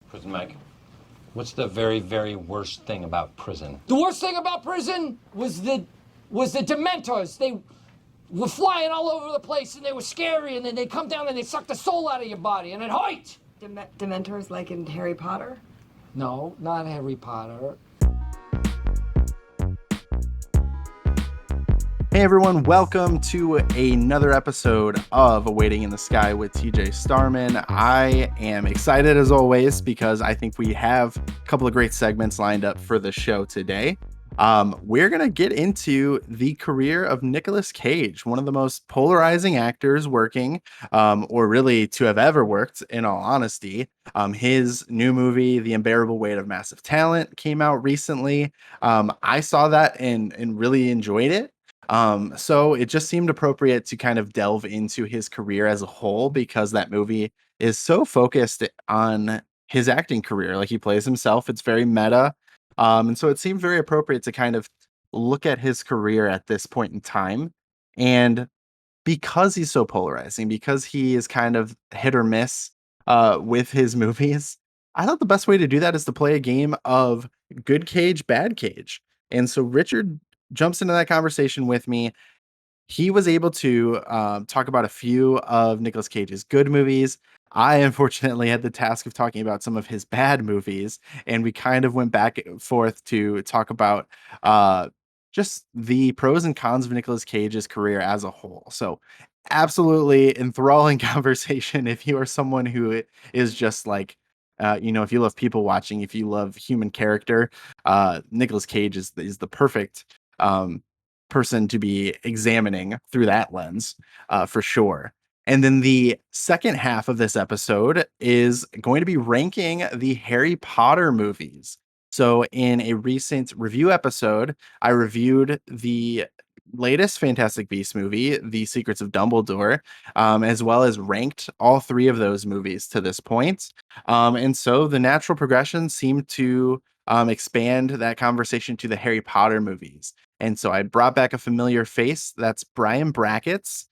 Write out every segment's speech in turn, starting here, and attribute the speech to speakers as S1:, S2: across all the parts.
S1: Prison Mike, what's the very, very worst thing about prison?
S2: The worst thing about prison was the Dementors. They were flying all over the place, and they were scary, and then they'd come down and they'd suck the soul out of your body, and it hurt!
S3: Dementors like in Harry Potter?
S2: No, not Harry Potter.
S4: Hey everyone, welcome to another episode of Waiting in the Sky with TJ Starman. I am excited as always because I think we have a couple of great segments lined up for the show today. We're going to get into the career of Nicolas Cage, one of the most polarizing actors working, or really to have ever worked, in all honesty. His new movie, The Unbearable Weight of Massive Talent, came out recently. I saw that and really enjoyed it. So it just seemed appropriate to kind of delve into his career as a whole because that movie is so focused on his acting career. Like he plays himself. It's very meta. And so it seemed very appropriate to kind of look at his career at this point in time. And because he's so polarizing, because he is kind of hit or miss with his movies, I thought the best way to do that is to play a game of good Cage, bad Cage. And so Richard jumps into that conversation with me. He was able to talk about a few of Nicolas Cage's good movies. I unfortunately had the task of talking about some of his bad movies, and we kind of went back and forth to talk about just the pros and cons of Nicolas Cage's career as a whole. So absolutely enthralling conversation if you are someone who is just like, if you love people watching, if you love human character, Nicolas Cage is the perfect person to be examining through that lens, for sure. And then the second half of this episode is going to be ranking the Harry Potter movies. So in a recent review episode, I reviewed the latest Fantastic Beasts movie, The Secrets of Dumbledore, as well as ranked all three of those movies to this point. And so the natural progression seemed to expand that conversation to the Harry Potter movies. And so I brought back a familiar face. That's BrianBrackets,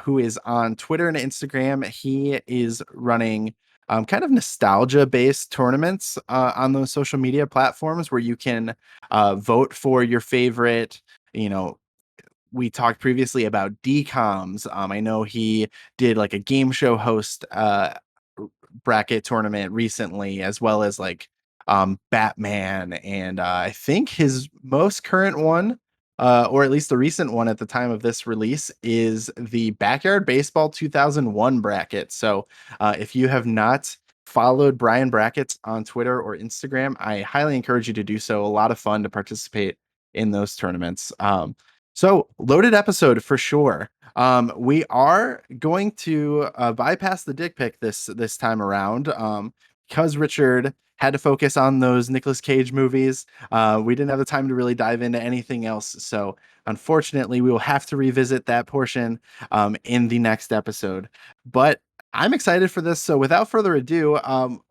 S4: who is on Twitter and Instagram. He is running kind of nostalgia-based tournaments on those social media platforms where you can vote for your favorite, we talked previously about DComs. I know he did like a game show host bracket tournament recently, as well as like Batman, and I think his most current one, or at least the recent one at the time of this release, is the Backyard Baseball 2001 bracket. So if you have not followed BrianBrackets on Twitter or Instagram, I highly encourage you to do so. A lot of fun to participate in those tournaments. So loaded episode for sure. We are going to bypass the dick pic this time around because Richard had to focus on those Nicolas Cage movies. We didn't have the time to really dive into anything else. So unfortunately, we will have to revisit that portion in the next episode. But I'm excited for this. So without further ado,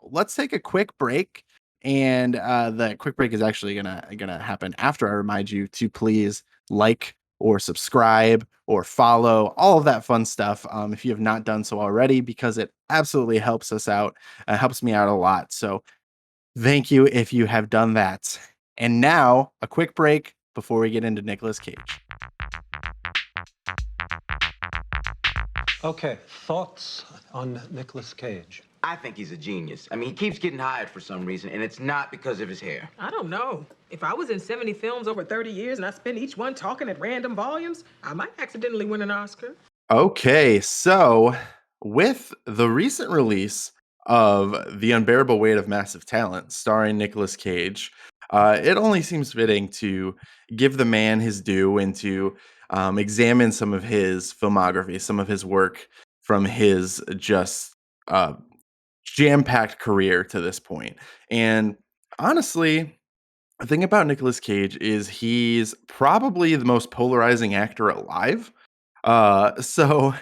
S4: let's take a quick break. And the quick break is actually gonna happen after I remind you to please like or subscribe or follow, all of that fun stuff, if you have not done so already, because it absolutely helps us out, helps me out a lot. So thank you if you have done that. And now a quick break before we get into Nicolas Cage.
S5: Okay, thoughts on Nicolas Cage?
S6: I think he's a genius. I mean, he keeps getting hired for some reason, and it's not because of his hair.
S7: I don't know. If I was in 70 films over 30 years and I spent each one talking at random volumes, I might accidentally win an Oscar.
S4: Okay, so with the recent release of The Unbearable Weight of Massive Talent, starring Nicolas Cage, it only seems fitting to give the man his due and to examine some of his filmography, some of his work from his just jam-packed career to this point. And honestly, the thing about Nicolas Cage is he's probably the most polarizing actor alive. So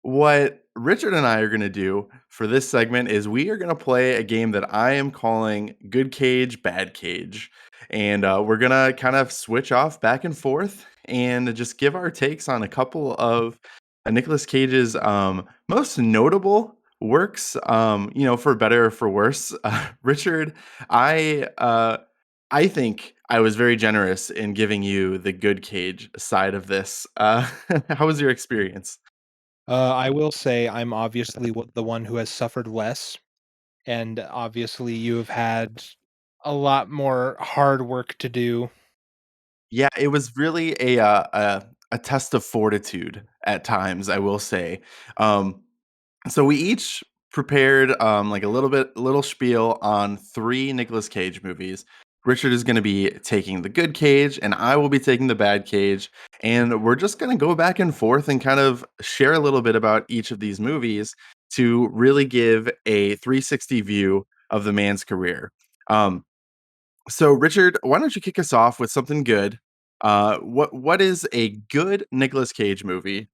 S4: what Richard and I are going to do for this segment is we are going to play a game that I am calling Good Cage, Bad Cage. And we're going to kind of switch off back and forth and just give our takes on a couple of Nicolas Cage's most notable works, for better or for worse. Richard, I uh, I think I was very generous in giving you the good Cage side of this. How was your experience?
S8: I will say I'm obviously the one who has suffered less, and obviously you have had a lot more hard work to do.
S4: Yeah, it was really a test of fortitude at times, I will say. Um, so we each prepared like a little spiel on three Nicolas Cage movies. Richard is going to be taking the good Cage, and I will be taking the bad Cage. And we're just going to go back and forth and kind of share a little bit about each of these movies to really give a 360 view of the man's career. Um, so, Richard, why don't you kick us off with something good? What is a good Nicolas Cage movie?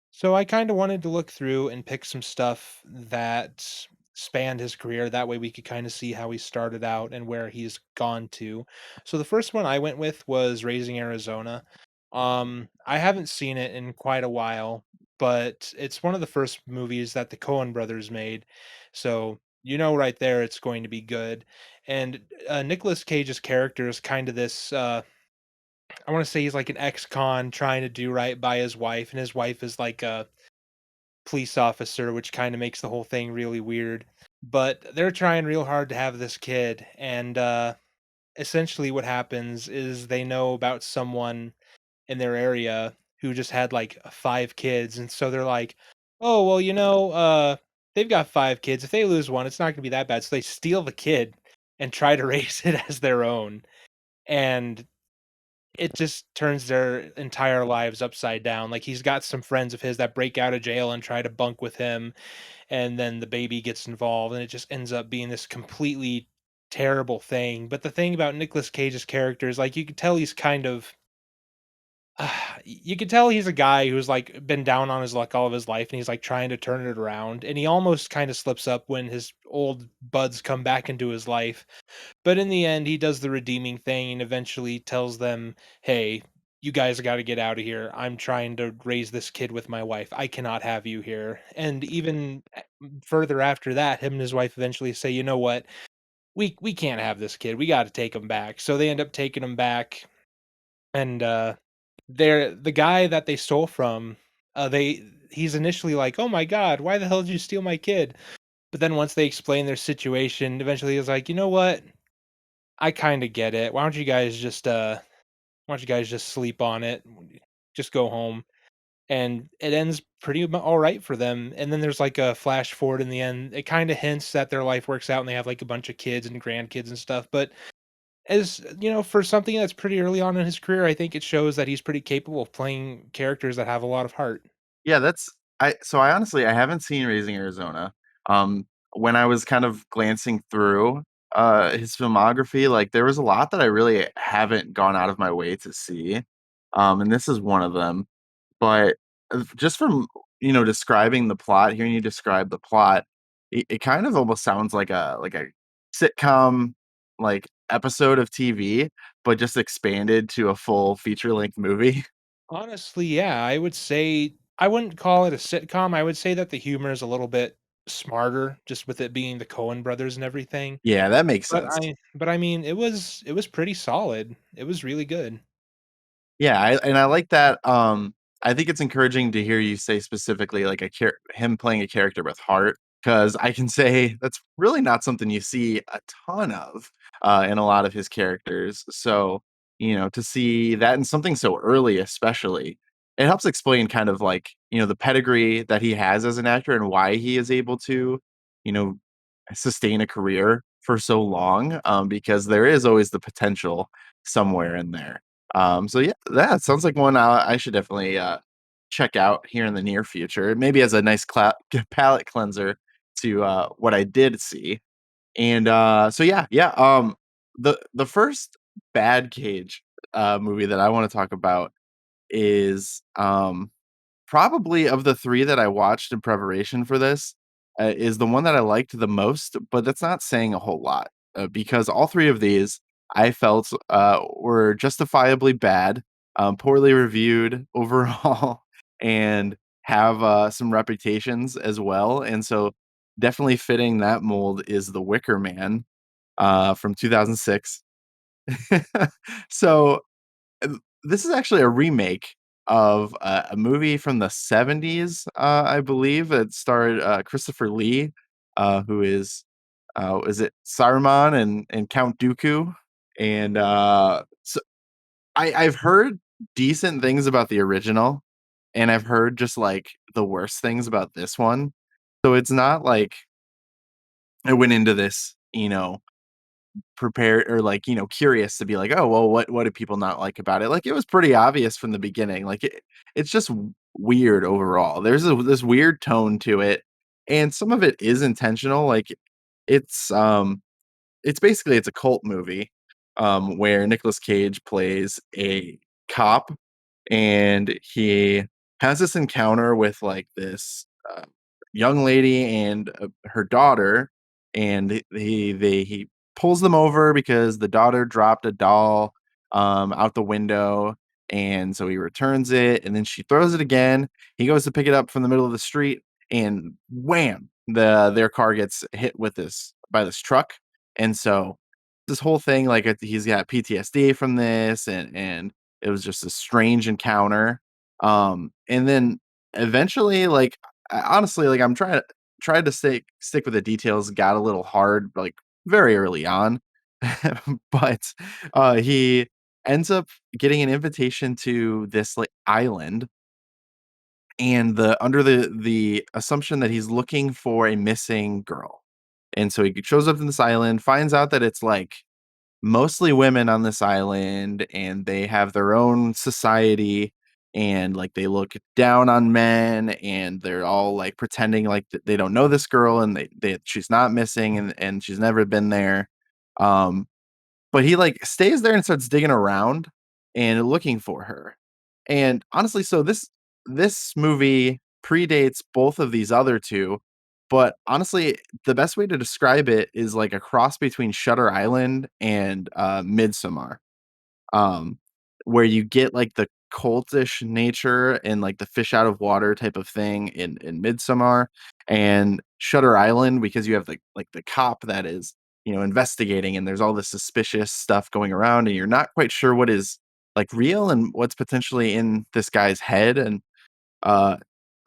S8: So I kind of wanted to look through and pick some stuff that spanned his career. That way we could kind of see how he started out and where he's gone to. So the first one I went with was Raising Arizona. I haven't seen it in quite a while, but it's one of the first movies that the Coen brothers made. So you know right there it's going to be good. And Nicolas Cage's character is kind of this I want to say he's like an ex-con trying to do right by his wife, and his wife is like a police officer, which kind of makes the whole thing really weird. But they're trying real hard to have this kid, and essentially what happens is they know about someone in their area who just had like 5 kids, and so they're like, "Oh, well, they've got 5 kids. If they lose one, it's not going to be that bad." So they steal the kid and try to raise it as their own, and it just turns their entire lives upside down. Like, he's got some friends of his that break out of jail and try to bunk with him, and then the baby gets involved, and it just ends up being this completely terrible thing. But the thing about Nicolas Cage's character is, like, you could tell he's kind of you could tell he's a guy who's, like, been down on his luck all of his life, and he's, like, trying to turn it around, and he almost kinda slips up when his old buds come back into his life. But in the end, he does the redeeming thing and eventually tells them, "Hey, you guys gotta get out of here. I'm trying to raise this kid with my wife. I cannot have you here." And even further after that, him and his wife eventually say, "You know what? We can't have this kid. We gotta take him back." So they end up taking him back, and they're the guy that they stole from. He's initially like, "Oh my god, why the hell did you steal my kid?" But then once they explain their situation, eventually he's like, "You know what? I kinda get it. Why don't you guys just sleep on it? Just go home." And it ends pretty alright for them, and then there's, like, a flash forward in the end. It kinda hints that their life works out and they have, like, a bunch of kids and grandkids and stuff, but for something that's pretty early on in his career, I think it shows that he's pretty capable of playing characters that have a lot of heart.
S4: Yeah, that's I honestly I haven't seen Raising Arizona. When I was kind of glancing through his filmography, like there was a lot that I really haven't gone out of my way to see. And this is one of them. But just from describing the plot, hearing you describe the plot, it kind of almost sounds like a sitcom like episode of TV, but just expanded to a full feature length movie.
S8: Honestly, yeah, I would say I wouldn't call it a sitcom. I would say that the humor is a little bit smarter just with it being the Coen brothers and everything.
S4: Yeah, that makes
S8: But
S4: sense.
S8: I mean, it was pretty solid. It was really good.
S4: Yeah, I like that. I think it's encouraging to hear you say specifically like him playing a character with heart, because I can say that's really not something you see a ton of in a lot of his characters. So to see that in something so early, especially, it helps explain kind of like the pedigree that he has as an actor and why he is able to you know sustain a career for so long. Because there is always the potential somewhere in there. So yeah, that sounds like one I should definitely check out here in the near future. Maybe as a nice palate cleanser to what I did see. And so yeah, yeah. The first Bad Cage movie that I want to talk about is probably of the 3 that I watched in preparation for this, is the one that I liked the most, but that's not saying a whole lot, because all 3 of these I felt, were justifiably bad, poorly reviewed overall, and have, some reputations as well, and so definitely fitting that mold is The Wicker Man from 2006. So this is actually a remake of a movie from the 70s, I believe. It starred Christopher Lee, who is it Saruman and Count Dooku? And so I've heard decent things about the original, and I've heard just like the worst things about this one. So it's not like I went into this, prepared or like, curious to be like, oh well, what do people not like about it? Like it was pretty obvious from the beginning. Like it's just weird overall. There's this weird tone to it, and some of it is intentional. Like it's um it's a cult movie where Nicolas Cage plays a cop, and he has this encounter with like this young lady and her daughter, and he pulls them over because the daughter dropped a doll out the window, and so he returns it, and then she throws it again. He goes to pick it up from the middle of the street, and wham, their car gets hit with this by this truck, and so this whole thing, like he's got PTSD from this, and it was just a strange encounter. And then eventually, like honestly, like I'm tried to stick with the details. Got a little hard, like very early on, but he ends up getting an invitation to this like island, and the under the assumption that he's looking for a missing girl, and so he shows up to this island, finds out that it's like mostly women on this island, and they have their own society, and like they look down on men, and they're all like pretending like they don't know this girl, and she's not missing, and she's never been there. um but he like stays there and starts digging around and looking for her. And honestly, so this movie predates both of these other two, but honestly, the best way to describe it is like a cross between Shutter Island and Midsommar, um, where you get like the cultish nature and like the fish out of water type of thing in Midsommar, and Shutter Island because you have like the cop that is investigating, and there's all this suspicious stuff going around, and you're not quite sure what is like real and what's potentially in this guy's head. And uh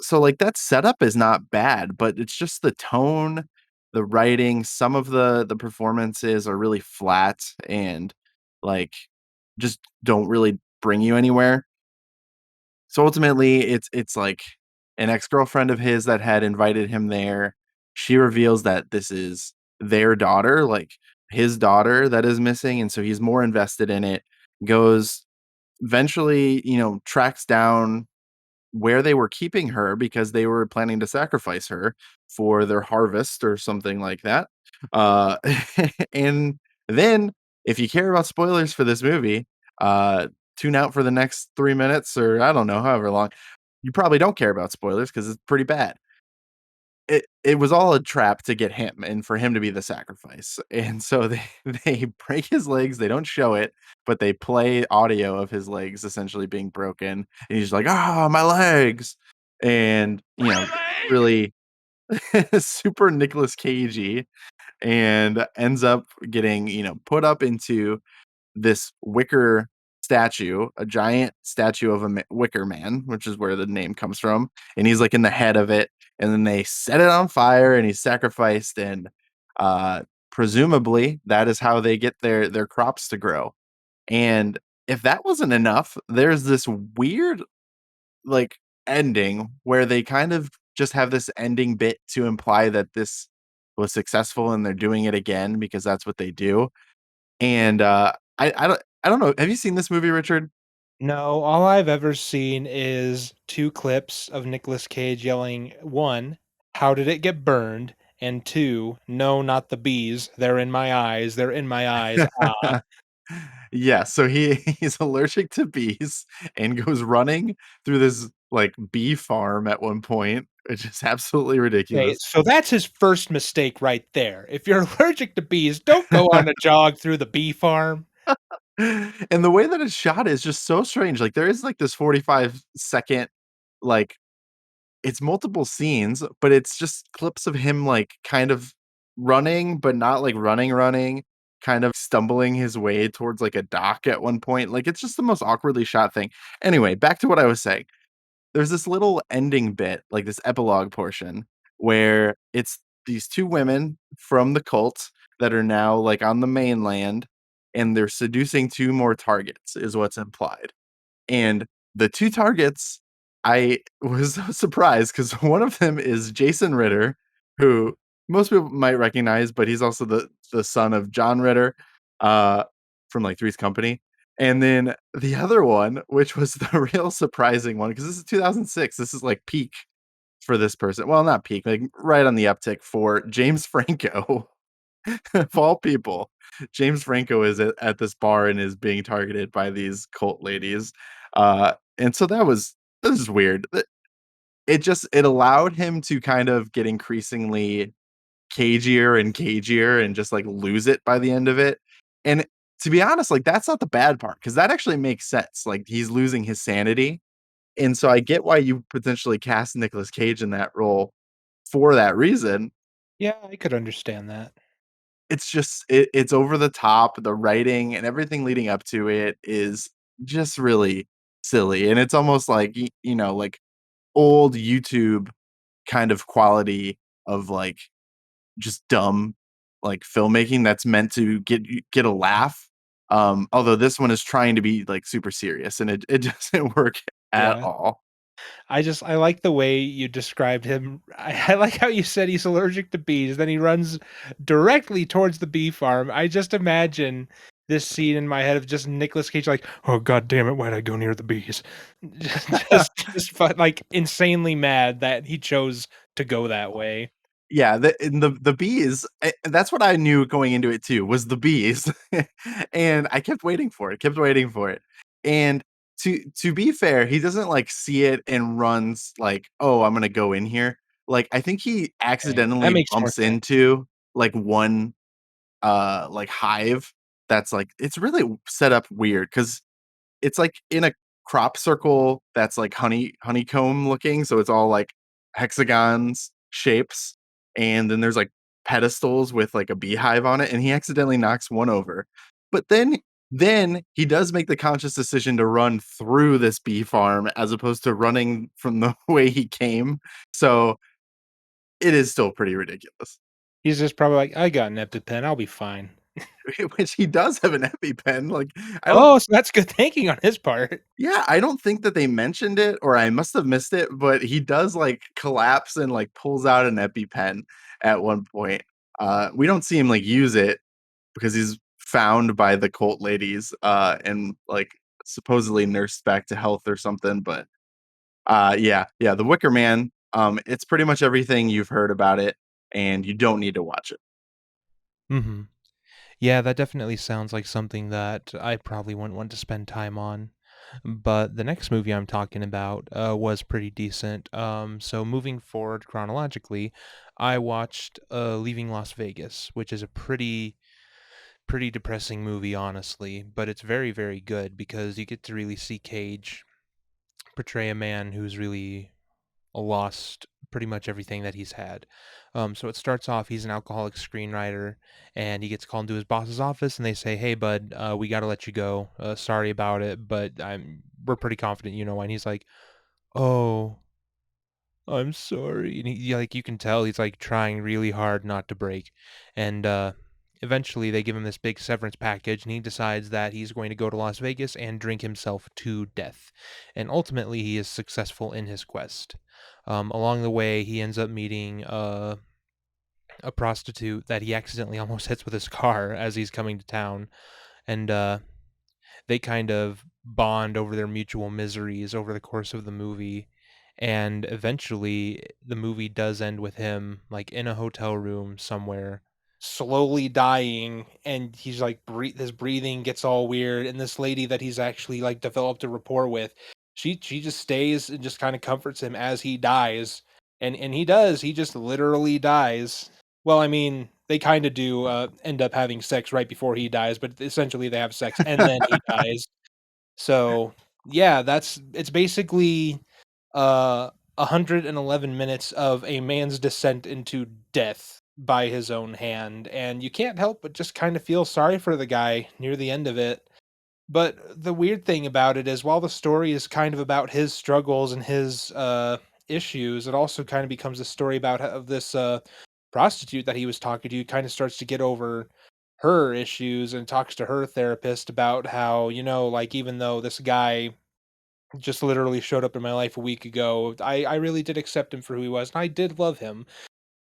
S4: so like that setup is not bad, but it's just the tone, the writing, some of the performances are really flat, and like just don't really bring you anywhere. So ultimately, it's like an ex-girlfriend of his that had invited him there. She reveals that this is their daughter, like his daughter that is missing, and so he's more invested in it. Goes eventually, tracks down where they were keeping her because they were planning to sacrifice her for their harvest or something like that. Uh, and then, if you care about spoilers for this movie, tune out for the next 3 minutes, or I don't know, however long. You probably don't care about spoilers because it's pretty bad. It was all a trap to get him and for him to be the sacrifice. And so they they break his legs. They don't show it, but they play audio of his legs essentially being broken. And he's like, "Ah, my legs!" And really super Nicolas Cagey, and ends up getting put up into this wicker statue, a giant statue of a wicker man, which is where the name comes from. And he's like in the head of it. And then they set it on fire, and he's sacrificed. And uh, presumably that is how they get their crops to grow. And if that wasn't enough, there's this weird like ending where they kind of just have this ending bit to imply that this was successful and they're doing it again because that's what they do. And I don't know. Have you seen this movie, Richard?
S8: No, all I've ever seen is 2 clips of Nicolas Cage yelling, 1, "How did it get burned?" and 2, "No, not the bees. They're in my eyes. They're in my eyes. Ah."
S4: Yeah, so he's allergic to bees and goes running through this like bee farm at one point, which is absolutely
S8: Okay,
S4: ridiculous.
S8: so that's his first mistake right there. If you're allergic to bees, don't go on a jog through the bee farm.
S4: And the way that it's shot is just so strange. Like there is like this 45-second like it's multiple scenes, but it's just clips of him like kind of running, but not like running, kind of stumbling his way towards like a dock at one point. Like it's just the most awkwardly shot thing. Anyway, back to what I was saying. There's this little ending bit, like this epilogue portion, where it's these two women from the cult that are now like on the mainland, and they're seducing two more targets, is what's implied. And the two targets, I was so surprised because one of them is Jason Ritter, who most people might recognize, but he's also the son of John Ritter, uh, from like Three's Company. And then the other one, which was the real surprising one, because this is 2006. This is like peak for this person. Well, not peak, like right on the uptick for James Franco, of all people. James Franco is at this bar and is being targeted by these cult ladies. And so this is weird. It allowed him to kind of get increasingly cagier and cagier and just like lose it by the end of it. And to be honest, like that's not the bad part because that actually makes sense. Like he's losing his sanity. And so I get why you potentially cast Nicolas Cage in that role for that reason.
S8: Yeah, I could understand that.
S4: It's just it's over the top. The writing and everything leading up to it is just really silly. And it's almost like like old YouTube kind of quality of like just dumb like filmmaking that's meant to get a laugh. Although this one is trying to be like super serious and it doesn't work at
S8: Yeah.
S4: all.
S8: I like the way you described him. I like how you said he's allergic to bees, then he runs directly towards the bee farm. I just imagine this scene in my head of just Nicolas Cage like, "Oh, god damn it, why'd I go near the bees?" Like, insanely mad that he chose to go that way.
S4: Yeah, the bees, that's what I knew going into it too, was the bees. And I kept waiting for it, kept waiting for it. And to be fair, he doesn't like see it and runs like, "Oh, I'm gonna go in here." Like I think he
S8: Okay, that
S4: accidentally
S8: makes more
S4: bumps
S8: sense.
S4: into like one like hive that's like it's really set up weird because it's like in a crop circle that's like honeycomb looking, so it's all like hexagons shapes, and then there's like pedestals with like a beehive on it, and he accidentally knocks one over. But then he does make the conscious decision to run through this bee farm as opposed to running from the way he came. So it is still pretty ridiculous.
S8: He's just probably like, "I got an EpiPen, I'll be fine."
S4: Which he does have an EpiPen. Like I don't
S8: Oh, so that's good thinking on his part.
S4: Yeah, I don't think that they mentioned it or I must have missed it, but he does like collapse and like pulls out an EpiPen at one point. We don't see him like use it because he's found by the cult ladies and like supposedly nursed back to health or something. But yeah, the Wicker Man. It's pretty much everything you've heard about it, and you don't need to watch it.
S8: Mhm. Yeah, that definitely sounds like something that I probably wouldn't want to spend time on. But the next movie I'm talking about was pretty decent. So moving forward chronologically, I watched Leaving Las Vegas, which is a pretty depressing movie, honestly. But it's very, very good because you get to really see Cage portray a man who's really lost pretty much everything that he's had. So it starts off, he's an alcoholic screenwriter, and he gets called into his boss's office, and they say, "Hey, bud, we got to let you go. Sorry about it, but we're pretty confident you know why." And he's like, "Oh, I'm sorry." And like you can tell, he's like trying really hard not to break, and eventually they give him this big severance package, and he decides that he's going to go to Las Vegas and drink himself to death, and ultimately he is successful in his quest. Along the way, he ends up meeting a prostitute that he accidentally almost hits with his car as he's coming to town, and they kind of bond over their mutual miseries over the course of the movie. And eventually, the movie does end with him like in a hotel room somewhere, slowly dying. And he's like, his breathing gets all weird. And this lady that he's actually like developed a rapport with, she just stays and just kind of comforts him as he dies. And he just literally dies. Well, I mean, they kind of do end up having sex right before he dies, but essentially they have sex and then he dies. So, yeah, it's basically, uh, 111 minutes of a man's descent into death by his own hand, and you can't help but just kind of feel sorry for the guy near the end of it. But the weird thing about it is while the story is kind of about his struggles and his issues, it also kind of becomes a story about of this prostitute that he was talking to, kind of starts to get over her issues and talks to her therapist about how, like even though this guy just literally showed up in my life a week ago, I really did accept him for who he was and I did love him,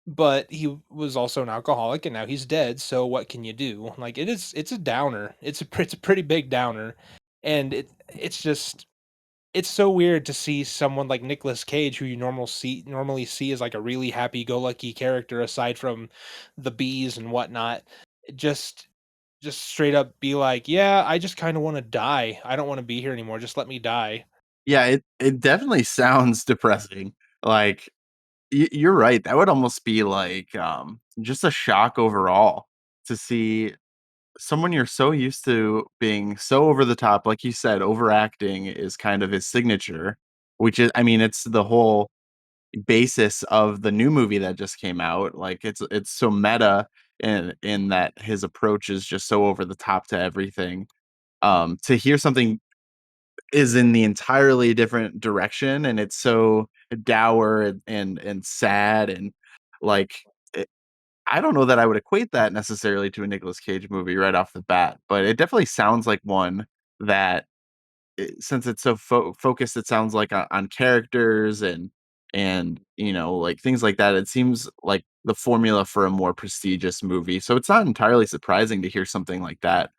S8: but he was also an alcoholic and now he's dead, so what can you do? Like it's a downer. It's a pretty big downer. And it's so weird to see someone like Nicolas Cage, who you normally see as like a really happy-go-lucky character aside from the bees and whatnot, just just straight up be like, "Yeah, I just kind of want to die. I don't want to be here anymore. Just let me die."
S4: Yeah, it definitely sounds depressing. Like you're right. That would almost be like just a shock overall to see someone you're so used to being so over the top, like you said, overacting is kind of his signature, which is, I mean, it's the whole basis of the new movie that just came out. Like it's so meta in that his approach is just so over the top to everything. To hear something is in the entirely different direction and it's so dour and sad and like I don't know that I would equate that necessarily to a Nicolas Cage movie right off the bat, but it definitely sounds like one that since it's so focused, it sounds like on characters and like things like that. It seems like the formula for a more prestigious movie. So it's not entirely surprising to hear something like that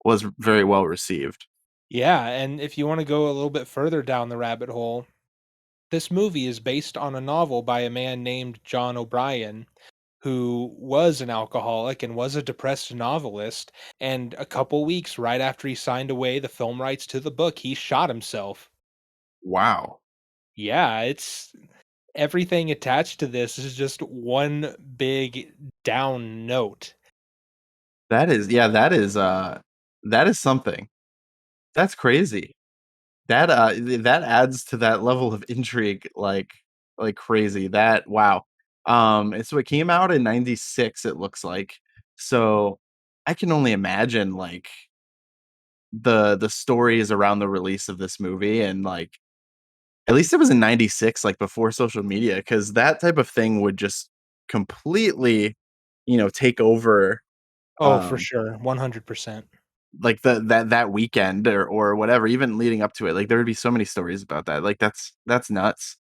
S4: was very well received.
S8: Yeah, and if you want to go a little bit further down the rabbit hole, this movie is based on a novel by a man named John O'Brien, who was an alcoholic and was a depressed novelist. And a couple weeks right after he signed away the film rights to the book, he shot himself.
S4: Wow.
S8: Yeah, it's everything attached to this is just one big down note.
S4: That is, yeah, that is something. That's crazy. That adds to that level of intrigue like crazy. That wow. And so it came out in 96 it looks like. So I can only imagine like the stories around the release of this movie and like at least it was in 96 like before social media cuz that type of thing would just completely take over
S8: Oh, for
S4: um
S8: sure, 100%.
S4: like that weekend or whatever even leading up to it like there would be so many stories about that like that's nuts.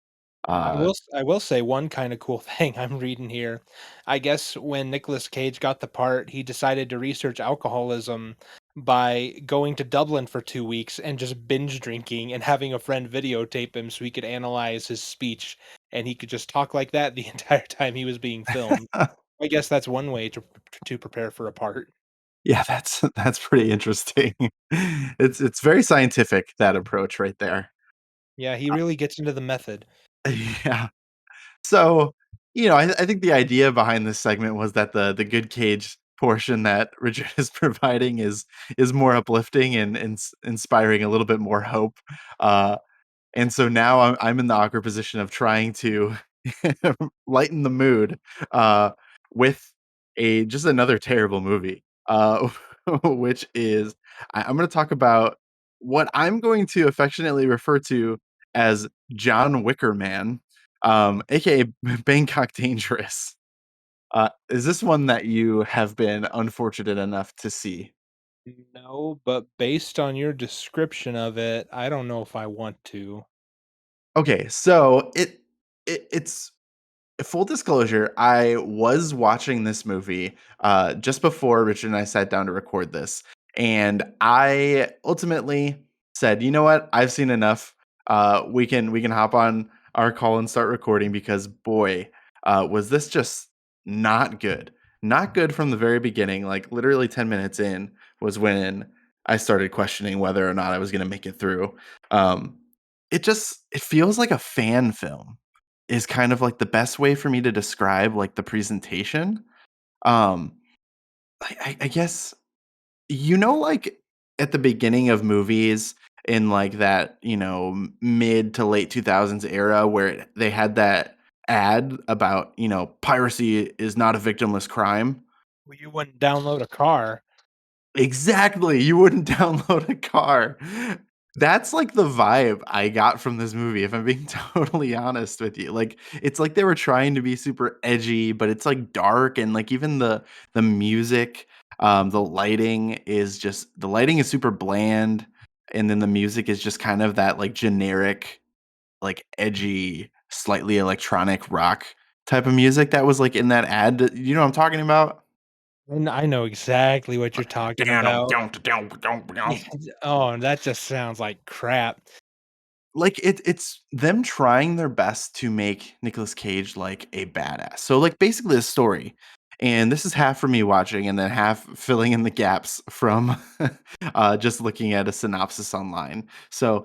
S4: uh
S8: I will say one kinda cool thing I'm reading here. I guess when Nicolas Cage got the part, he decided to research alcoholism by going to Dublin for 2 weeks and just binge drinking and having a friend videotape him so he could analyze his speech, and he could just talk like that the entire time he was being filmed. I guess that's one way to prepare for a part.
S4: yeah, that's pretty interesting. It's very scientific that approach right there.
S8: Yeah, he really gets into the method.
S4: Yeah. So, I think the idea behind this segment was that the good cage portion that Richard is providing is more uplifting and inspiring a little bit more hope. Uh, And so now I'm in the awkward position of trying to lighten the mood uh, with a just another terrible movie, which is I'm going to talk about what I'm going to affectionately refer to as John Wicker Man, aka Bangkok Dangerous. Is this one that you have been unfortunate enough to see?
S8: No, but based on your description of it, I don't know if I want to.
S4: Okay, so it's full disclosure, I was watching this movie just before Richard and I sat down to record this, and I ultimately said, "You know what? I've seen enough. We can hop on our call and start recording because boy, was this just not good. Not good from the very beginning. Like literally 10 minutes in was when I started questioning whether or not I was going to make it through. Um, it feels like a fan film is kind of like the best way for me to describe like the presentation. Um, I guess like at the beginning of movies, in like that, mid to late 2000s era where they had that ad about, piracy is not a victimless crime.
S8: Well, you wouldn't download a car.
S4: Exactly. You wouldn't download a car. That's like the vibe I got from this movie, if I'm being totally honest with you. Like, it's like they were trying to be super edgy, but it's like dark, and like even the music, the lighting is super bland, and then the music is just kind of that like generic, like edgy, slightly electronic rock type of music that was like in that ad. You know what I'm talking about?
S8: And I know exactly what you're talking about. Oh, and that just sounds like crap.
S4: Like it's them trying their best to make Nicolas Cage like a badass. So like basically the story, and this is half for me watching and then half filling in the gaps from just looking at a synopsis online. So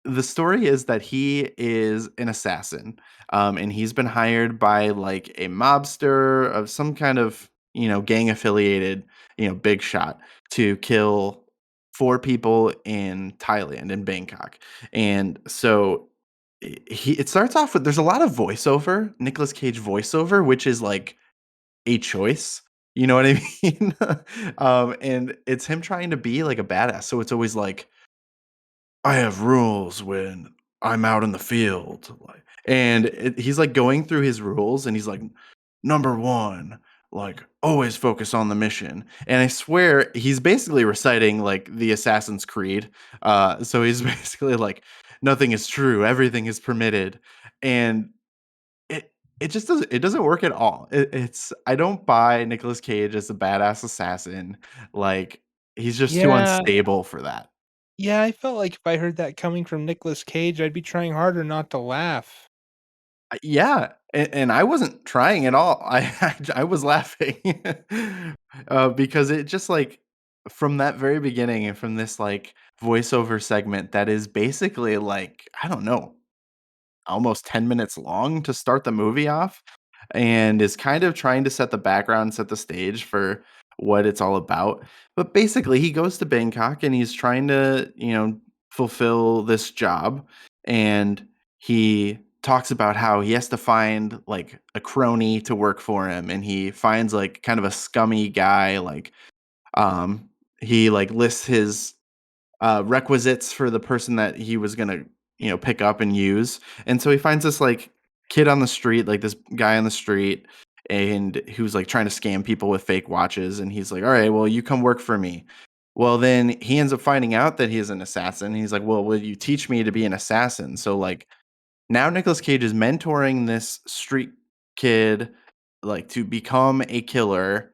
S4: the story is that he is an assassin, and he's been hired by like a mobster of some kind of gang affiliated big shot to kill four people in Thailand, in Bangkok. And so it starts off with, there's a lot of voiceover, Nicolas Cage voiceover, which is like a choice. You know what I mean? And it's him trying to be like a badass. So it's always like, I have rules when I'm out in the field, like, and he's like going through his rules, and he's like, number one, like always focus on the mission. And I swear he's basically reciting like the Assassin's Creed. So he's basically like, nothing is true, everything is permitted, and it just doesn't work at all. It's I don't buy Nicolas Cage as a badass assassin. Like he's just too
S8: Yeah,
S4: unstable for that.
S8: yeah, I felt like if I heard that coming from Nicolas Cage, I'd be trying harder not to laugh.
S4: Yeah, and I wasn't trying at all. I was laughing, because it just, like, from that very beginning and from this, like, voiceover segment that is basically, like, I don't know, almost 10 minutes long to start the movie off, and is kind of trying to set the background, set the stage for what it's all about. But basically, he goes to Bangkok and he's trying to, fulfill this job. And he talks about how he has to find like a crony to work for him. And he finds like kind of a scummy guy. Like, um, he like lists his requisites for the person that he was gonna, pick up and use. And so he finds this like kid on the street, like this guy on the street, and who's like trying to scam people with fake watches. And he's like, "All right, well, you come work for me." Well, then he ends up finding out that he is an assassin. He's like, "Well, will you teach me to be an assassin?" So like now Nicolas Cage is mentoring this street kid like to become a killer.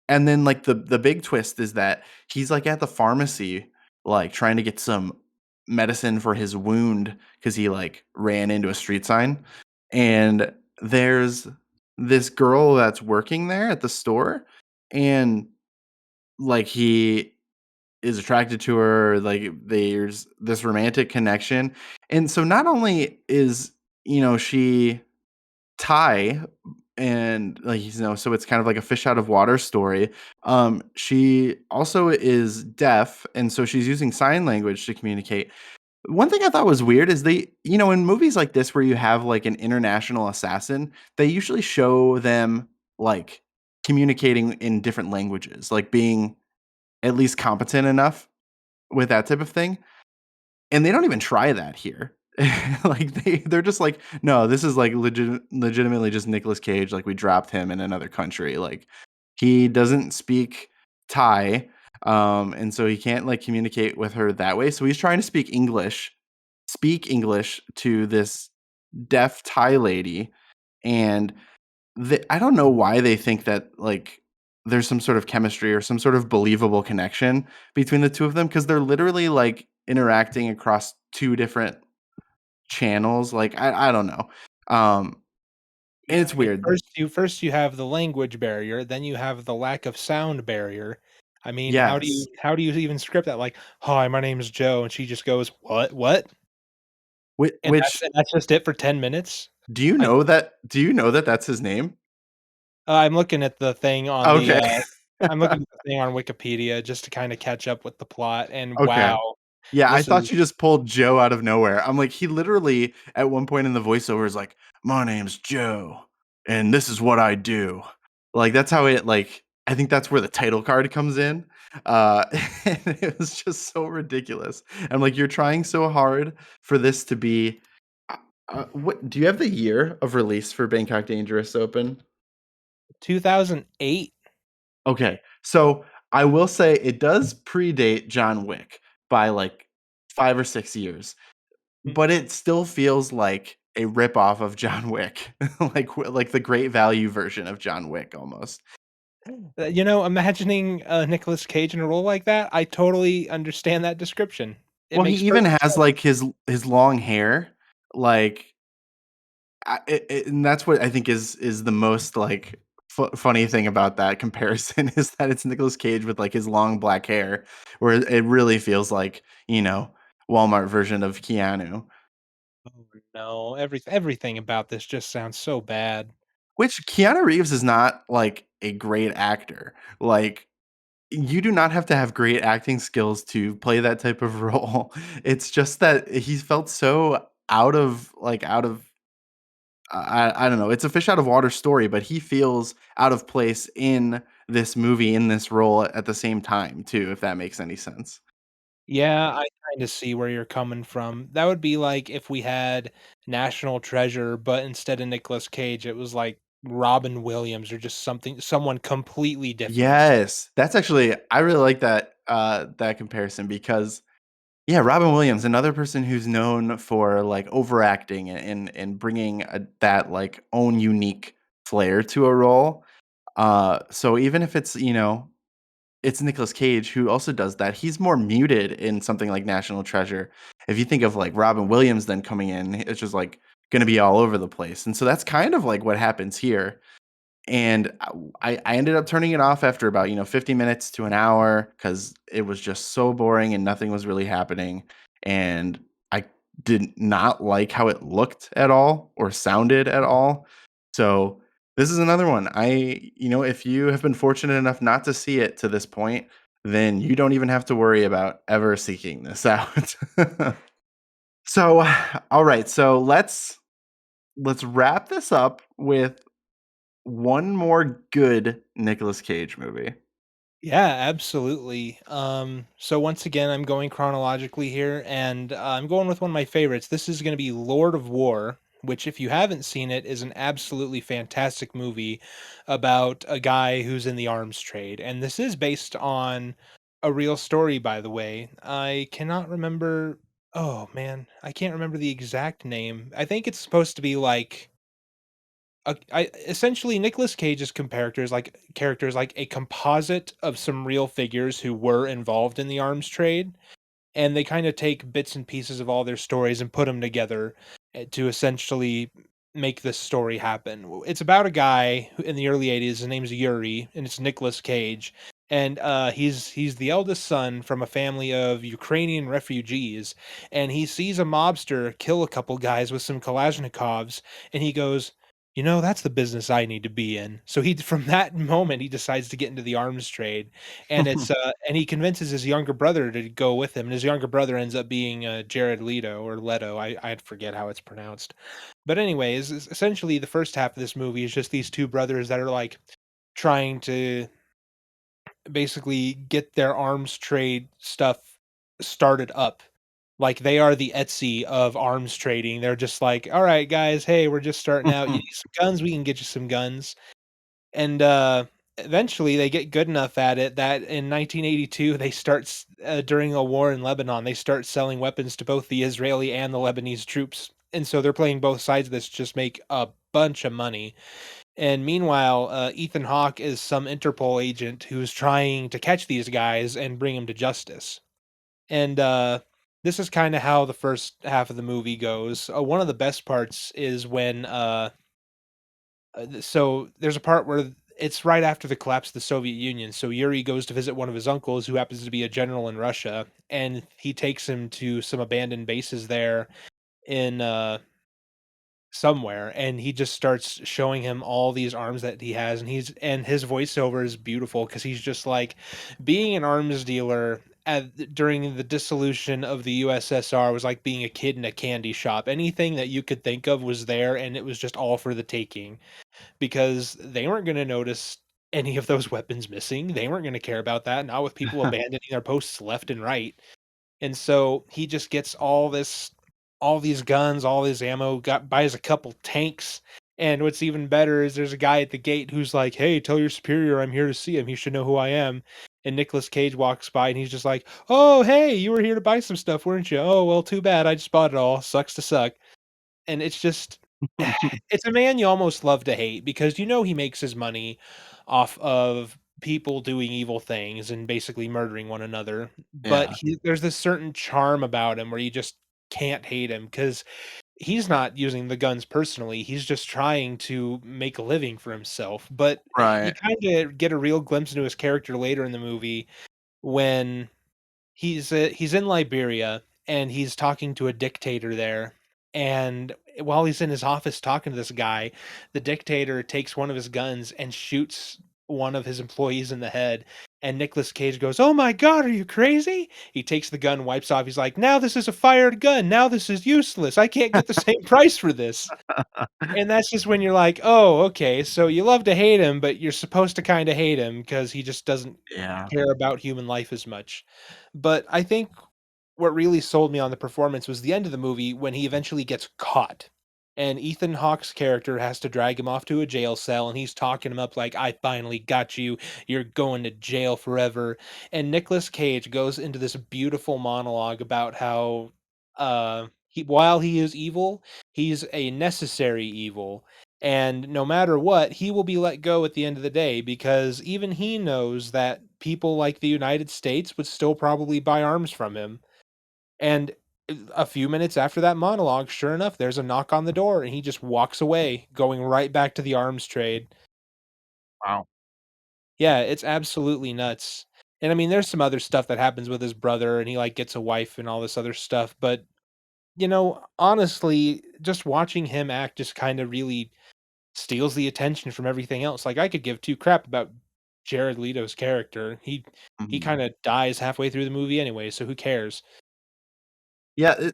S4: And then, like, the big twist is that he's, like, at the pharmacy, like, trying to get some medicine for his wound because he, like, ran into a street sign, and there's this girl that's working there at the store, and, like, he is attracted to her, like, there's this romantic connection, and so not only is, she Thai, and, like, so it's kind of like a fish out of water story. She also is deaf, and so she's using sign language to communicate. One thing I thought was weird is in movies like this where you have, like, an international assassin, they usually show them, like, communicating in different languages, like, being at least competent enough with that type of thing. And they don't even try that here. Like, they're just like, "No, this is, like, legitimately just Nicolas Cage, like, we dropped him in another country." Like, he doesn't speak Thai, and so he can't, like, communicate with her that way, so he's trying to speak English to this deaf Thai lady, and I don't know why they think that, like, there's some sort of chemistry or some sort of believable connection between the two of them because 'cause they're literally, like, interacting across 2 different channels, like, I don't know. And
S8: Yeah,
S4: it's
S8: I mean,
S4: weird.
S8: first you have the language barrier, then you have the lack of sound barrier. I mean,
S4: Yes.
S8: how do you even script that? Like, "Hi, my name is Joe," and she just goes, "What? What?"
S4: Which
S8: And that's just it for 10 minutes? I
S4: do you know that that's his name?
S8: I'm looking at the thing on
S4: Okay.
S8: I'm looking at the thing on Wikipedia just to kinda catch up with the plot, and
S4: Okay.
S8: wow.
S4: Yeah, I
S8: This
S4: thought
S8: is
S4: you just pulled Joe out of nowhere. I'm like, he literally at one point in the voiceover is like, "My name's Joe, and this is what I do." Like that's how it like. I think that's where the title card comes in. Uh, and it was just so ridiculous. I'm like, you're trying so hard for this to be. What do you have the year of release for Bangkok Dangerous Open?
S8: 2008.
S4: Okay. So I will say it does predate John Wick by like 5 or 6 years, but it still feels like a ripoff of John Wick, like the great value version of John Wick almost.
S8: Imagining Nicolas Cage in a role like that, I totally understand that description. It
S4: Well, he
S8: makes
S4: even
S8: perfect
S4: has
S8: sense.
S4: like his long hair, like and that's what I think is the most like funny thing about that comparison is that it's Nicolas Cage with like his long black hair, where it really feels like Walmart version of Keanu.
S8: Oh, no, everything about this just sounds so bad.
S4: Which Keanu Reeves is not like a great actor. Like you do not have to have great acting skills to play that type of role. It's just that he felt so out of I don't know. It's a fish out of water story, but he feels out of place in this movie, in this role at the same time, too, if that makes any sense.
S8: Yeah, I kinda see where you're coming from. That would be like if we had National Treasure, but instead of Nicolas Cage, it was like Robin Williams or just someone completely different.
S4: Yes. That's actually I really like that comparison because yeah, Robin Williams, another person who's known for like overacting and bringing that like own unique flair to a role. So even if it's Nicolas Cage who also does that. He's more muted in something like National Treasure. If you think of like Robin Williams then coming in, it's just like going to be all over the place. And so that's kind of like what happens here. And I ended up turning it off after about 50 minutes to an hour because it was just so boring and nothing was really happening. And I did not like how it looked at all or sounded at all. So this is another one. If you have been fortunate enough not to see it to this point, then you don't even have to worry about ever seeking this out. So, all right. So let's wrap this up with one more good Nicolas Cage movie.
S8: Yeah, absolutely. So once again, I'm going chronologically here, and I'm going with one of my favorites. This is going to be Lord of War, which, if you haven't seen it, is an absolutely fantastic movie about a guy who's in the arms trade. And this is based on a real story, by the way. I cannot remember. Oh man, I can't remember the exact name. I think it's supposed to be like essentially Nicolas Cage's characters like a composite of some real figures who were involved in the arms trade, and they kind of take bits and pieces of all their stories and put them together to essentially make this story happen. It's about a guy who, in the early 80s, his name's Yuri, and it's Nicolas Cage. And he's the eldest son from a family of Ukrainian refugees, and he sees a mobster kill a couple guys with some Kalashnikovs, and he goes, that's the business I need to be in. So he from that moment he decides to get into the arms trade, and and he convinces his younger brother to go with him, and his younger brother ends up being Jared Leto or Leto. I forget how it's pronounced, but anyways, essentially the first half of this movie is just these two brothers that are like trying to basically get their arms trade stuff started up. Like they are the Etsy of arms trading. They're just like, all right, guys, hey, we're just starting out. You need some guns, we can get you some guns. And eventually they get good enough at it that in 1982 they during a war in Lebanon, they start selling weapons to both the Israeli and the Lebanese troops, and so they're playing both sides of this to just make a bunch of money. And meanwhile, Ethan Hawke is some Interpol agent who's trying to catch these guys and bring them to justice. And this is kind of how the first half of the movie goes. One of the best parts is when so there's a part where it's right after the collapse of the Soviet Union. So Yuri goes to visit one of his uncles who happens to be a general in Russia, and he takes him to some abandoned bases there in somewhere, and he just starts showing him all these arms that he has, and his voiceover is beautiful because he's just like, being an arms dealer during the dissolution of the USSR was like being a kid in a candy shop. Anything that you could think of was there, and it was just all for the taking because they weren't going to notice any of those weapons missing. They weren't going to care about that. Not with people abandoning their posts left and right. And so he just gets all these guns, all this ammo, buys a couple tanks. And what's even better is there's a guy at the gate who's like, "Hey, tell your superior I'm here to see him. He should know who I am." And Nicolas Cage walks by and he's just like, "Oh, hey, you were here to buy some stuff, weren't you? Oh, well, too bad. I just bought it all. Sucks to suck." And it's just it's a man you almost love to hate because you know he makes his money off of people doing evil things and basically murdering one another, but
S4: Yeah.
S8: there's this certain charm about him where you just can't hate him because he's not using the guns personally, he's just trying to make a living for himself, but you
S4: Right.
S8: kinda get a real glimpse into his character later in the movie when he's in Liberia, and he's talking to a dictator there, and while he's in his office talking to this guy, the dictator takes one of his guns and shoots one of his employees in the head, and Nicolas Cage goes, "Oh my god, are you crazy?" He takes the gun, wipes off, he's like, "Now this is a fired gun, now this is useless, I can't get the same price for this." And that's just when you're like, "Oh, okay, so you love to hate him, but you're supposed to kinda hate him because he just doesn't
S4: Yeah.
S8: care about human life as much." But I think what really sold me on the performance was the end of the movie when he eventually gets caught, and Ethan Hawke's character has to drag him off to a jail cell, and he's talking him up like, "I finally got you. You're going to jail forever." And Nicolas Cage goes into this beautiful monologue about how, while he is evil, he's a necessary evil, and no matter what, he will be let go at the end of the day because even he knows that people like the United States would still probably buy arms from him. And a few minutes after that monologue, sure enough, there's a knock on the door and he just walks away, going right back to the arms trade.
S4: Wow.
S8: Yeah, it's absolutely nuts. And I mean, there's some other stuff that happens with his brother and he like gets a wife and all this other stuff, but honestly, just watching him act just kind of really steals the attention from everything else. Like I could give two crap about Jared Leto's character. He
S4: Mhm.
S8: kind of dies halfway through the movie anyway, so who cares?
S4: Yeah,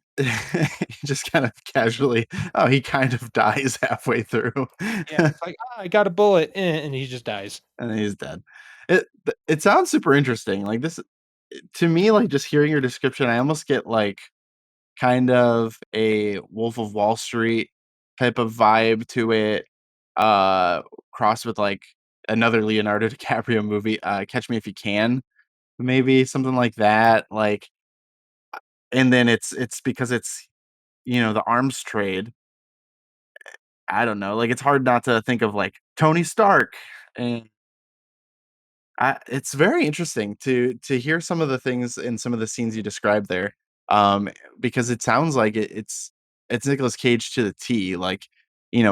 S4: just kind of casually, oh, he kind of dies halfway through.
S8: Yeah, it's like, "Ah, I got a bullet," and he just dies.
S4: And then he's dead. It sounds super interesting. Like this to me, like just hearing your description, I almost get like kind of a Wolf of Wall Street type of vibe to it, uh, crossed with like another Leonardo DiCaprio movie, Catch Me If You Can, maybe something like that. Like, and then it's because it's the arms trade. I don't know. Like it's hard not to think of like Tony Stark and it's very interesting to hear some of the things in some of the scenes you described there, um, because it sounds like it's Nicolas Cage to the T. Like,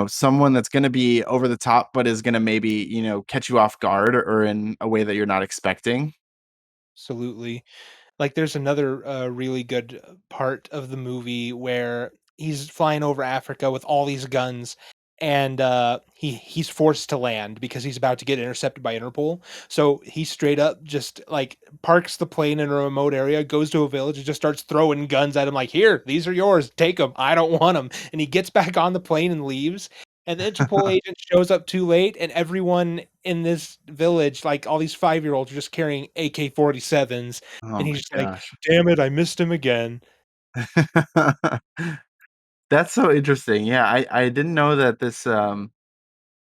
S4: someone that's going to be over the top, but is going to maybe catch you off guard or in a way that you're not expecting.
S8: Absolutely. Like, there's another, really good, part of the movie where he's flying over Africa with all these guns, and, he's forced to land because he's about to get intercepted by Interpol. So, he straight up just, like, parks the plane in a remote area, goes to a village, and just starts throwing guns at him like, "Here, these are yours. Take them. I don't want them." And he gets back on the plane and leaves, and the Interpol agent shows up too late, and everyone in this village, like, all these five-year-olds are just carrying AK-47s,
S4: Oh
S8: and
S4: my
S8: he's just like,
S4: gosh.
S8: "Damn it, I missed him again."
S4: That's so interesting. Yeah, I didn't know that this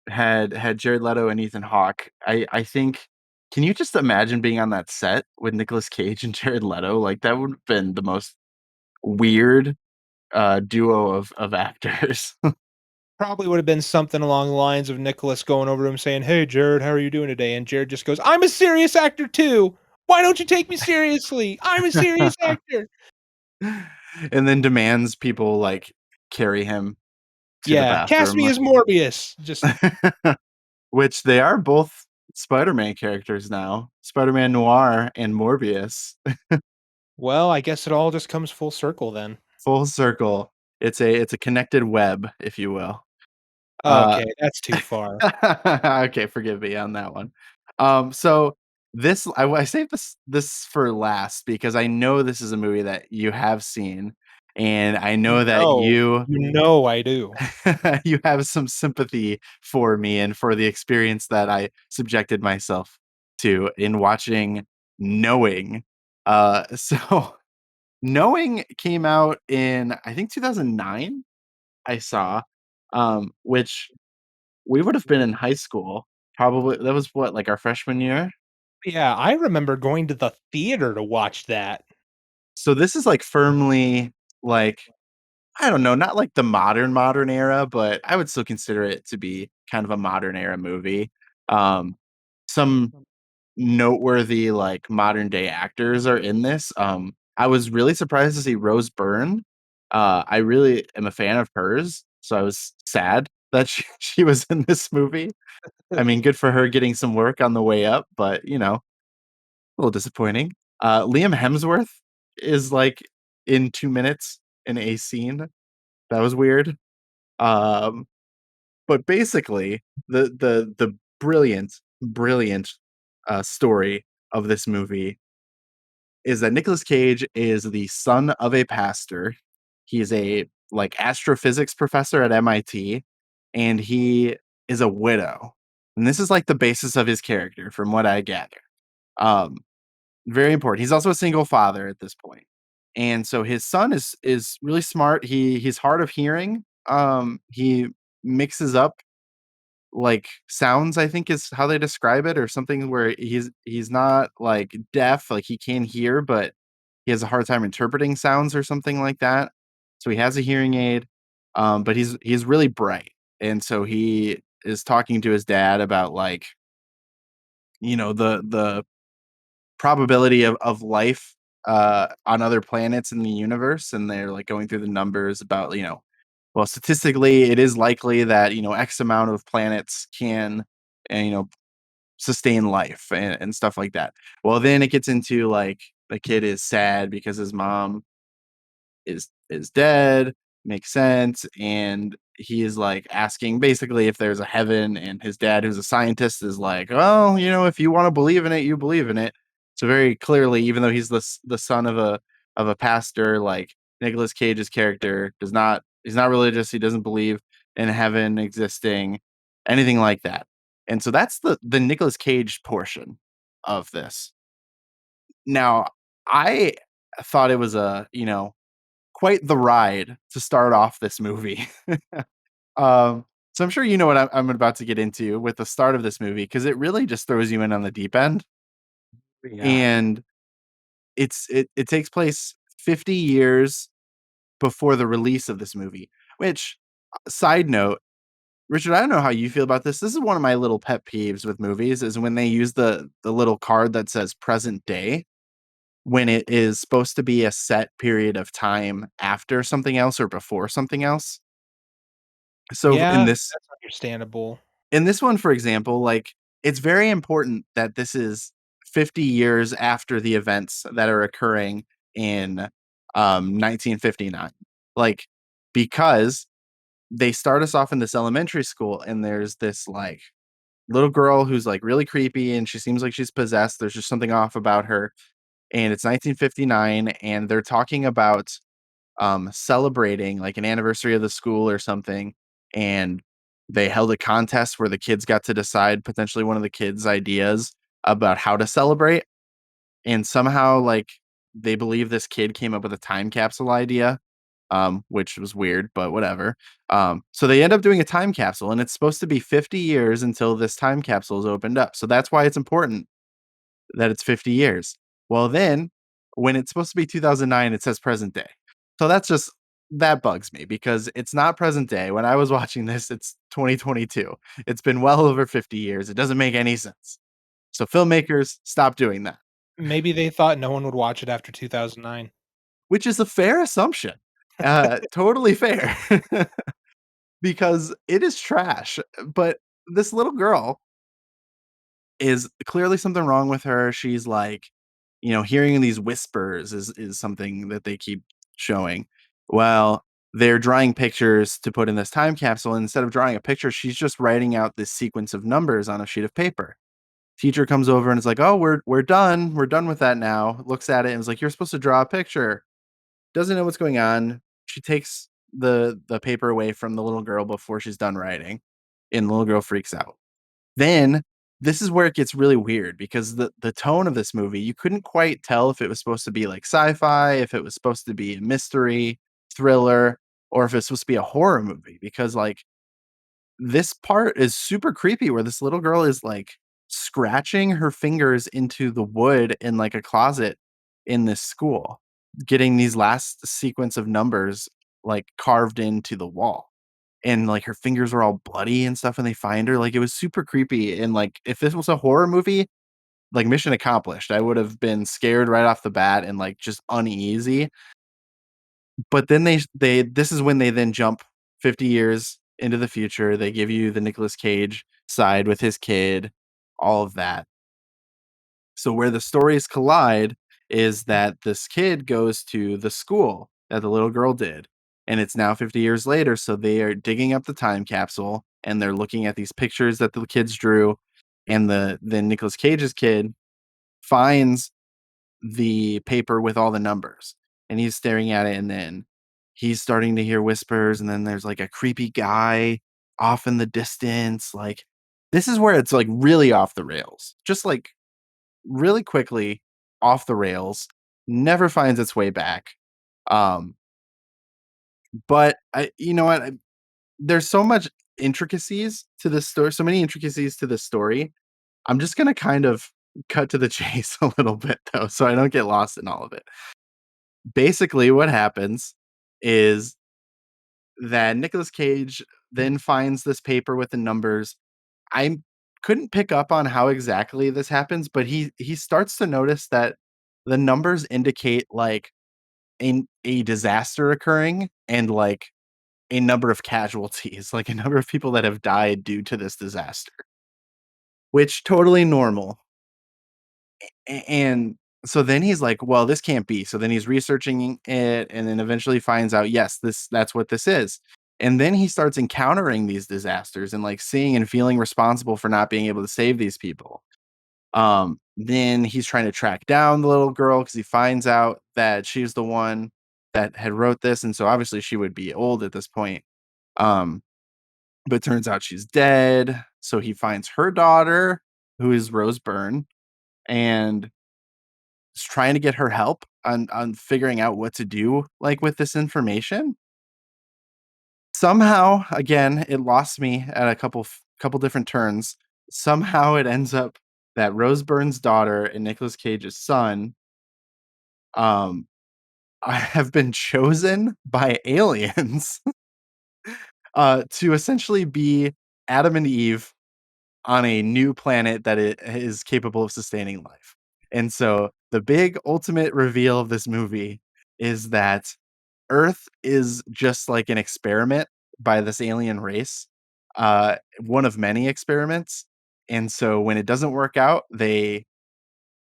S4: had Jared Leto and Ethan Hawke. I think can you just imagine being on that set with Nicolas Cage and Jared Leto? Like that would have been the most weird duo of actors.
S8: Probably would have been something along the lines of Nicholas going over to him saying, "Hey, Jared, how are you doing today?" And Jared just goes, "I'm a serious actor too. Why don't you take me seriously? I'm a serious actor."
S4: And then demands people like carry him to the
S8: Yeah, cast
S4: bathroom.
S8: me as Morbius. Just
S4: Which they are both Spider-Man characters now. Spider-Man Noir and Morbius.
S8: well, I guess it all just comes full circle then.
S4: Full circle. It's a connected web, if you will. Uh
S8: Okay, that's too far.
S4: okay, forgive me on that one. So I saved this for last because I know this is a movie that you have seen, and I know that
S8: I do.
S4: you have some sympathy for me and for the experience that I subjected myself to in watching Knowing. So Knowing came out in I think 2009. I saw, which we would have been in high school. Probably that was what, like our freshman year.
S8: Yeah, I remember going to the theater to watch that.
S4: So this is like firmly like I don't know, not like the modern era, but I would still consider it to be kind of a modern era movie. Um, some noteworthy like modern day actors are in this. I was really surprised to see Rose Byrne. I really am a fan of hers, so I was sad that she was in this movie. I mean, good for her getting some work on the way up, but a little disappointing. Liam Hemsworth is like in 2 minutes in a scene. That was weird. Um, but basically, the brilliant story of this movie is that Nicolas Cage is the son of a pastor. He's a like astrophysics professor at MIT, and he is a widow. And this is like the basis of his character, from what I gather. Um, Very important. He's also a single father at this point. And so his son is really smart. He's hard of hearing. He mixes up like sounds, I think is how they describe it, or something where he's not like deaf, like he can hear, but he has a hard time interpreting sounds or something like that. So he has a hearing aid. But he's really bright. And so he is talking to his dad about like, the probability of life on other planets in the universe, and they're like going through the numbers about well, statistically it is likely that x amount of planets can and sustain life and stuff like that. Well, then it gets into like the kid is sad because his mom is dead. Makes sense. And he is like asking basically if there's a heaven, and his dad, who's a scientist, is like, well, if you want to believe in it, you believe in it. So very clearly, even though he's the son of a pastor, like Nicolas Cage's character does not he's not religious. He doesn't believe in heaven existing, anything like that. And so that's the Nicolas Cage portion of this. Now, I thought it was a quite the ride to start off this movie. So I'm sure you know what I'm about to get into with the start of this movie, because it really just throws you in on the deep end.
S1: Yeah.
S4: And it takes place 50 years before the release of this movie. Which, side note, Richard, I don't know how you feel about this. This is one of my little pet peeves with movies is when they use the little card that says present day when it is supposed to be a set period of time after something else or before something else. So
S8: Yeah, that's understandable.
S4: in this one, for example, like it's very important that this is 50 years after the events that are occurring in 1959. Like, because they start us off in this elementary school, and there's this like little girl who's like really creepy, and she seems like she's possessed. There's just something off about her. And it's 1959, and they're talking about celebrating like an anniversary of the school or something, and they held a contest where the kids got to decide potentially one of the kids' ideas about how to celebrate, and somehow like they believe this kid came up with a time capsule idea, which was weird, but whatever. So they end up doing a time capsule, and it's supposed to be 50 years until this time capsule is opened up. So that's why it's important that it's 50 years. Well, then when it's supposed to be 2009, it says present day. So that bugs me because it's not present day. When I was watching this, it's 2022. It's been well over 50 years. It doesn't make any sense. So filmmakers, stop doing that,
S8: Maybe they thought no one would watch it after 2009.
S4: which is a fair assumption. Totally fair because it is trash. But this little girl is clearly something wrong with her. She's like, hearing these whispers is something that they keep showing. Well, they're drawing pictures to put in this time capsule. And instead of drawing a picture, she's just writing out this sequence of numbers on a sheet of paper. Teacher comes over and is like, "Oh, we're done. We're done with that now." Looks at it and is like, "You're supposed to draw a picture." Doesn't know what's going on. She takes the paper away from the little girl before she's done writing, and the little girl freaks out. Then this is where it gets really weird because the tone of this movie, you couldn't quite tell if it was supposed to be like sci-fi, if it was supposed to be a mystery, thriller, or if it's supposed to be a horror movie because like this part is super creepy where this little girl is like scratching her fingers into the wood in like a closet in this school, getting these last sequence of numbers like carved into the wall. And like her fingers are all bloody and stuff, and they find her. Like it was super creepy. And like if this was a horror movie, like mission accomplished. I would have been scared right off the bat and like just uneasy. But then they this is when they then jump 50 years into the future. They give you the Nicolas Cage side with his kid, all of that. So where the stories collide is that this kid goes to the school that the little girl did. And it's now 50 years later, so they are digging up the time capsule and they're looking at these pictures that the kids drew. And then Nicolas Cage's kid finds the paper with all the numbers and he's staring at it, and then he's starting to hear whispers, and then there's like a creepy guy off in the distance. Like this is where it's like really off the rails, just like really quickly off the rails, never finds its way back. um but I you know what there's so much intricacies to this story, so many intricacies to this story. I'm just gonna kind of cut to the chase a little bit though, so I don't get lost in all of it. Basically, what happens is that Nicolas Cage then finds this paper with the numbers. I couldn't pick up on how exactly this happens, but he starts to notice that the numbers indicate like a disaster occurring and like a number of casualties, like a number of people that have died due to this disaster, which totally normal. And so then he's like, well, this can't be. So then he's researching it and then eventually finds out, yes, that's what this is. And then he starts encountering these disasters and like seeing and feeling responsible for not being able to save these people. Then he's trying to track down the little girl because he finds out that she's the one that had wrote this. And so obviously she would be old at this point. Um, but turns out she's dead. So he finds her daughter, who is Rose Byrne, and is trying to get her help on figuring out what to do like with this information. Somehow, again, it lost me at a couple different turns. Somehow it ends up that Rose Byrne's daughter and Nicolas Cage's son um have been chosen by aliens to essentially be Adam and Eve on a new planet that it is capable of sustaining life. And so the big ultimate reveal of this movie is that Earth is just like an experiment by this alien race, one of many experiments. And so when it doesn't work out, they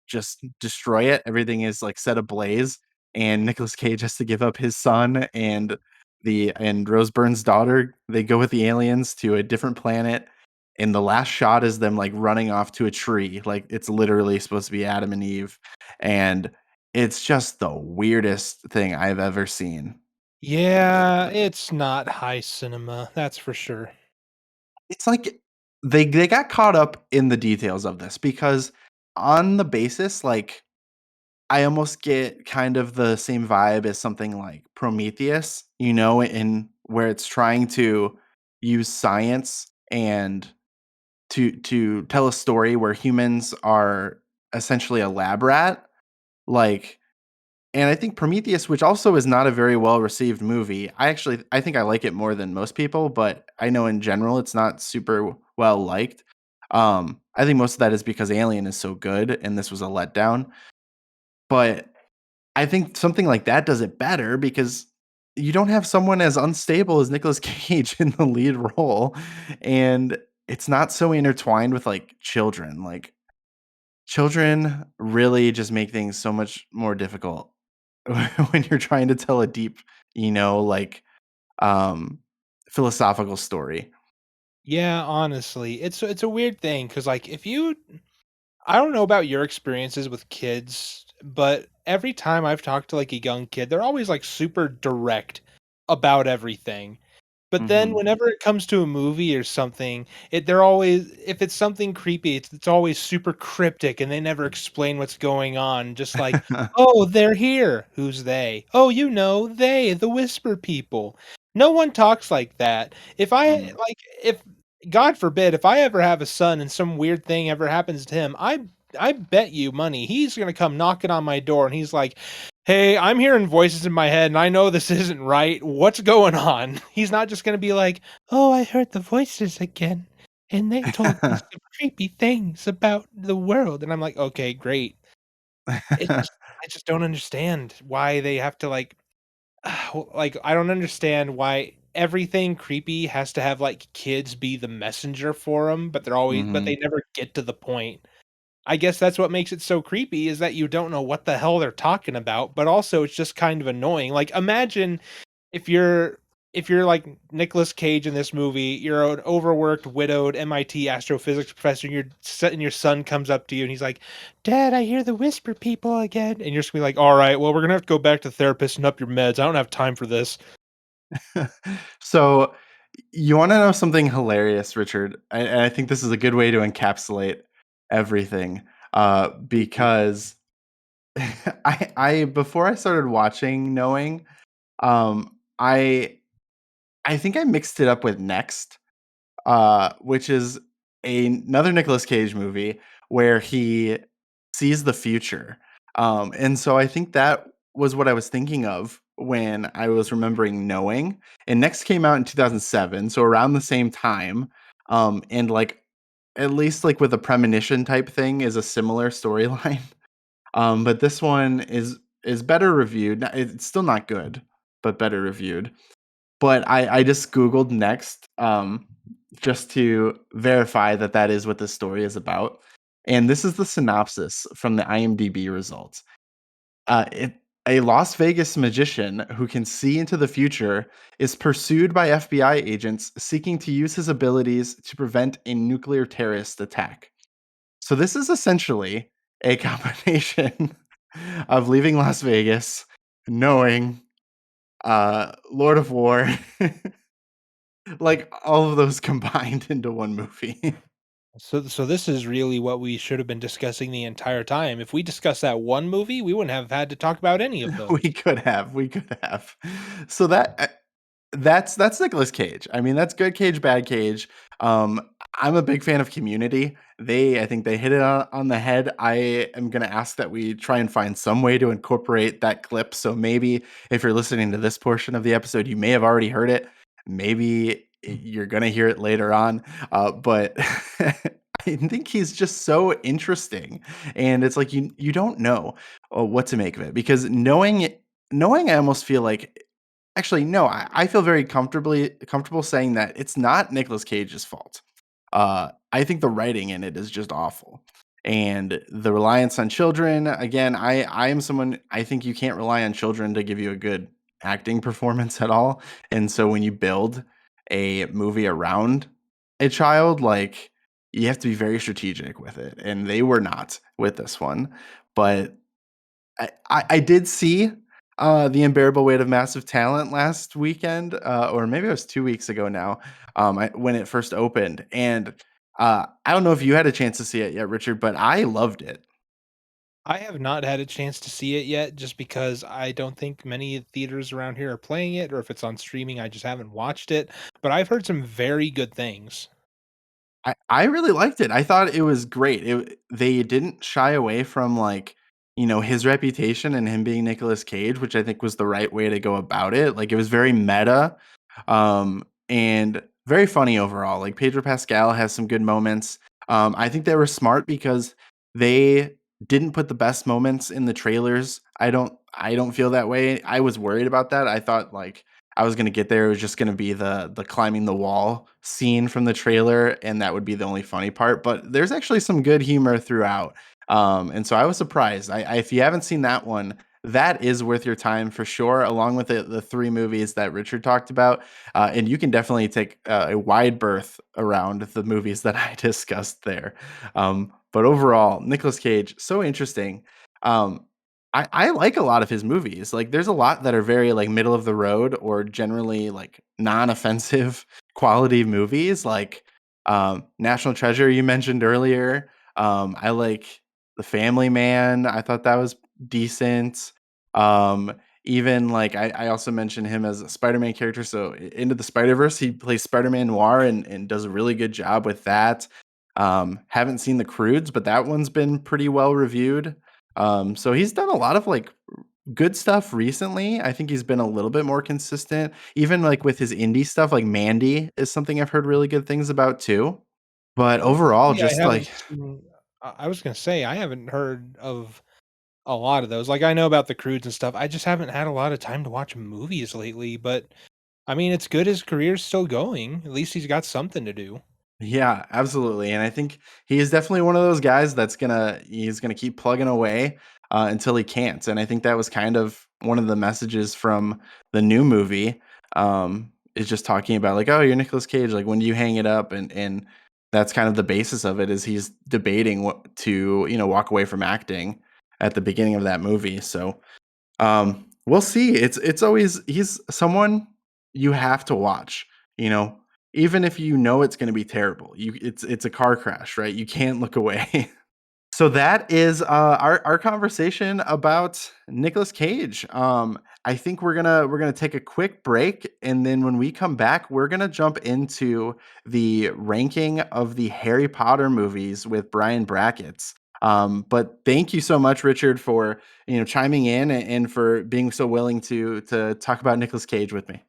S4: just destroy it. Everything is like set ablaze, and Nicolas Cage has to give up his son and Rose Byrne's daughter. They go with the aliens to a different planet, and the last shot is them like running off to a tree. Like it's literally supposed to be Adam and Eve, and it's just the weirdest thing I've ever seen.
S8: Yeah, it's not high cinema, that's for sure.
S4: It's like they got caught up in the details of this because on the basis, like I almost get kind of the same vibe as something like Prometheus, you know, in where it's trying to use science and to tell a story where humans are essentially a lab rat. Like, and I think Prometheus, which also is not a very well received movie, I think I like it more than most people, but I know in general it's not super well liked. I think most of that is because Alien is so good and this was a letdown. But I think something like that does it better because you don't have someone as unstable as Nicolas Cage in the lead role, and it's not so intertwined with, like, children. Like, children really just make things so much more difficult when you're trying to tell a deep, you know, like, um, philosophical story.
S8: Yeah, honestly, it's a weird thing because like, if you I don't know about your experiences with kids, but every time I've talked to like a young kid, they're always like super direct about everything. But then
S4: Hmm.
S8: whenever it comes to a movie or something, they're always, if it's something creepy, it's always super cryptic and they never explain what's going on. Just like, oh, they're here. Who's they? Oh, they, the whisper people. No one talks like that. If God forbid, if I ever have a son and some weird thing ever happens to him, I bet you money he's gonna come knocking on my door and he's like, "Hey, I'm hearing voices in my head and I know this isn't right. What's going on?" He's not just gonna be like, "Oh, I heard the voices again, and they told me some creepy things about the world." And I'm like, "Okay, great." It just I just don't understand why they have to like I don't understand why everything creepy has to have like kids be the messenger for them, but
S4: Hmm.
S8: they never get to the point. I guess that's what makes it so creepy is that you don't know what the hell they're talking about, but also it's just kind of annoying. Like imagine if you're like Nicolas Cage in this movie, you're an overworked, widowed MIT astrophysics professor, and your son comes up to you and he's like, "Dad, I hear the whisper people again." And you're just gonna be like, "All right, well, we're gonna have to go back to the therapist and up your meds. I don't have time for this."
S4: So, you want to know something hilarious, Richard? And I think this is a good way to encapsulate everything. Because I before I started watching Knowing, um, I think I mixed it up with Next, which is another Nicolas Cage movie where he sees the future. And so I think that was what I was thinking of when I was remembering Knowing. And Next came out in 2007, so around the same time. And like at least like with a premonition type thing is a similar storyline. But this one is better reviewed. It's still not good, but better reviewed. But I just Googled Next, just to verify that that is what the story is about, and this is the synopsis from the IMDb results. It A Las Vegas magician who can see into the future is pursued by FBI agents seeking to use his abilities to prevent a nuclear terrorist attack. So this is essentially a combination of Leaving Las Vegas, Knowing, Lord of War, like, all of those combined into one movie.
S8: So this is really what we should have been discussing the entire time. If we discussed that one movie, we wouldn't have had to talk about any of those.
S4: We could have. So that's Nicolas Cage. I mean, that's good Cage, bad Cage. Um, I'm a big fan of Community. I think they hit it on the head. I am gonna ask that we try and find some way to incorporate that clip, so maybe if you're listening to this portion of the episode, you may have already heard it. Maybe you're gonna hear it later on, but I think he's just so interesting, and it's like you don't know what to make of it because knowing, I almost feel like actually no, I feel very comfortable saying that it's not Nicolas Cage's fault. I think the writing in it is just awful, and the reliance on children. Again, I am someone I think you can't rely on children to give you a good acting performance at all, and so when you build a movie around a child, like you have to be very strategic with it, and they were not with this one. But I did see the unbearable weight of massive talent last weekend, or maybe it was 2 weeks ago now, when it first opened, and I don't know if you had a chance to see it yet, Richard, but I loved it.
S8: I have not had a chance to see it yet just because I don't think many theaters around here are playing it, or if it's on streaming, I just haven't watched it. But I've heard some very good things.
S4: I really liked it. I thought it was great. They didn't shy away from like, his reputation and him being Nicolas Cage, which I think was the right way to go about it. Like it was very meta, and very funny overall. Like Pedro Pascal has some good moments. I think they were smart because they didn't put the best moments in the trailers. I don't feel that way. I was worried about that. I thought like I was gonna get there. It was just gonna be the climbing the wall scene from the trailer, and that would be the only funny part. But there's actually some good humor throughout, and so I was surprised. If you haven't seen that one, that is worth your time for sure. Along with the three movies that Richard talked about, and you can definitely take a wide berth around the movies that I discussed there. But overall, Nicolas Cage, so interesting. Um, I like a lot of his movies. Like there's a lot that are very like middle of the road or generally like non-offensive quality movies, like National Treasure you mentioned earlier. I like The Family Man. I thought that was decent. Um, Even like I also mentioned him as a Spider-Man character. So Into the Spider-Verse, he plays Spider-Man Noir and does a really good job with that. Haven't seen The Croods, but that one's been pretty well reviewed. So he's done a lot of like good stuff recently. I think he's been a little bit more consistent. Even like with his indie stuff, like Mandy is something I've heard really good things about too. But overall,
S8: Yeah, I
S4: just
S8: haven't
S4: like
S8: seen I was gonna say, I haven't heard of a lot of those. Like, I know about the Croods and stuff, I just haven't had a lot of time to watch movies lately, but, I mean, it's good his career's still going, at least he's got something to do.
S4: yeah, absolutely. And I think he is definitely one of those guys that's he's gonna keep plugging away until he can't. And I think that was kind of one of the messages from the new movie. Is just talking about like, oh, you're Nicolas Cage. Like, when do you hang it up? And that's kind of the basis of it. Is he's debating what to walk away from acting at the beginning of that movie. So we'll see. It's always he's someone you have to watch, you know, even if you know it's going to be terrible. It's a car crash, right? You can't look away. So that is our conversation about Nicolas Cage. I think we're gonna take a quick break, and then when we come back, we're gonna jump into the ranking of the Harry Potter movies with Brian Brackets. But thank you so much, Richard, for chiming in and for being so willing to talk about Nicolas Cage with me.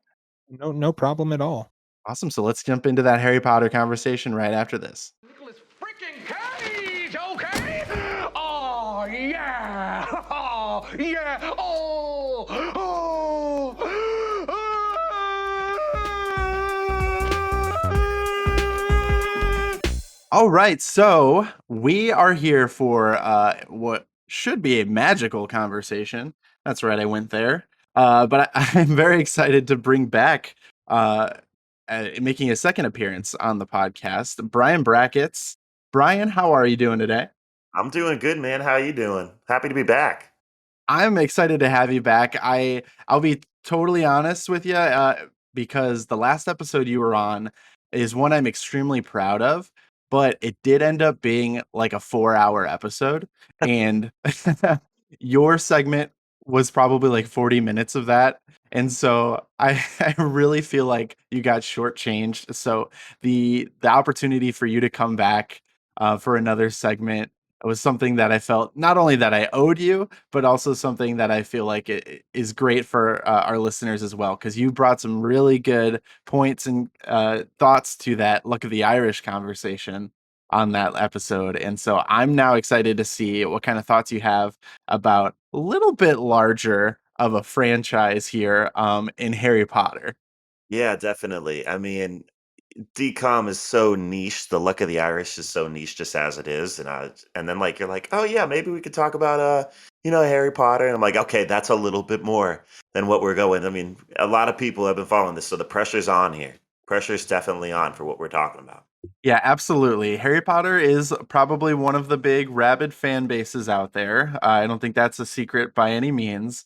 S8: No problem at all.
S4: Awesome. So let's jump into that Harry Potter conversation right after this.
S2: Nicolas freaking Cage, okay? Oh, yeah. Oh, yeah. Oh,
S4: All right, so we are here for what should be a magical conversation. That's right, I went there. But I'm very excited to bring back, uh, making a second appearance on the podcast, Brian Brackets. Brian, how are you doing today?
S9: I'm doing good, man. How you doing? Happy to be back.
S4: I'm excited to have you back. I'll be totally honest with you, because the last episode you were on is one I'm extremely proud of, but it did end up being like a 4-hour episode, and your segment was probably like 40 minutes of that. And so I, I really feel like you got shortchanged. So the opportunity for you to come back for another segment was something that I felt not only that I owed you, but also something that I feel like it is great for our listeners as well, because you brought some really good points and thoughts to that Luck of the Irish conversation on that episode. And so I'm now excited to see what kind of thoughts you have about a little bit larger of a franchise here in Harry Potter.
S9: Yeah, definitely. I mean, DCOM is so niche. The Luck of the Irish is so niche just as it is, and then like you're like, oh yeah, maybe we could talk about Harry Potter, and I'm like, okay, that's a little bit more than what we're going. I mean, a lot of people have been following this, so the pressure's on here. Pressure's definitely on for what we're talking about.
S4: Yeah, absolutely. Harry Potter is probably one of the big rabid fan bases out there. I don't think that's a secret by any means.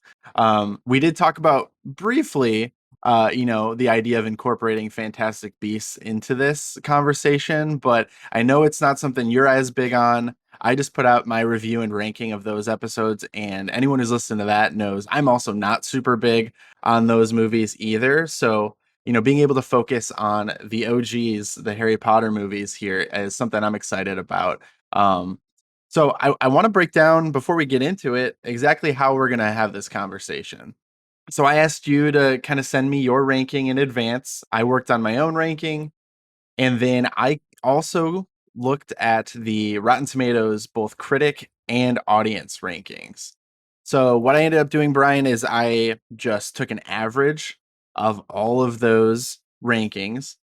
S4: We did talk about briefly, the idea of incorporating Fantastic Beasts into this conversation, but I know it's not something you're as big on. I just put out my review and ranking of those episodes, and anyone who's listened to that knows I'm also not super big on those movies either. So being able to focus on the OGs, the Harry Potter movies here is something I'm excited about. So I want to break down before we get into it exactly how we're going to have this conversation. So I asked you to kind of send me your ranking in advance. I worked on my own ranking, and then I also looked at the Rotten Tomatoes, both critic and audience rankings. So what I ended up doing, Brian, is I just took an average of all of those rankings.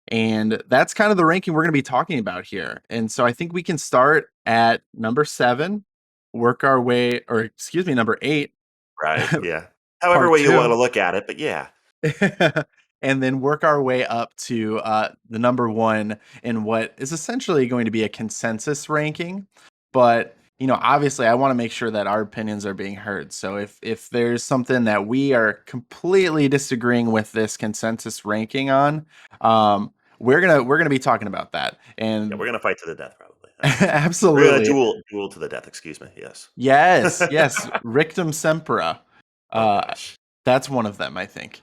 S4: And that's kind of the ranking we're going to be talking about here. And so I think we can start at number 7, work our way, or excuse me, number 8,
S9: Right? Yeah. However
S4: part
S9: way you want
S4: 2.
S9: to look at it, but yeah.
S4: and then work our way up to the number one in what is essentially going to be a consensus ranking. But obviously, I want to make sure that our opinions are being heard. So if there's something that we are completely disagreeing with this consensus ranking on, we're gonna be talking about that.
S9: Yeah,
S4: And
S9: we're gonna fight to the death, probably. We're gonna
S4: absolutely,
S9: duel to the death. Excuse me. Yes.
S4: yes, yes, Rictum Sempra.
S9: Oh
S4: Uh,
S9: gosh.
S4: that's one of them, I think.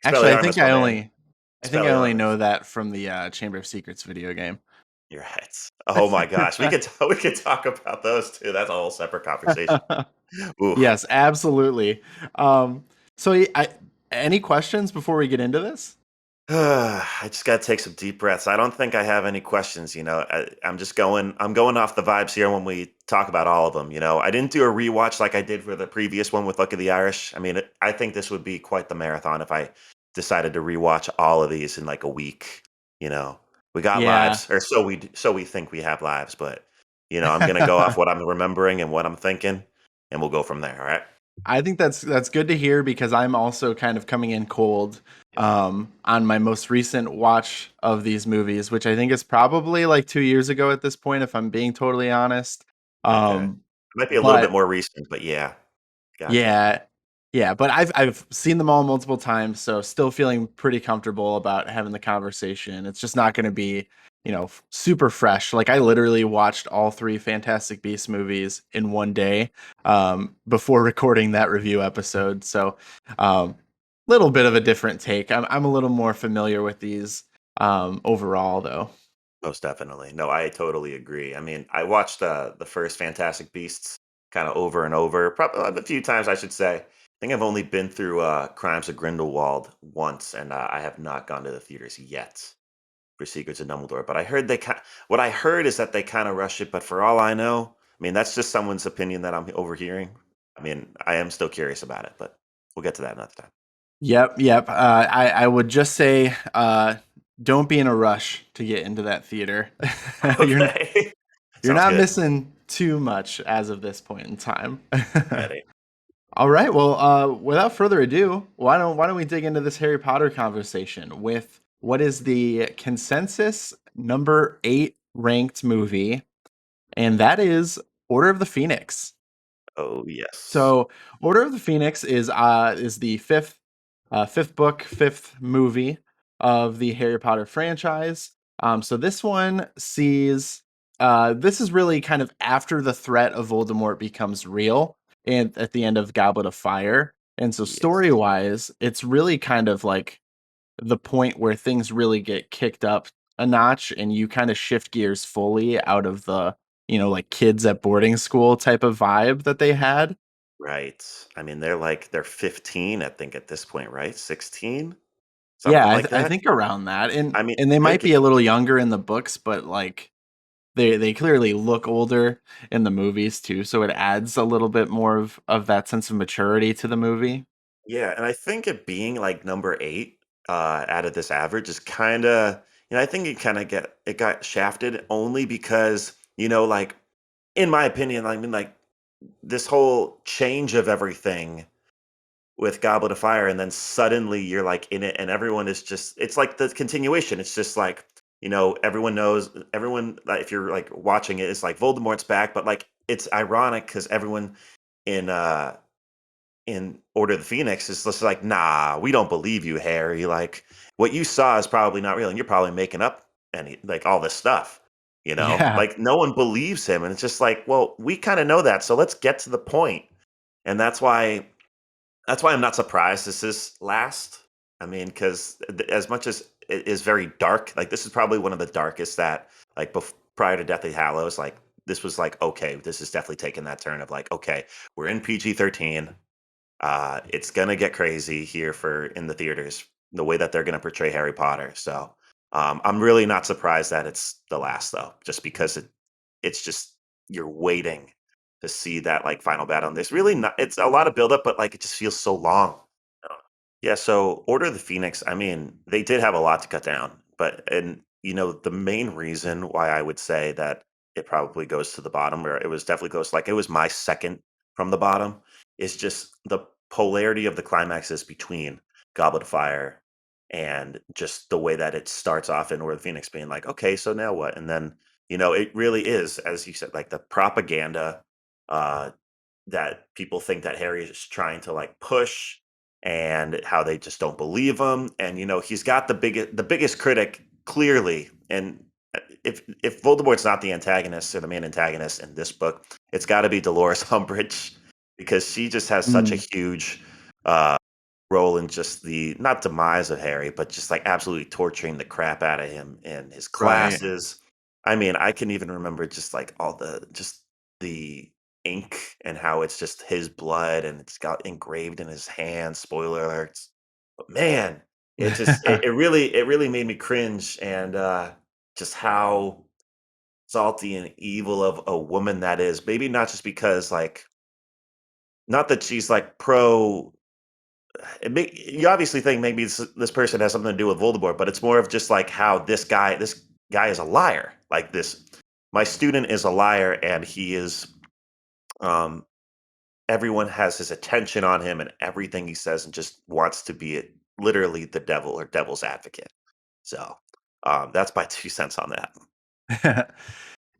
S4: Actually,
S9: Expelliarmus, my man.
S4: I think I only
S9: Expelliarmus.
S4: know that from the Chamber of Secrets video game.
S9: You're right. Oh my gosh, we could talk about those too. That's a whole separate conversation. Oof.
S4: Yes, absolutely. So any questions before we get into this?
S9: I just gotta take some deep breaths. I don't think I have any questions. I'm going off the vibes here when we talk about all of them. I didn't do a rewatch like I did for the previous one with Luck of the Irish. I mean, I think this would be quite the marathon if I decided to rewatch all of these in like a week. We got
S4: Yeah.
S9: lives, or so we think we have lives, but I'm gonna go off what I'm remembering and what I'm thinking, and we'll go from there. All right.
S4: I think that's good to hear because I'm also kind of coming in cold on my most recent watch of these movies, which I think is probably like 2 years ago at this point, if I'm being totally honest.
S9: Okay. It might be a little bit
S4: But
S9: more recent, but yeah, gotcha.
S4: yeah, yeah, but I've seen them all multiple times, so still feeling pretty comfortable about having the conversation. It's just not going to be, super fresh. Like I literally watched all three Fantastic Beasts movies in one day before recording that review episode. So, little bit of a different take. I'm a little more familiar with these overall, though.
S9: Most definitely. No, I totally agree. I mean, I watched the first Fantastic Beasts kind of over and over, probably a few times, I should say. I think I've only been through Crimes of Grindelwald once, and I have not gone to the theaters yet for Secrets of Dumbledore. But I heard what I heard is that they kind of rush it. But for all I know, I mean, that's just someone's opinion that I'm overhearing. I mean, I am still curious about it, but we'll get to that another time.
S4: Yep, yep. I would just say, don't be in a rush to get into that theater. you're
S9: Okay.
S4: you're
S9: Sounds
S4: not
S9: good.
S4: missing too much as of this point in time.
S9: Ready.
S4: All right. Well, without further ado, why don't we dig into this Harry Potter conversation with what is the consensus number 8 ranked movie, and that is Order of the Phoenix.
S9: Oh, yes.
S4: So, Order of the Phoenix is the fifth book, fifth movie of the Harry Potter franchise. So this one sees this is really kind of after the threat of Voldemort becomes real, and at the end of Goblet of Fire. And so
S9: Yes.
S4: story wise, it's really kind of like the point where things really get kicked up a notch, and you kind of shift gears fully out of the like kids at boarding school type of vibe that they had.
S9: Right. I mean, they're 15, I think, at this point, right? 16?
S4: Yeah,
S9: Something like
S4: I
S9: that?
S4: think around that, and
S9: I mean,
S4: they
S9: they're
S4: might be a
S9: getting
S4: little younger in the books, but like they clearly look older in the movies too, so it adds a little bit more of that sense of maturity to the movie.
S9: yeah, and I think it being like number 8 out of this average is kinda I think it got shafted only because, like, in my opinion, I mean, like, this whole change of everything with Goblet of Fire, and then suddenly you're like in it, and everyone is just it's like the continuation. It's just like, everyone knows everyone like, if you're like watching it, it's like Voldemort's back, but like it's ironic because everyone in Order of the Phoenix is just like, nah, we don't believe you, Harry. Like what you saw is probably not real, and you're probably making up any like all this stuff.
S4: Yeah.
S9: Like no one believes him, and it's just like, well, we kind of know that, so let's get to the point. And that's why I'm not surprised this is last. I mean, because as much as it is very dark, like this is probably one of the darkest that, like, prior to Deathly Hallows, like this was like, okay, this is definitely taking that turn of like, okay, we're in PG-13. It's gonna get crazy here for in the theaters, the way that they're gonna portray Harry Potter. So, I'm really not surprised that it's the last though, just because it's just you're waiting to see that like final battle. And there's really not it's a lot of buildup, but like it just feels so long. Yeah, so Order of the Phoenix, I mean, they did have a lot to cut down, and the main reason why I would say that it probably goes to the bottom, or it was definitely goes like it was my second from the bottom, is just the polarity of the climaxes between Goblet of Fire and just the way that it starts off in Order of the Phoenix being like, okay, so now what? And then, it really is, as you said, like the propaganda uh, that people think that Harry is trying to like push, and how they just don't believe him. And he's got the biggest critic clearly. And if Voldemort's not the antagonist or the main antagonist in this book, it's got to be Dolores Umbridge, because she just has such a huge uh, role in just the not demise of Harry, but just like absolutely torturing the crap out of him in his
S4: Right.
S9: classes. I mean, I can even remember just like the ink, and how it's just his blood and it's got engraved in his hand. Spoiler alerts. But man, it really made me cringe, and just how salty and evil of a woman that is. Maybe not just because like not that she's like pro you obviously think maybe this person has something to do with Voldemort, but it's more of just like how this guy is a liar. Like this, my student is a liar, and he is. Um, Everyone has his attention on him and everything he says, and just wants to be literally the devil or devil's advocate. So that's my 2 cents on that.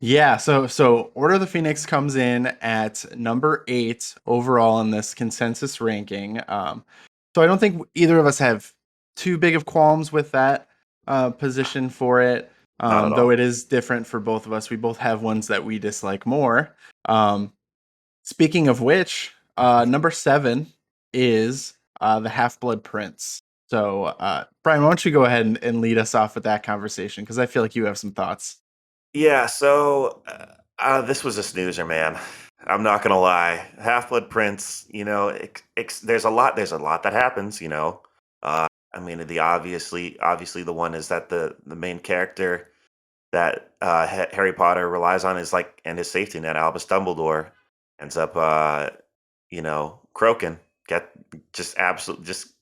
S4: Yeah, so Order of the Phoenix comes in at number 8 overall in this consensus ranking. So I don't think either of us have too big of qualms with that position for it.
S9: Not at
S4: Though
S9: all.
S4: it is different for both of us. We both have ones that we dislike more. Speaking of which, number 7 is the Half-Blood Prince. So, Brian, why don't you go ahead and lead us off with that conversation? Because I feel like you have some thoughts.
S9: Yeah, so this was a snoozer, man. I'm not gonna lie. Half Blood Prince, there's a lot that happens. I mean, obviously the one is that the main character that Harry Potter relies on is like, and his safety net, Albus Dumbledore, ends up croaking, get just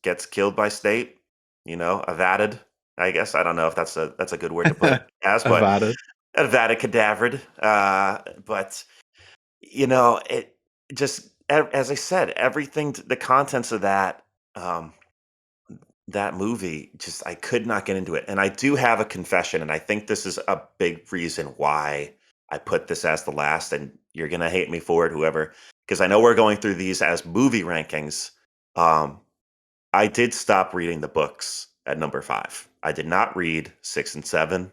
S9: gets killed by Snape. Evaded. I guess I don't know if that's a good word to put it as, but
S4: Avada.
S9: Avada Kedavra. But it just as I said, everything, the contents of um, that movie, just I could not get into it. And I do have a confession, and I think this is a big reason why I put this as the last. And you're gonna hate me for it, whoever, because I know we're going through these as movie rankings. Um, I did stop reading the books at number 5. I did not read 6 and 7.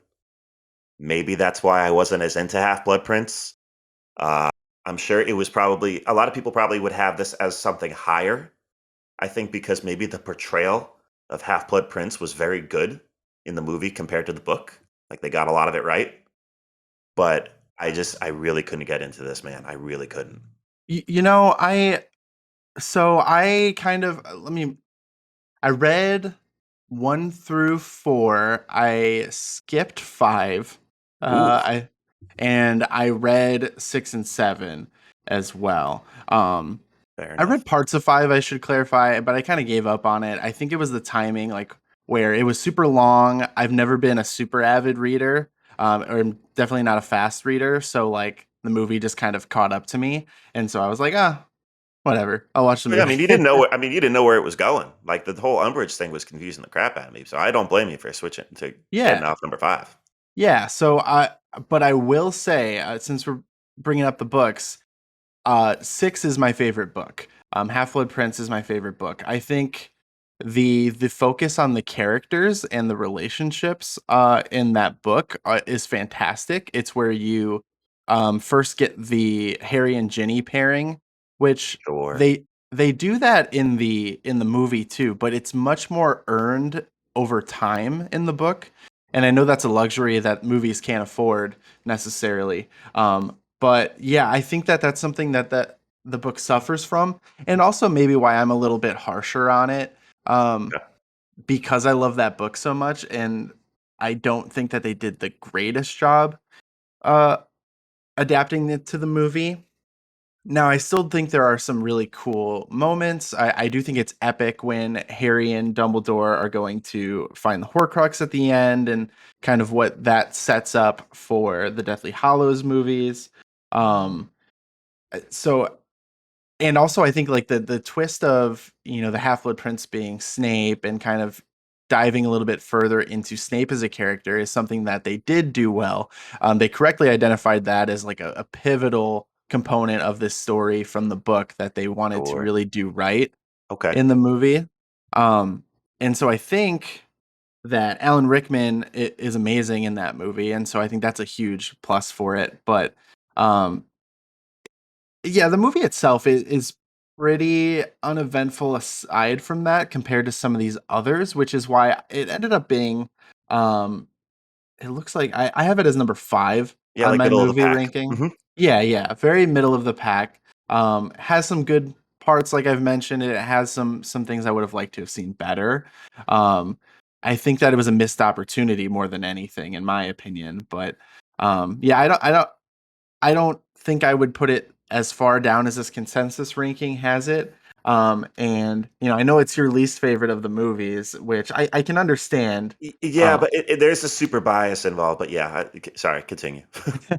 S9: Maybe that's why I wasn't as into Half Blood Prince. Uh, I'm sure it was probably a lot of people probably would have this as something higher. I think because maybe the portrayal of Half Blood Prince was very good in the movie compared to the book. Like they got a lot of it right. But I really couldn't get into this, man. I really couldn't.
S4: You know, I kind of I read 1 through 4. I skipped 5.
S9: Ooh,
S4: I read 6 and 7 as well.
S9: fair
S4: I read
S9: enough.
S4: parts of 5, I should clarify, but I kind of gave up on it. I think it was the timing, like where it was super long. I've never been a super avid reader, or I'm definitely not a fast reader. So like the movie just kind of caught up to me, and so I was like, whatever, I'll watch the
S9: Yeah, I mean,
S4: movie.
S9: you didn't know where it was going. Like the whole Umbridge thing was confusing the crap out of me. So I don't blame you for switching to getting
S4: Yeah,
S9: off number 5.
S4: yeah. But I will say, since we're bringing up the books, 6 is my favorite book. Half-Blood Prince is my favorite book. I think the focus on the characters and the relationships in that book is fantastic. It's where you first get the Harry and Ginny pairing, which
S9: Sure.
S4: they do that in the movie too, but it's much more earned over time in the book. And I know that's a luxury that movies can't afford necessarily. But yeah, I think that that's something that the book suffers from, and also maybe why I'm a little bit harsher on it, um,
S9: Yeah.
S4: because I love that book so much, and I don't think that they did the greatest job uh, adapting it to the movie. Now, I still think there are some really cool moments. I do think it's epic when Harry and Dumbledore are going to find the Horcrux at the end, and kind of what that sets up for the Deathly Hallows movies. Um, so and also I think like the twist of the Half-Blood Prince being Snape, and kind of diving a little bit further into Snape as a character is something that they did do well. They correctly identified that as like a pivotal component of this story from the book that they wanted to
S9: Sure.
S4: really do right
S9: Okay.
S4: in the movie. And so I think that Alan Rickman is amazing in that movie, and so I think that's a huge plus for it. But um, yeah, the movie itself is pretty uneventful aside from that compared to some of these others, which is why it ended up being. Um, it looks like I have it as number 5
S9: Yeah,
S4: on
S9: like
S4: my
S9: middle of the
S4: movie
S9: pack.
S4: ranking. Yeah, yeah, very middle of the pack. Has some good parts, like I've mentioned. It has some things I would have liked to have seen better. Um, I think that it was a missed opportunity more than anything, in my opinion. But yeah, I don't think I would put it as far down as this consensus ranking has it. And I know it's your least favorite of the movies, which I can understand.
S9: Yeah,
S4: Um,
S9: but there's a super bias involved. But yeah, sorry, continue.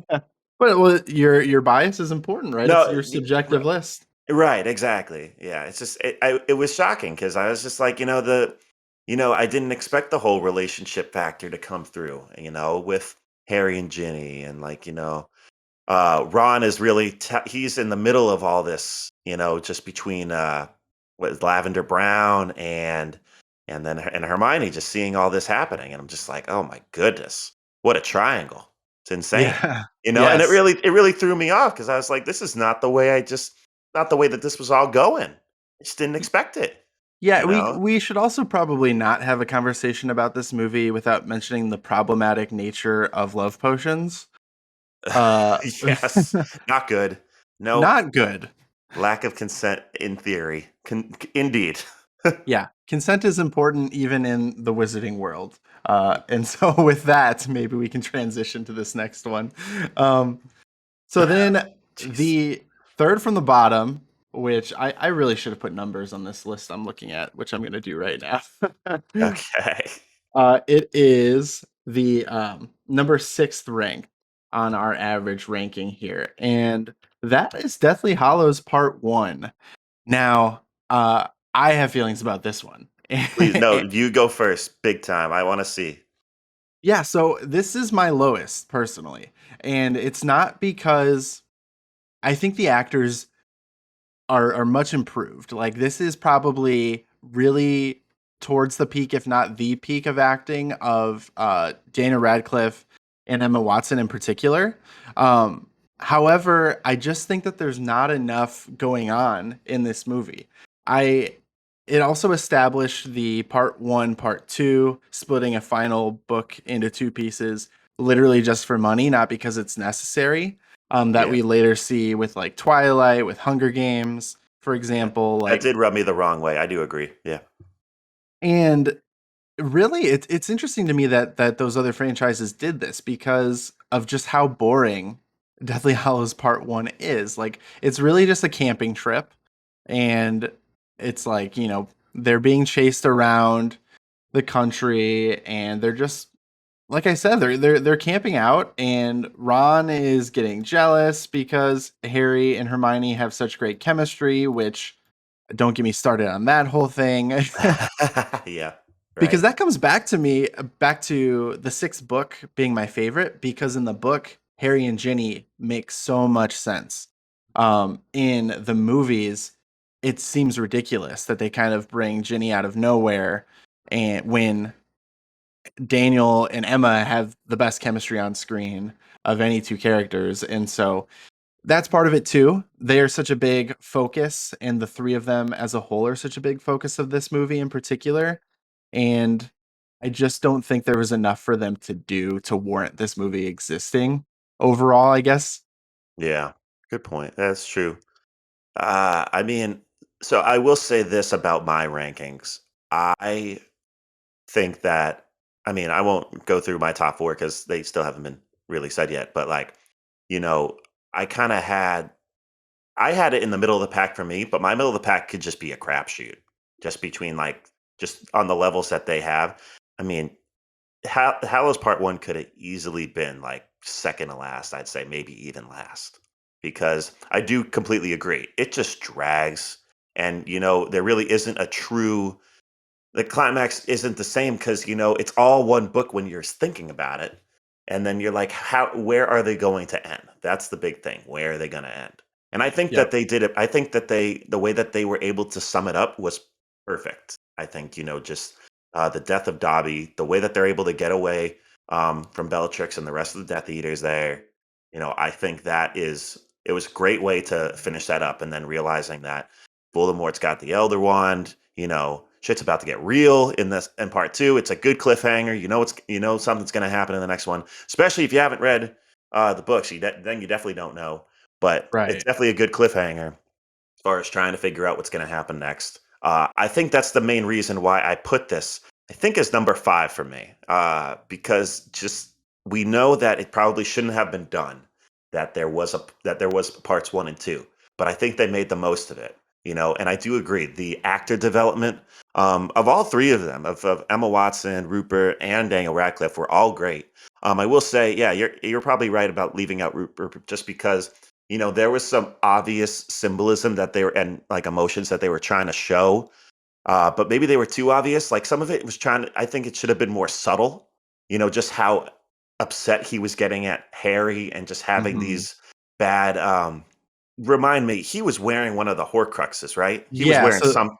S4: but well, your bias is important, right? It's
S9: No,
S4: your subjective list.
S9: right, exactly. Yeah, it's just it was shocking because I was just like, I didn't expect the whole relationship factor to come through, with Harry and Ginny, and Ron is really he's in the middle of all this, just between what is Lavender Brown and then and Hermione just seeing all this happening, and I'm just like, oh my goodness, what a triangle! It's insane,
S4: Yeah.
S9: and it
S4: Yes.
S9: really threw me off because I was like, this is not the way that this was all going. I just didn't expect it,
S4: Yeah,
S9: you
S4: we
S9: know.
S4: we should also probably not have a conversation about this movie without mentioning the problematic nature of love potions. Uh
S9: Yes, not good. Nope.
S4: Not good.
S9: Lack of consent in theory. Indeed.
S4: Yeah, consent is important even in the wizarding world. And so with that, maybe we can transition to this next one. So then
S9: Jeez.
S4: the third from the bottom, which I really should have put numbers on this list I'm looking at, which I'm going to do right now.
S9: Okay.
S4: It is the number 6th rank on our average ranking here. And that is Deathly Hollows Part 1. Now, I have feelings about this one.
S9: Please, no, you go first. Big time. I want to see.
S4: Yeah, so this is my lowest personally. And it's not because I think the actors are much improved. Like this is probably really towards the peak, if not the peak of acting of Dana Radcliffe and Emma Watson in particular. However, I just think that there's not enough going on in this movie. I It also established the part 1, part 2, splitting a final book into 2 pieces, literally just for money, not because it's necessary. That
S9: Yeah.
S4: we later see with like Twilight, with Hunger Games, for example.
S9: That
S4: Like,
S9: did rub me the wrong way. I do agree. Yeah.
S4: and really, it's interesting to me that those other franchises did this because of just how boring Deathly Hallows Part 1 is. Like, it's really just a camping trip, and it's like, they're being chased around the country, and they're just like I said, they're camping out, and Ron is getting jealous because Harry and Hermione have such great chemistry, which don't get me started on that whole thing.
S9: Yeah.
S4: Because
S9: Right.
S4: that comes back to the 6th book being my favorite, because in the book Harry and Ginny make so much sense. In the movies it seems ridiculous that they kind of bring Ginny out of nowhere, and when Daniel and Emma have the best chemistry on screen of any 2 characters. And so that's part of it too. They are such a big focus, and the 3 of them as a whole are such a big focus of this movie in particular. And I just don't think there was enough for them to do to warrant this movie existing overall, I guess.
S9: Yeah. Good point. That's true. I mean, so I will say this about my rankings. I think that, I won't go through my top 4 because they still haven't been really said yet. But you know, I kind of I had it in the middle of the pack for me, but my middle of the pack could just be a crapshoot, just between just on the levels that they have. I mean, Hallows Part 1 could have easily been like second to last, I'd say, maybe even last, because I do completely agree. It just drags. And, there really isn't a true the climax isn't the same because it's all one book when you're thinking about it, and then you're like, where are they going to end? That's the big thing. Where are they going to end? And I think
S4: Yep.
S9: that they did it. I think that the way that they were able to sum it up was perfect. I think just the death of Dobby, the way that they're able to get away from Bellatrix and the rest of the Death Eaters there. I think it was a great way to finish that up, and then realizing that Voldemort's got the Elder Wand. Shit's about to get real in part two. It's a good cliffhanger. Something's going to happen in the next one, especially if you haven't read the books. Then you definitely don't know, but it's
S4: Right.
S9: definitely a good cliffhanger as far as trying to figure out what's going to happen next. I think that's the main reason why I put this, I think, as number 5 for me, because just we know that it probably shouldn't have been done. That there was parts 1 and 2, but I think they made the most of it. And I do agree the actor development of all three of them, of Emma Watson, Rupert, and Daniel Radcliffe, were all great. I will say, yeah, you're probably right about leaving out Rupert just because there was some obvious symbolism that they were and like emotions that they were trying to show, but maybe they were too obvious. Like some of it was trying to. I think it should have been more subtle. Just how upset he was getting at Harry and just having
S4: Mhm.
S9: these bad. Remind me, he was wearing one of the Horcruxes, right? He was
S4: Yeah,
S9: wearing
S4: so
S9: some.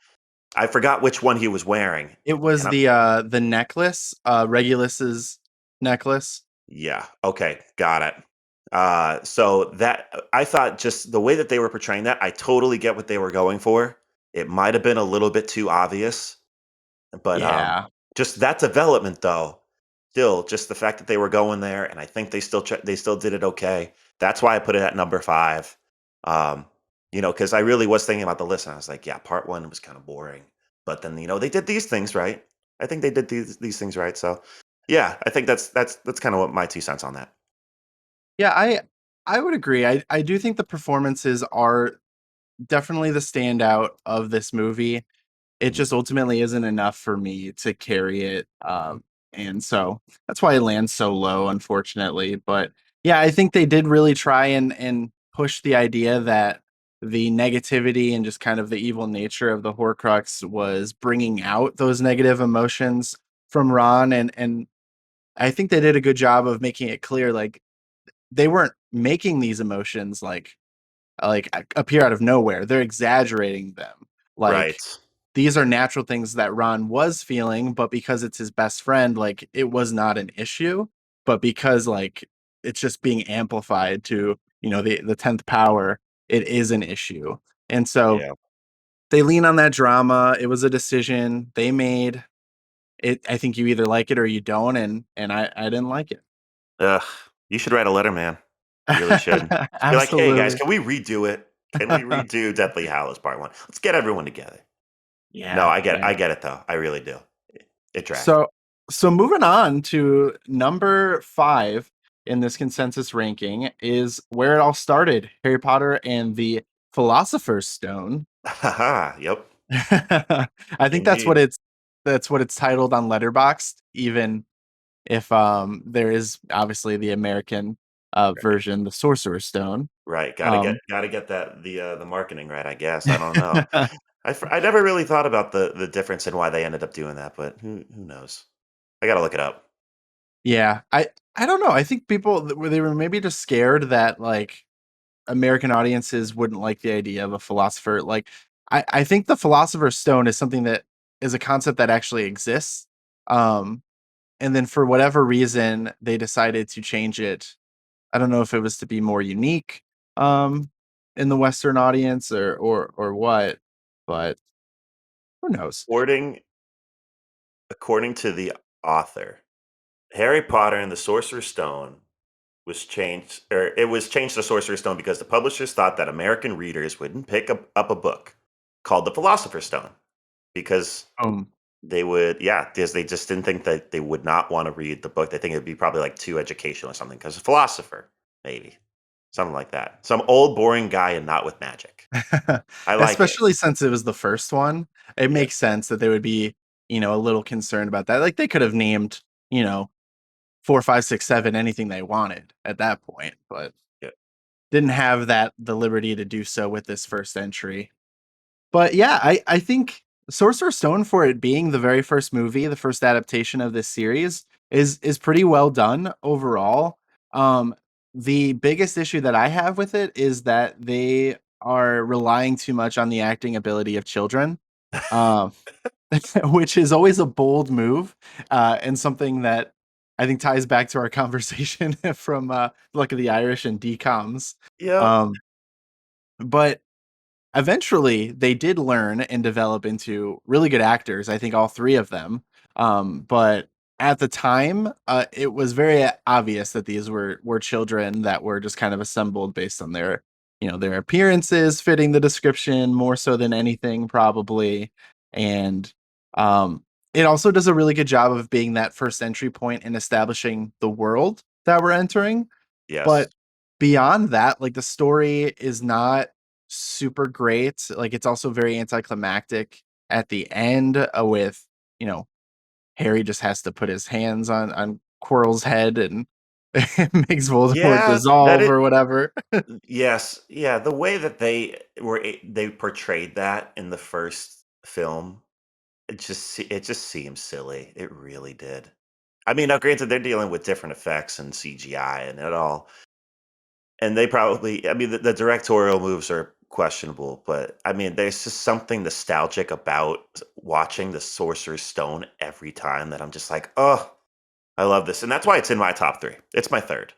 S9: I forgot which one he was wearing,
S4: it was
S9: and I'm
S4: the necklace, Regulus's necklace.
S9: yeah. Okay, got it. So that I thought just the way that they were portraying that, I totally get what they were going for. It might have been a little bit too obvious, but
S4: Yeah.
S9: just that development though, still just the fact that they were going there, and I think they still did it okay. That's why I put it at number 5. Um, because I really was thinking about the list, and I was like, yeah, part 1 was kind of boring, but then they did these things right. I think they did these things right. So yeah, I think that's kind of what my 2 cents on that.
S4: Yeah, I would agree. I do think the performances are definitely the standout of this movie. It
S9: Mhm.
S4: just ultimately isn't enough for me to carry it, and so that's why it lands so low, unfortunately. But yeah, I think they did really try and push the idea that the negativity and just kind of the evil nature of the Horcrux was bringing out those negative emotions from Ron, and I think they did a good job of making it clear, like they weren't making these emotions appear out of nowhere. They're exaggerating them.
S9: Right.
S4: Like these are natural things that Ron was feeling, but because it's his best friend, like it was not an issue. But because like it's just being amplified to, the 10th power, it is an issue. And so
S9: Yeah.
S4: they lean on that drama. It was a decision they made. I think you either like it or you don't, and I didn't like it.
S9: Ugh. You should write a letter, man. You really should. Just be like, "Hey, guys,
S4: Absolutely.
S9: can we redo it? Can we redo Deathly Hallows Part 1? Let's get everyone together." No,
S4: Yeah,
S9: I
S4: yeah.
S9: get it, though. I really do. It dragged.
S4: So moving on to number 5 in this consensus ranking is where it all started, Harry Potter and the Philosopher's Stone.
S9: Haha, yep.
S4: I think
S9: Indeed.
S4: that's what it's titled on Letterboxd, even if there is obviously the American
S9: Right,
S4: version, the Sorcerer's Stone.
S9: right.
S4: Um
S9: Gotta get that the marketing right, I guess. I don't know. I never really thought about the difference in why they ended up doing that, but who knows? I gotta look it up.
S4: yeah, I don't know. I think people they were maybe just scared that like American audiences wouldn't like the idea of a philosopher. Like, I think the Philosopher's Stone is something that is a concept that actually exists. Um, and then for whatever reason, they decided to change it. I don't know if it was to be more unique, in the Western audience or what, but who knows?
S9: According according to the author, Harry Potter and the Sorcerer's Stone it was changed to Sorcerer's Stone because the publishers thought that American readers wouldn't pick up a book called The Philosopher's Stone because
S4: Um,
S9: they would, yeah, because they just didn't think that they would not want to read the book. They think it'd be probably like too educational or something because a philosopher, maybe something like that. Some old boring guy and not with magic. I like it.
S4: especially since it was the first one, it
S9: Yeah,
S4: makes sense that they would be, a little concerned about that. Like they could have named, 4, 5, 6, 7, anything they wanted at that point, but
S9: yeah.
S4: didn't have the liberty to do so with this first entry. But yeah, I think Sorcerer's Stone, for it being the very first movie, the first adaptation of this series, is pretty well done overall. Um, the biggest issue that I have with it is that they are relying too much on the acting ability of children, um, which is always a bold move, and something that I think ties back to our conversation from Luck of the Irish and DComs.
S9: Yep.
S4: Um, but eventually they did learn and develop into really good actors. I think all three of them. But at the time, it was very obvious that these were children that were just kind of assembled based on their, their appearances fitting the description more so than anything, probably. And um, it also does a really good job of being that first entry point in establishing the world that we're entering.
S9: Yes.
S4: But beyond that, like the story is not super great. Like it's also very anticlimactic at the end, with, you know, Harry just has to put his hands on Quirrell's head and makes Voldemort
S9: Yeah, that
S4: dissolve
S9: it
S4: or whatever.
S9: yes. Yeah, the way that they portrayed that in the first film, it just seems silly. It really did. I mean, now granted they're dealing with different effects and CGI and it all. And they probably I mean, the directorial moves are questionable, but, I mean, there's just something nostalgic about watching the Sorcerer's Stone every time that I'm just like, "Oh, I love this," and that's why it's in my top 3. It's my 3rd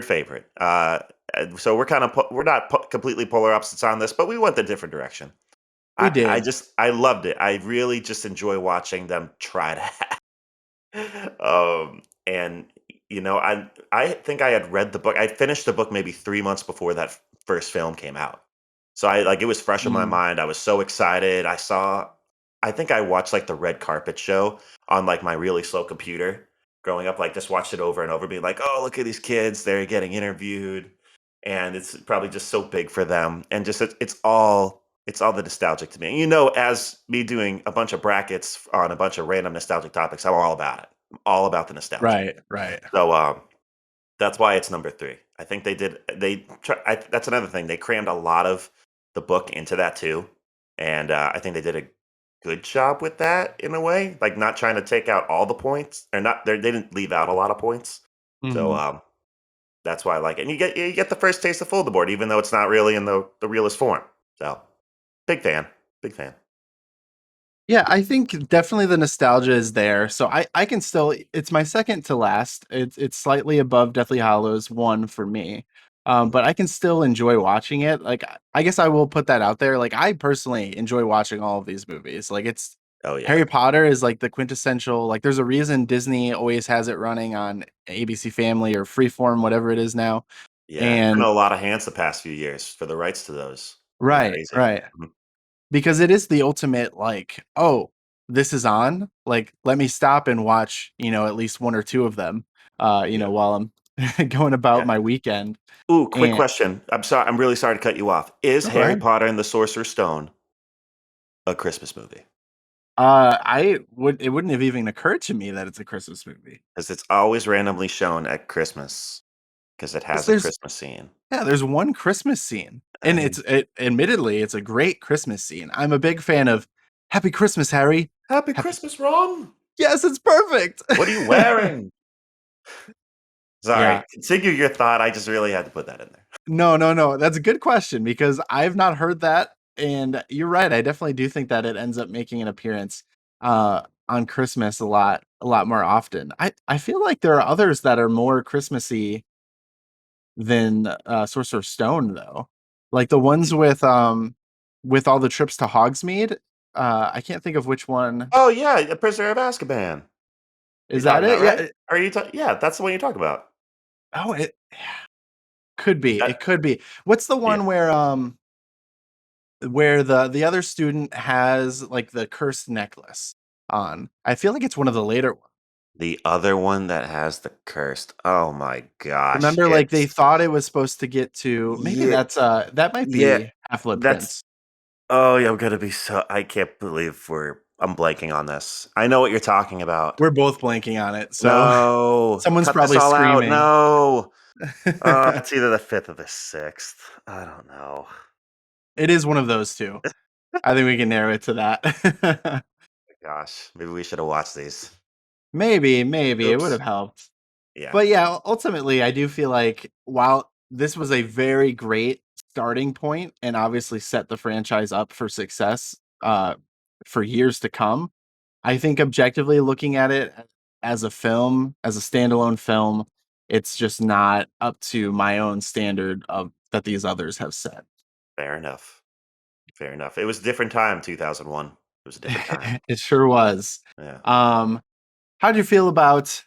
S9: favorite. And so we're not completely polar opposites on this, but we went a different direction.
S4: We
S9: I
S4: did.
S9: just I loved it. I really just enjoy watching them try to and I think I had read the book. I finished the book maybe 3 months before that first film came out. So it was fresh in my
S4: Mm.
S9: mind. I was so excited. I think I watched like the red carpet show on like my really slow computer growing up, like just watched it over and over, being like, "Oh, look at these kids. They're getting interviewed." And it's probably just so big for them. And just it's all the nostalgic to me. And as me doing a bunch of brackets on a bunch of random nostalgic topics, I'm all about it. I'm all about the nostalgia.
S4: Right, right.
S9: So that's why it's number 3. I think that's another thing. They crammed a lot of the book into that too, and I think they did a good job with that in a way, like not trying to take out all the points, or not. They didn't leave out a lot of points, so
S4: Mhm.
S9: that's why I like it. And you get the first taste of Foldable, even though it's not really in the realest form. So big fan, big fan.
S4: Yeah, I think definitely the nostalgia is there. So I can still, it's my second to last. It's slightly above Deathly Hallows 1 for me. But I can still enjoy watching it. Like I guess I will put that out there. Like I personally enjoy watching all of these movies. Like it's
S9: Oh yeah,
S4: Harry Potter is like the quintessential, like there's a reason Disney always has it running on ABC Family or Freeform, whatever it is now.
S9: yeah. It's been
S4: And
S9: a lot of hands the past few years for the rights to those. Pretty
S4: right,
S9: crazy.
S4: right.
S9: Mhm.
S4: Because it is the ultimate, like, oh, this is on, like let me stop and watch, at least one or two of them,
S9: Yeah,
S4: while I'm going about
S9: yeah.
S4: my weekend.
S9: Ooh, quick
S4: And
S9: question. I'm sorry. I'm really sorry to cut you off. Is
S4: no, go
S9: Harry
S4: ahead.
S9: Potter and the Sorcerer's Stone a Christmas movie?
S4: It wouldn't have even occurred to me that it's a Christmas movie.
S9: Because it's always randomly shown at Christmas because it
S4: Because
S9: has a Christmas scene.
S4: there's one Christmas scene,
S9: I
S4: and
S9: mean,
S4: admittedly it's a great Christmas scene. I'm a big fan of Happy Christmas, Harry.
S9: Happy
S4: Happy,
S9: Christmas, Ron.
S4: yes, it's perfect.
S9: What are you wearing? Sorry,
S4: Yeah.
S9: continue your thought. I just really had to put that in there.
S4: No, no, no. That's a good question because I've not heard that. And you're right. I definitely do think that it ends up making an appearance on Christmas a lot more often. I feel like there are others that are more Christmassy than Sorcerer's Stone though. Like the ones with all the trips to Hogsmeade. I can't think of which one.
S9: Oh yeah, a Prisoner of Azkaban. You're
S4: Is that
S9: talking
S4: it?
S9: about,
S4: Yeah.
S9: right? Are you talking? Yeah, that's the one you talk about.
S4: Oh, it could be.
S9: That,
S4: It could be. What's the
S9: yeah,
S4: one where the other student has like the cursed necklace on? I feel like it's one of the later ones.
S9: the other one that has the cursed. Oh my gosh,
S4: Remember, like they
S9: it's
S4: thought it was supposed to get to, maybe
S9: yeah,
S4: that's that might
S9: yeah.
S4: be Half-Blood
S9: That's
S4: Prince.
S9: Oh, yeah, I'm gonna be so. I can't believe I'm blanking on this. I know what you're talking about.
S4: We're both blanking on it, so
S9: No,
S4: someone's
S9: cut this
S4: probably
S9: all out.
S4: screaming.
S9: No, it's either the fifth or the sixth. I don't know.
S4: It is one of those two. I think we can narrow it to that.
S9: Gosh, maybe we should have watched these.
S4: Maybe, it would have
S9: Oops.
S4: helped.
S9: Yeah,
S4: But yeah, ultimately, I do feel like while this was a very great starting point and obviously set the franchise up for success for years to come, I think objectively looking at it as a film, as a standalone film, it's just not up to my own standard of that these others have set.
S9: fair enough. Fair enough. It was a different time, 2001. It was a different time.
S4: It sure was.
S9: Yeah.
S4: How do you feel about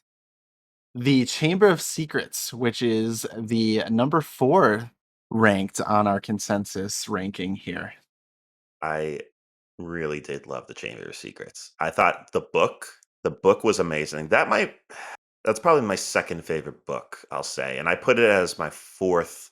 S4: the Chamber of Secrets, which is the number 4 ranked on our consensus ranking here?
S9: I really did love The Chamber of Secrets. I thought the book was amazing. That's probably my second favorite book, I'll say. And I put it as my fourth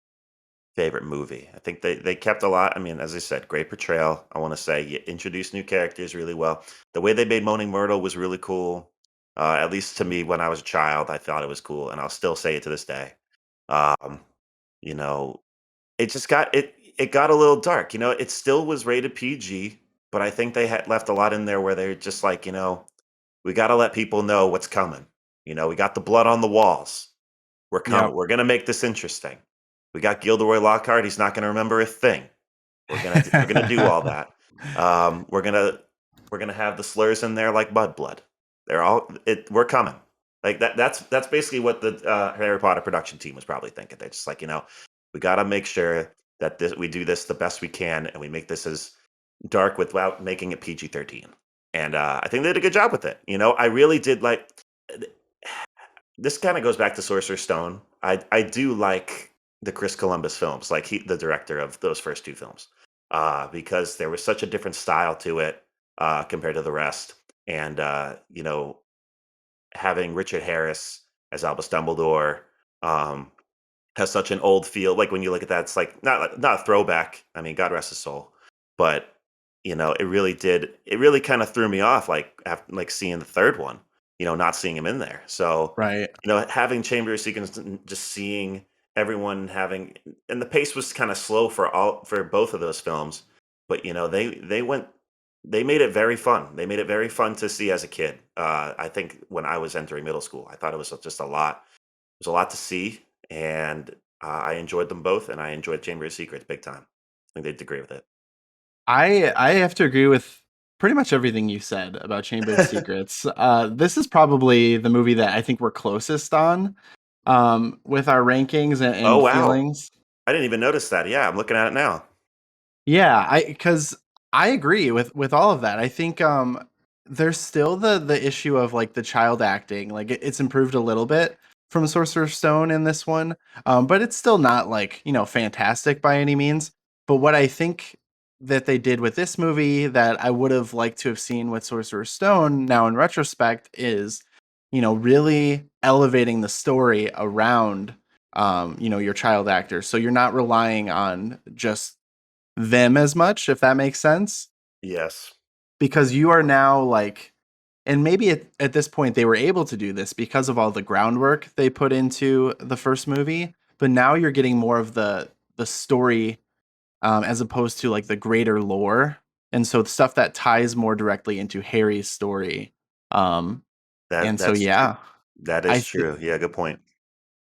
S9: favorite movie. I think they kept a lot. I mean, as I said, great portrayal. I want to say you introduced new characters really well. The way they made Moaning Myrtle was really cool. At least to me, when I was a child, I thought it was cool, and I'll still say it to this day. Um, you know, it just got it. It got a little dark. It still was rated PG, but I think they had left a lot in there where they're just like, we got to let people know what's coming. We got the blood on the walls. We're coming.
S4: Yep.
S9: We're gonna make this interesting. We got Gilderoy Lockhart. He's not gonna remember a thing. We're gonna do all that. We're gonna have the slurs in there like mudblood. We're coming. Like that. That's basically what the Harry Potter production team was probably thinking. They're just like, we got to make sure that we do this the best we can, and we make this as dark without making it PG-13. And I think they did a good job with it. I really did like. This kind of goes back to Sorcerer's Stone. I do like the Chris Columbus films, like the director of those first two films, because there was such a different style to it compared to the rest. And having Richard Harris as Albus Dumbledore has such an old feel. Like when you look at that, it's like not a throwback. I mean, God rest his soul, but it really did. It really kind of threw me off, like after like seeing the third one. Not seeing him in there. So
S4: Right.
S9: having Chamber of Secrets and just seeing everyone having, and the pace was kind of slow for both of those films, but they made it very fun. They made it very fun to see as a kid. I think when I was entering middle school, I thought it was just a lot. It was a lot to see, and I enjoyed them both, and I enjoyed Chamber of Secrets big time. I think they did great with it.
S4: I have to agree with pretty much everything you said about Chamber of Secrets. This is probably the movie that I think we're closest on with our rankings
S9: Oh
S4: and
S9: wow,
S4: feelings.
S9: I didn't even notice that. Yeah, I'm looking at it now.
S4: Yeah, because I agree with all of that. I think there's still the issue of like the child acting. Like it's improved a little bit from Sorcerer's Stone in this one, but it's still not like fantastic by any means. But what I think that they did with this movie that I would have liked to have seen with Sorcerer's Stone now in retrospect is really elevating the story around your child actors. So you're not relying on just them as much, if that makes sense,
S9: Yes.
S4: because you are now like, and maybe at this point they were able to do this because of all the groundwork they put into the first movie, but now you're getting more of the story as opposed to like the greater lore, and so the stuff that ties more directly into Harry's story. um
S9: That
S4: and so
S9: that's true.
S4: yeah,
S9: That
S4: i
S9: is
S4: th-
S9: true. Yeah, good point.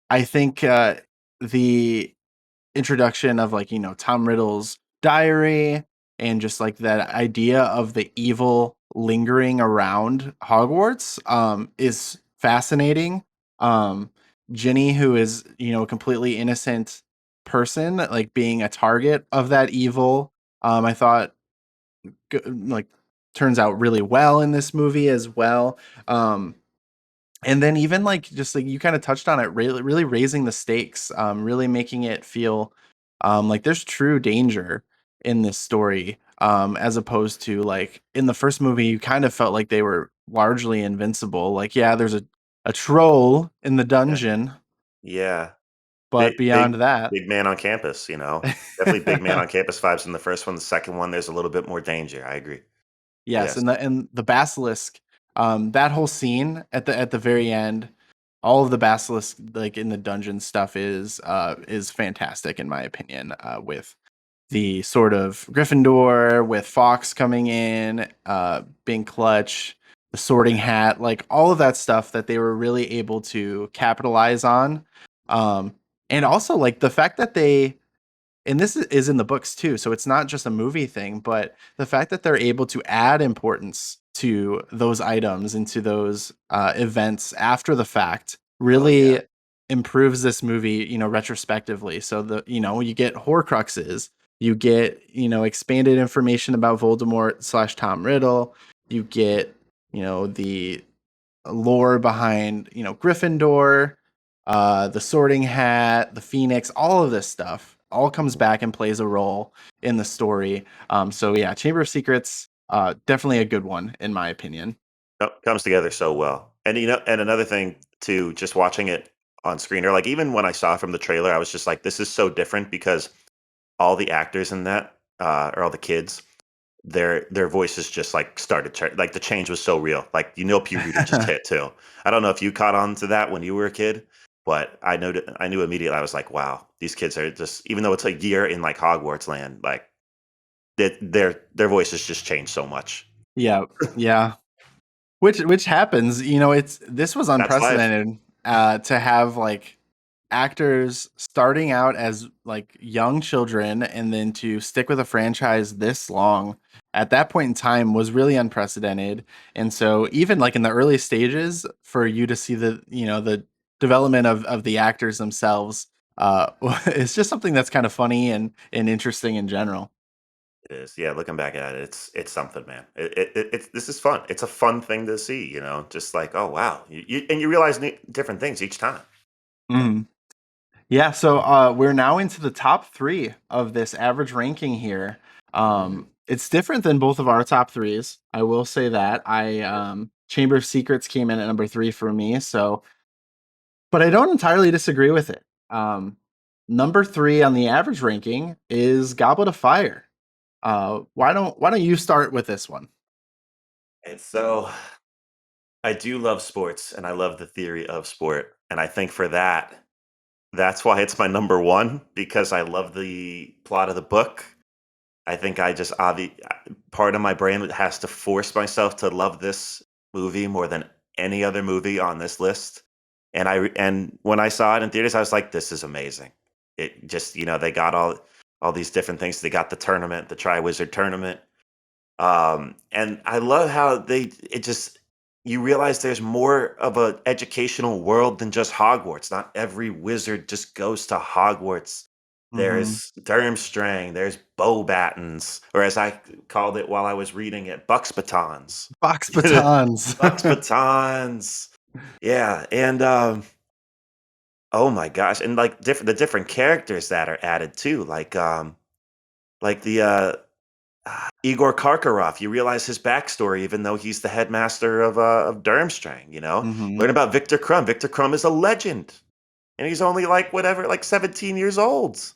S4: I think the introduction of like Tom Riddle's diary and just like that idea of the evil lingering around Hogwarts is fascinating. um Ginny, who is a completely innocent person, like being a target of that evil, I thought like turns out really well in this movie as well. And then even like just like you kind of touched on it, really raising the stakes, really making it feel like there's true danger in this story, as opposed to like in the first movie you kind of felt like they were largely invincible. Like yeah, there's a troll in the
S9: Yeah.
S4: dungeon,
S9: Yeah.
S4: but beyond that.
S9: Big man on campus, Definitely big man on campus vibes in the first one. The second one, there's a little bit more danger. I agree.
S4: Yes,
S9: Yes.
S4: and the basilisk, that whole scene at the very end, all of the basilisk like in the dungeon stuff is fantastic in my opinion. With the sort of Gryffindor with Fox coming in, being clutch, the Sorting Hat, like all of that stuff that they were really able to capitalize on. And also like the fact that and this is in the books too, so it's not just a movie thing, but the fact that they're able to add importance to those items into those events after the fact
S9: Oh yeah.
S4: really improves this movie, retrospectively. So you get Horcruxes, you get, expanded information about Voldemort slash Tom Riddle, you get, the lore behind, Gryffindor, the Sorting Hat, the Phoenix, all of this stuff all comes back and plays a role in the story. So yeah, Chamber of Secrets, definitely a good one in my opinion.
S9: Comes together so well. And and another thing too, just watching it on screen, or like even when I saw it from the trailer, I was just like, this is so different because all the actors in that, or all the kids, their voices just like like the change was so real. Like puberty just hit too. I don't know if you caught on to that when you were a kid, but I knew immediately. I was like, wow, these kids are just, even though it's a year in like Hogwarts land, like their voices just change so much.
S4: Yeah, yeah. Which happens, this was
S9: That's life.
S4: unprecedented to have like actors starting out as like young children and then to stick with a franchise this long at that point in time was really unprecedented. And so even like in the early stages for you to see the development of the actors themselves, it's just something that's kind of funny and interesting in general.
S9: It is. Yeah, looking back at it, it's something, man. It's this is fun. It's a fun thing to see, just like, oh wow, and you realize different things each time.
S4: Mhm. Yeah, so we're now into the top three of this average ranking here. It's different than both of our top threes. I will say that. Chamber of Secrets came in at number three for me, so but I don't entirely disagree with it. Number three on the average ranking is Goblet of Fire. Why don't you start with this one?
S9: And so I do love sports, and I love the theory of sport, and I think for that, that's why it's my number one because I love the plot of the book. I think I just part of my brain has to force myself to love this movie more than any other movie on this list. And when I saw it in theaters, I was like, "This is amazing." It just they got all these different things. They got the tournament, the Triwizard Tournament, and I love how it just you realize there's more of an educational world than just Hogwarts. Not every wizard just goes to Hogwarts.
S4: Hmm.
S9: There's Durmstrang, there's Beauxbatons, or as I called it while I was reading it, Bucks Batons.
S4: Box batons.
S9: Bucks Batons. Yeah, and oh my gosh, and like the different characters that are added too, like the Igor Karkaroff. You realize his backstory, even though he's the headmaster of Durmstrang.
S4: Hmm.
S9: Learn about Victor Crumb. Victor Crumb is a legend, and he's only like whatever, like 17 years old.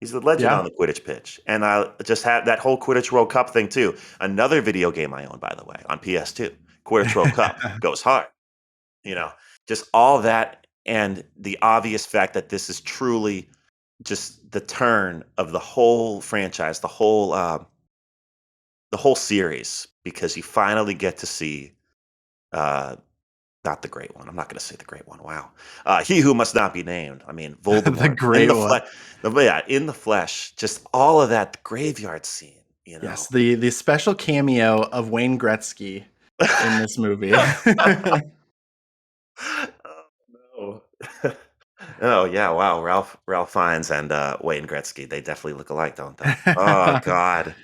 S9: He's the legend
S4: Yeah.
S9: on the Quidditch pitch, and I just had that whole Quidditch World Cup thing too. Another video game I own, by the way, on PS2. Quidditch World Cup goes hard. You know, just all that, and the obvious fact that this is truly just the turn of the whole franchise, the whole series, because you finally get to see uh not the great one. I'm not going to say the great one. Wow. He who must not be named. I mean,
S4: The
S9: Voldemort in
S4: great
S9: the
S4: one.
S9: flesh. Yeah, in the flesh. Just all of that, the graveyard scene.
S4: Yes, the special cameo of Wayne Gretzky in this movie.
S9: Oh no. Oh yeah, wow. Ralph Fiennes and Wayne Gretzky. They definitely look alike, don't they? Oh God.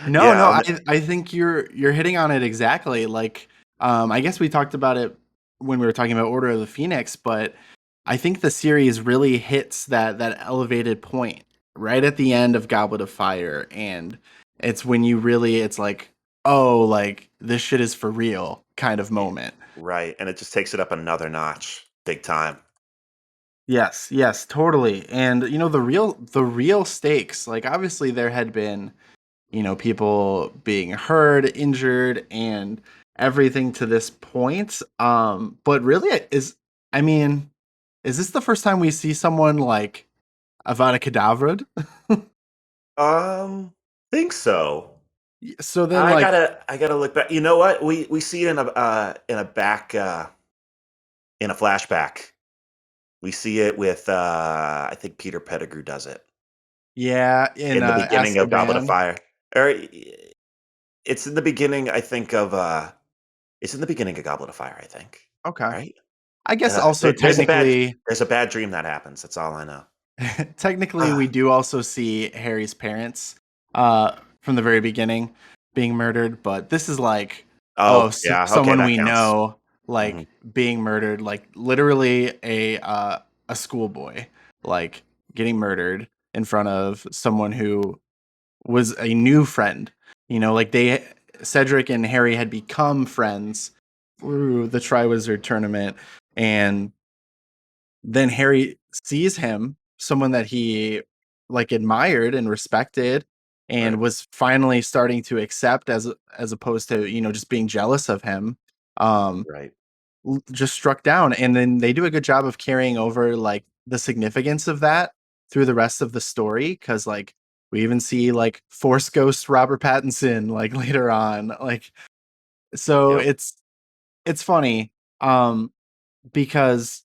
S4: No,
S9: Yeah.
S4: no, I think you're hitting on it exactly. Like, I guess we talked about it when we were talking about Order of the Phoenix, but I think the series really hits that elevated point right at the end of Goblet of Fire, and it's when it's like, oh, like this shit is for real kind of moment.
S9: Right. And it just takes it up another notch. Big time.
S4: Yes, yes, totally. And the real stakes, like obviously there had been people being hurt, injured, and everything to this point. But really, I mean, is this the first time we see someone like Avada Kedavra?
S9: Think so.
S4: So then, like,
S9: I gotta look back. You know what? We see it in a back in a flashback. We see it with I think Peter Pettigrew does it
S4: yeah, in
S9: in the beginning of Goblet of
S4: Azkaban.
S9: Fire. Or it's in the beginning, I think, of it's in the beginning of Goblet of Fire, I think.
S4: Okay.
S9: Right?
S4: I guess also technically,
S9: There's a bad dream that happens. That's all I know.
S4: technically, we do also see Harry's parents from the very beginning being murdered, but this is like, oh,
S9: Oh, yeah, okay,
S4: someone
S9: that
S4: we
S9: counts.
S4: know like
S9: Mhm.
S4: being murdered, like literally a schoolboy like getting murdered in front of someone who was a new friend. You know, like Cedric and Harry had become friends through the Triwizard tournament, and then Harry sees him, someone that he like admired and respected, and
S9: Right,
S4: was finally starting to accept as opposed to just being jealous of him. Um,
S9: right.
S4: just struck down, and then they do a good job of carrying over like the significance of that through the rest of the story, because like we even see like Force Ghost Robert Pattinson like later on, like so
S9: Yep.
S4: it's funny because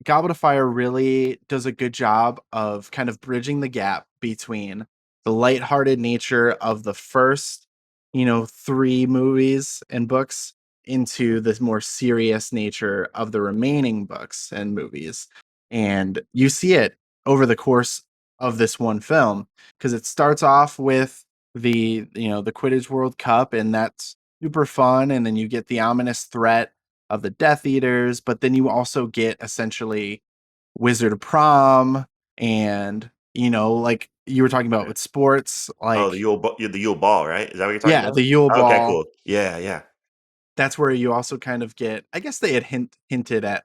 S4: Goblet of Fire really does a good job of kind of bridging the gap between the lighthearted nature of the first, three movies and books into
S9: Mhm.
S4: the more serious nature of the remaining books and movies. And you see it over the course of this one film because it starts off with the Quidditch World Cup, and that's super fun, and then you get the ominous threat of the Death Eaters, but then you also get essentially Wizard of Prom, and like you were talking about
S9: Right.
S4: with sports,
S9: Oh,
S4: like
S9: the Yule Ball, right? Is that what you're talking
S4: yeah,
S9: about?
S4: the Yule
S9: Okay,
S4: Ball.
S9: cool. Yeah, yeah.
S4: That's where you also kind of get, I guess they had hinted at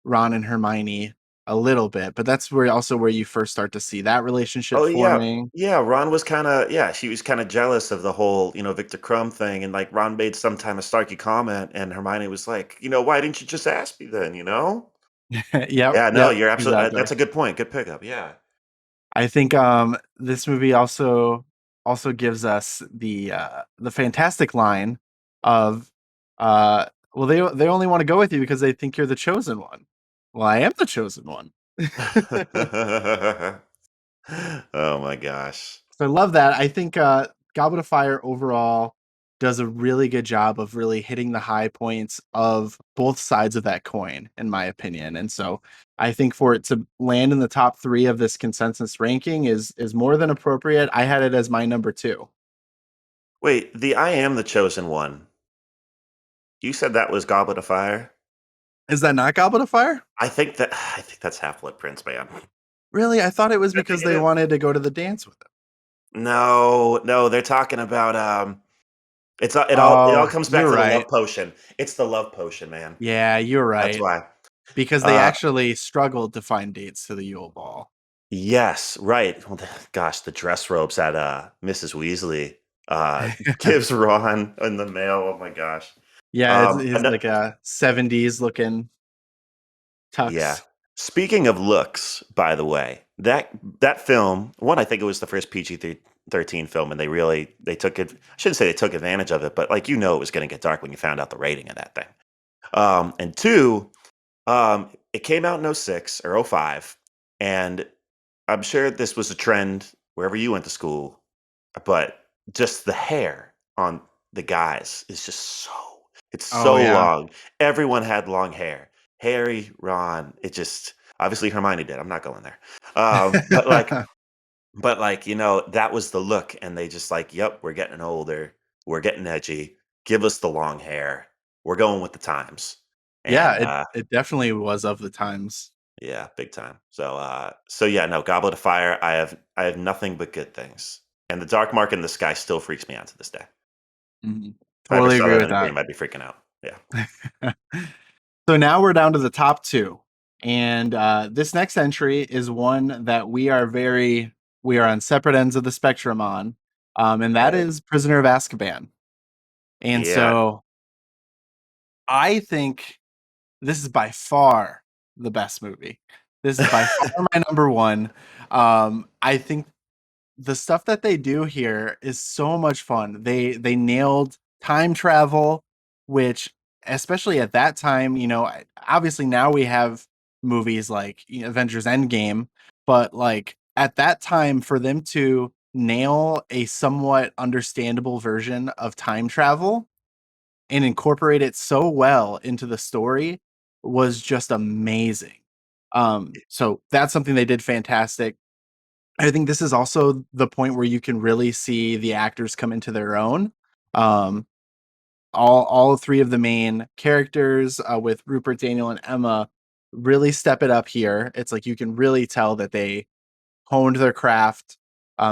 S4: Ron and Hermione a little bit, but that's where you first start to see that relationship
S9: Oh, yeah.
S4: forming.
S9: Yeah, Ron was kinda yeah, she was kinda jealous of the whole, Victor Crumb thing, and, like, Ron made some time a snarky comment, and Hermione was like, "Why didn't you just ask me then, you know?"
S4: Yep,
S9: Yeah, no,
S4: yep,
S9: you're absolutely
S4: exactly.
S9: that's a good point, good pickup, yeah.
S4: I think this movie also gives us the fantastic line of well, they only want to go with you because they think you're the chosen one. Well, I am the chosen one.
S9: Oh my gosh.
S4: So I love that. I think Goblet of Fire overall does a really good job of really hitting the high points of both sides of that coin, in my opinion. And so I think for it to land in the top three of this consensus ranking is more than appropriate. I had it as my number two.
S9: Wait, the I Am the Chosen One, you said that was Goblet of Fire?
S4: Is that not Goblet of Fire?
S9: I think that's Half-Blood Prince, man.
S4: Really? I thought it was
S9: I
S4: because
S9: think it
S4: they
S9: is.
S4: wanted to go to the dance with him.
S9: No, no, they're talking about, it all
S4: Oh,
S9: comes back
S4: you're
S9: to the love
S4: right.
S9: potion. It's the love potion, man.
S4: Yeah, you're
S9: That's
S4: right.
S9: why.
S4: Because they
S9: Uh,
S4: actually struggled to find dates to the Yule Ball.
S9: yes, right. Well, gosh, the dress robes that, Mrs. Weasley, gives Ron in the mail, oh my gosh.
S4: Yeah, it's
S9: Ano
S4: like a 70s looking
S9: Yeah.
S4: tux.
S9: Speaking of looks, by the way, that film, one, I think it was the first PG-13 film, and they took it. I shouldn't say they took advantage of it, but like it was going to get dark when you found out the rating of that thing. And two, it came out in '06 or '05, and I'm sure this was a trend wherever you went to school, but just the hair on the guys is just it's
S4: Oh,
S9: so
S4: yeah.
S9: long. Everyone had long hair. Harry, Ron, it just obviously Hermione did. I'm not going there. But like, that was the look, and they just like, yep, we're getting older, we're getting edgy. Give us the long hair. We're going with the times.
S4: Yeah,
S9: And
S4: it definitely was of the times.
S9: yeah, big time. So yeah, no, Goblet of Fire, I have nothing but good things. And the Dark Mark in the Sky still freaks me out to this day.
S4: Mhm.
S9: If I ever
S4: Totally
S9: saw
S4: agree
S9: that
S4: with
S9: in a
S4: that.
S9: dream, I'd be freaking out. Yeah.
S4: So now we're down to the top two. And this next entry is one that we are on separate ends of the spectrum on. And that
S9: Right.
S4: is Prisoner of Azkaban. And
S9: Yeah.
S4: so I think this is by far the best movie. This is by far my number one. I think the stuff that they do here is so much fun. They nailed time travel, which especially at that time, obviously now we have movies like Avengers Endgame, but like at that time for them to nail a somewhat understandable version of time travel and incorporate it so well into the story was just amazing. So that's something they did fantastic. I think this is also the point where you can really see the actors come into their own. Um, all three of the main characters, with Rupert, Daniel, and Emma, really step it up here. It's like you can really tell that they honed their craft.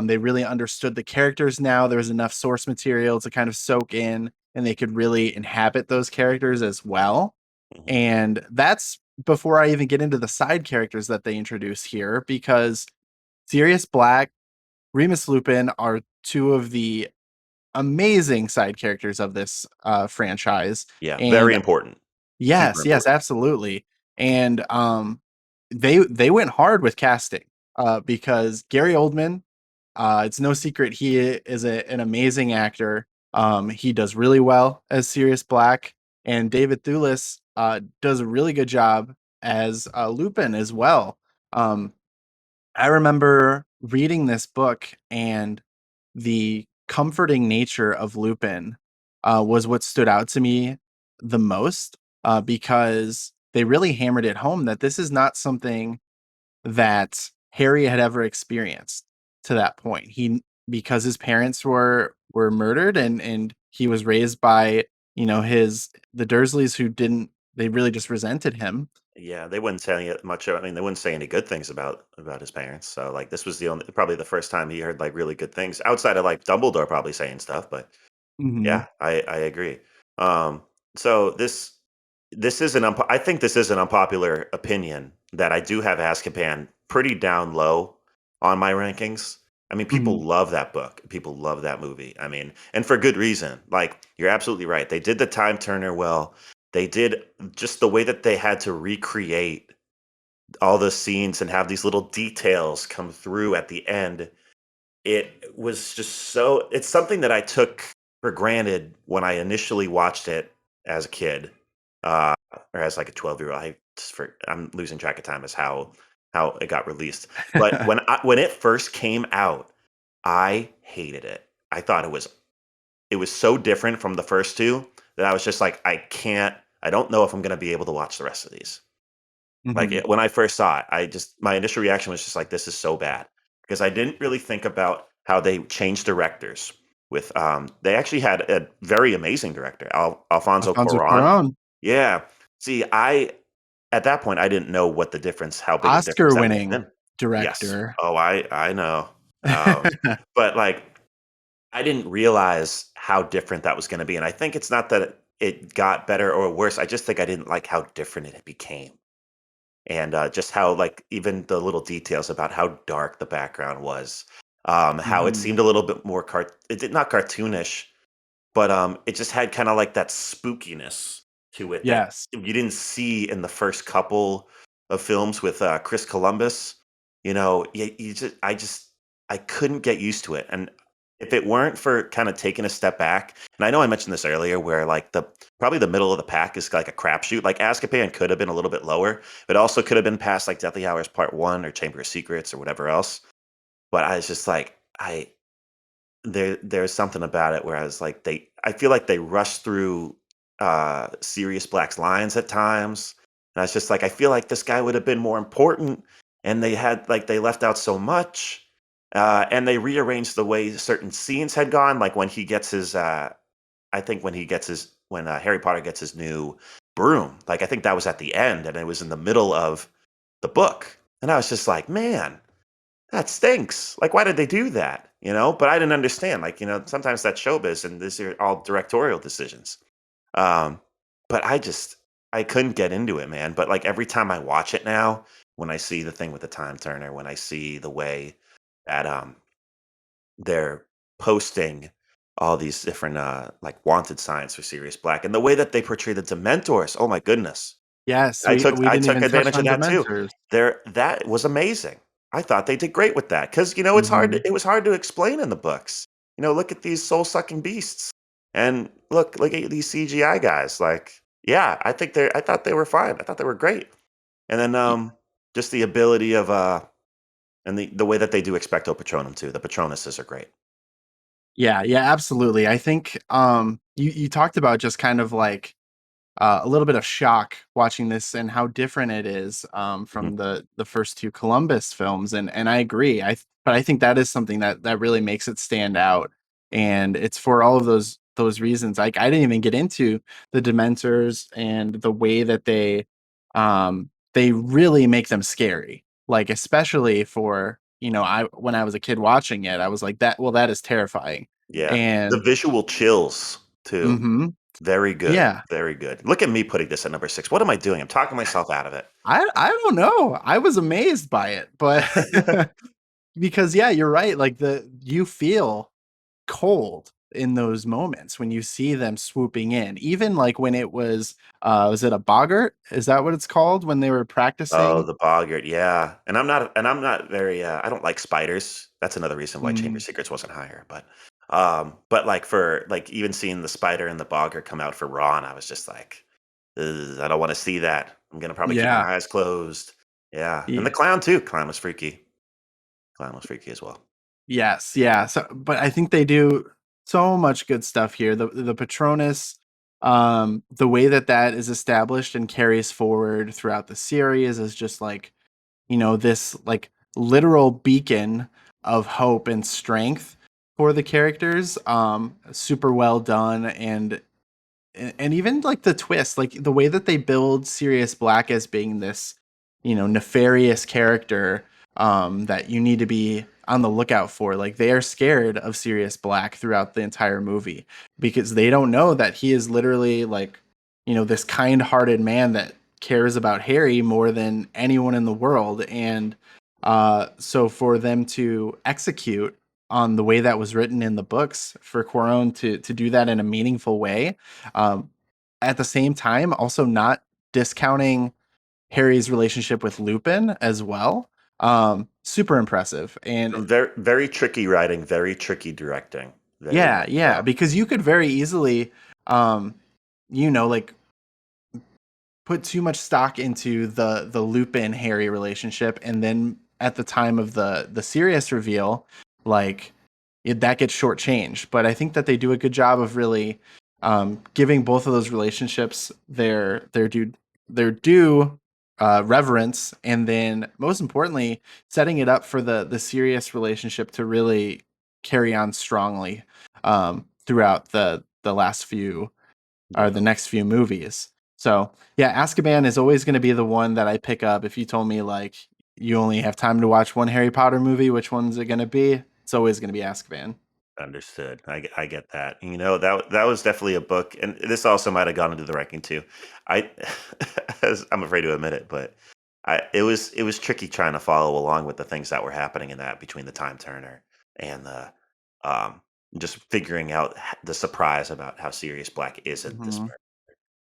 S4: They really understood the characters now. There was enough source material to kind of soak in, and they could really inhabit those characters as well.
S9: Mhm.
S4: And that's before I even get into the side characters that they introduce here, because Sirius Black, Remus Lupin are two of the amazing side characters of this franchise.
S9: Yeah, very
S4: And
S9: important. Super
S4: yes, yes,
S9: important.
S4: absolutely. And they went hard with casting, because Gary Oldman, it's no secret he is an amazing actor. He does really well as Sirius Black, and David Thewlis does a really good job as Lupin as well. Um, I remember reading this book, and the comforting nature of Lupin was what stood out to me the most, because they really hammered it home that this is not something that Harry had ever experienced to that point. Because his parents were murdered, and he was raised by the Dursleys, who didn't they really just resented him.
S9: Yeah, they wouldn't say much. I mean, they wouldn't say any good things about his parents. So like, this was probably the first time he heard like really good things outside of like Dumbledore probably saying stuff. But
S4: Mhm.
S9: yeah, I agree. Um, so this is I think this is an unpopular opinion that I do have Azkaban pretty down low on my rankings. I mean,
S4: Mhm.
S9: people love that book. People love that movie. I mean, and for good reason. Like, you're absolutely right. They did the time turner well. They did just the way that they had to recreate all the scenes and have these little details come through at the end. It was just so it's something that I took for granted when I initially watched it as a kid, uh, or as like a 12-year-old. I'm losing track of time as how it got released. But when it first came out, I hated it. I thought it was so different from the first two that I was just like, I don't know if I'm gonna be able to watch the rest of these. Like,
S4: Mhm.
S9: when I first saw it, my initial reaction was just like, "This is so bad," because I didn't really think about how they changed directors with, they actually had a very amazing director, Alfonso
S4: Alfonso
S9: Cuarón.
S4: Cuarón,
S9: Yeah. See, at that point, I didn't know how big a difference that would have
S4: Oscar-winning
S9: been. Yes.
S4: director.
S9: Oh, I know. But, like, I didn't realize how different that was gonna be, and I think it's not that it got better or worse, I just think I didn't like how different it became. And just how like even the little details about how dark the background was, how it
S4: Mhm.
S9: seemed a little bit more it did not cartoonish, but it just had kind of like that spookiness to it that
S4: Yes.
S9: you didn't see in the first couple of films with Chris Columbus. I couldn't get used to it, and if it weren't for kind of taking a step back, and I know I mentioned this earlier, where like probably the middle of the pack is like a crapshoot. Like, Azkaban could have been a little bit lower, but also could have been past like Deathly Hours Part One or Chamber of Secrets or whatever else. But I was just like, there's something about it where I was like, I feel like they rushed through Sirius Black's lines at times. And I was just like, I feel like this guy would have been more important, and they left out so much. And they rearranged the way certain scenes had gone, like when he gets his I think when Harry Potter gets his new broom. Like, I think that was at the end, and it was in the middle of the book. And I was just like, man, that stinks. Like, why did they do that? But I didn't understand. Like, sometimes that's showbiz, and these are all directorial decisions. Um, but I couldn't get into it, man. But like, every time I watch it now, when I see the thing with the time turner, when I see the way that they're posting all these different like wanted signs for Sirius Black, and the way that they portray the Dementors, oh my goodness.
S4: Yes,
S9: I
S4: we
S9: took
S4: we
S9: I
S4: didn't
S9: took
S4: even touch
S9: advantage of
S4: on
S9: that too.
S4: Dementors.
S9: That was amazing. I thought they did great with that because
S4: Mhm.
S9: it was hard to explain in the books. Look at these soul sucking beasts, and look at these CGI guys. Like, yeah, I thought they were fine. I thought they were great. And then just the ability of and the way that they do Expecto Patronum too. The Patronuses are great.
S4: Yeah, yeah, absolutely. I think you talked about just kind of like a little bit of shock watching this and how different it is
S9: Mhm.
S4: from the first two Columbus films, and I agree. But I think that is something that really makes it stand out, and it's for all of those reasons. Like I didn't even get into the Dementors and the way that they really make them scary. Like especially for I when I was a kid watching it, I was like that. Well, that is terrifying,
S9: Yeah, the
S4: and
S9: visual chills too.
S4: hmm
S9: Very good,
S4: yeah.
S9: very good. Look at me putting this at number 6. What am I doing? I'm talking myself out of it.
S4: I don't know. I was amazed by it, but because yeah, you're right. Like you feel cold in those moments when you see them swooping in. Even like when it was it a boggart? Is that what it's called when they were
S9: Oh,
S4: practicing?
S9: the boggart, yeah. And I'm not very I don't like spiders. That's another reason why Chamber
S4: Mm,
S9: of Secrets wasn't higher, but like for like even seeing the spider and the boggart come out for Ron, I was just like, "Ugh, I don't want to see that. I'm gonna probably keep
S4: yeah.
S9: my eyes closed." Yeah. And the
S4: Yeah.
S9: clown too. Clown was freaky. Clown was freaky as well.
S4: Yes, yeah. So, but I think they do so much good stuff here. The Patronus, the way that is established and carries forward throughout the series is just like this like literal beacon of hope and strength for the characters. Super well done, and even like the twist, like the way that they build Sirius Black as being this, nefarious character that you need to be on the lookout for. Like they are scared of Sirius Black throughout the entire movie because they don't know that he is literally like, this kind-hearted man that cares about Harry more than anyone in the world. And so for them to execute on the way that was written in the books, for Quaron to do that in a meaningful way, um, at the same time, also not discounting Harry's relationship with Lupin as well. Super impressive. And
S9: Some very very tricky writing, very tricky directing. Very
S4: yeah,
S9: much
S4: yeah,
S9: so.
S4: because you could very easily, um, like put too much stock into the Lupin Harry relationship, and then at the time of the Sirius reveal, like that gets shortchanged. But I think that they do a good job of really giving both of those relationships their due reverence, and then most importantly, setting it up for the Sirius relationship to really carry on strongly throughout the last few or
S9: Yeah.
S4: the next few movies. So yeah, Azkaban is always going to be the one that I pick up. If you told me like you only have time to watch one Harry Potter movie, which one's it going to be? It's always going to be Azkaban.
S9: Understood. I get that. That was definitely a book, and this also might have gone into the ranking too. I, as I'm afraid to admit it, but it was tricky trying to follow along with the things that were happening in that between the time turner and the um just figuring out the surprise about how Sirius Black isn't this
S4: Mhm.
S9: murder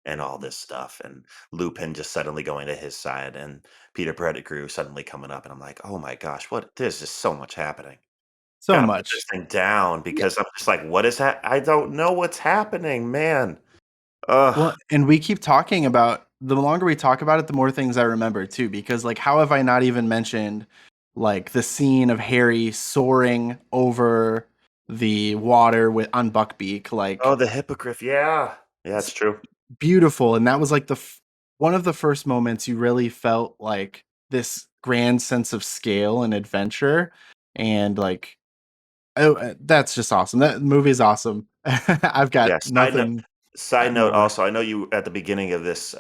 S9: and all this stuff, and Lupin just suddenly going to his side, and Peter Pettigrew suddenly coming up, and I'm like, oh my gosh, what? There's just so much happening.
S4: So
S9: Gotta put
S4: much.
S9: this thing down
S4: Yeah.
S9: because I'm just like, "What is that? I don't know what's happening, man." Ugh.
S4: Well, and we keep talking about the longer we talk about it, the more things I remember too. Because like, how have I not even mentioned like the scene of Harry soaring over the water with on Buckbeak?
S9: Oh,
S4: Like
S9: the hippogriff, yeah. Yeah, it's true.
S4: beautiful, and that was like one of the first moments you really felt like this grand sense of scale and adventure, and like oh, that's just awesome. That movie is awesome. I've got
S9: Yeah,
S4: nothing
S9: side note
S4: more.
S9: also, I know you at the beginning of this,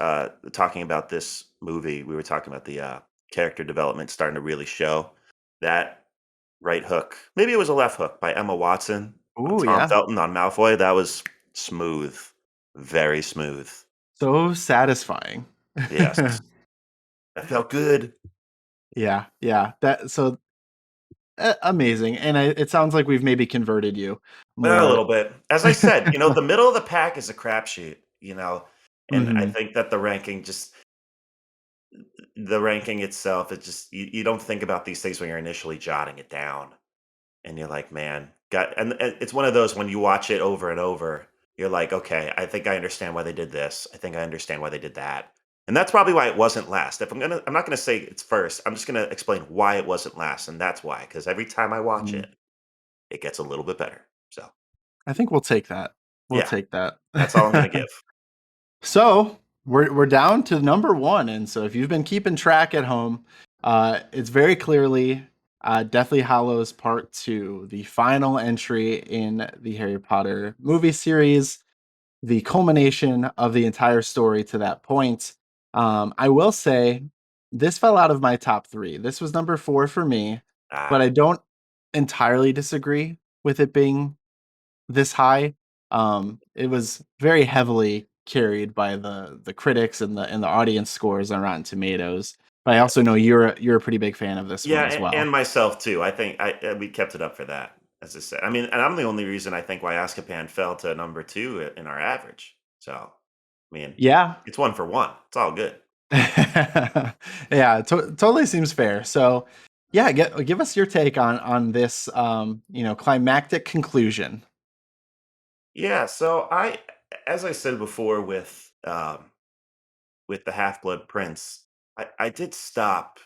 S9: talking about this movie, we were talking about the, character development starting to really show. That right hook, maybe it was a left hook by Emma Watson on
S4: Ooh,
S9: Tom
S4: yeah,
S9: Felton on Malfoy, that was smooth. Very smooth.
S4: so satisfying.
S9: Yes. That felt good.
S4: Yeah, yeah. That so amazing, and it sounds like we've maybe converted you
S9: A
S4: more.
S9: little bit. As I said, the middle of the pack is a crapshoot, and I
S4: hmm
S9: think that the ranking just the ranking itself, it just you don't think about these things when you're initially jotting it down, and you're like, man, got and it's one of those when you watch it over and over, you're like, okay, I think I understand why they did this. I think I understand why they did that. And that's probably why it wasn't last. I'm not gonna say it's first. I'm just gonna explain why it wasn't last, and that's why. Because every time I watch
S4: Mm.
S9: it, it gets a little bit better. So
S4: I think we'll take that. We'll
S9: yeah,
S4: take that.
S9: that's all I'm gonna give.
S4: So we're down to number one, and so if you've been keeping track at home, it's very clearly Deathly Hallows Part Two, the final entry in the Harry Potter movie series, the culmination of the entire story to that point. I will say this fell out of my top three. This was number four for me, but
S9: Ah,
S4: I don't entirely disagree with it being this high. It was very heavily carried by the critics and the audience scores on Rotten Tomatoes. But I
S9: yeah.
S4: also know you're a pretty big fan of this
S9: Yeah,
S4: one as
S9: and
S4: well.
S9: myself too. I think we kept it up for that, as I said. I mean, and I'm the only reason I think why Azkaban fell to number two in our average. So, I mean,
S4: Yeah.
S9: it's one for one. It's all good.
S4: Yeah, totally seems fair. So, yeah, give us your take on this climactic conclusion.
S9: Yeah. So as I said before, with the Half Blood Prince, I did stop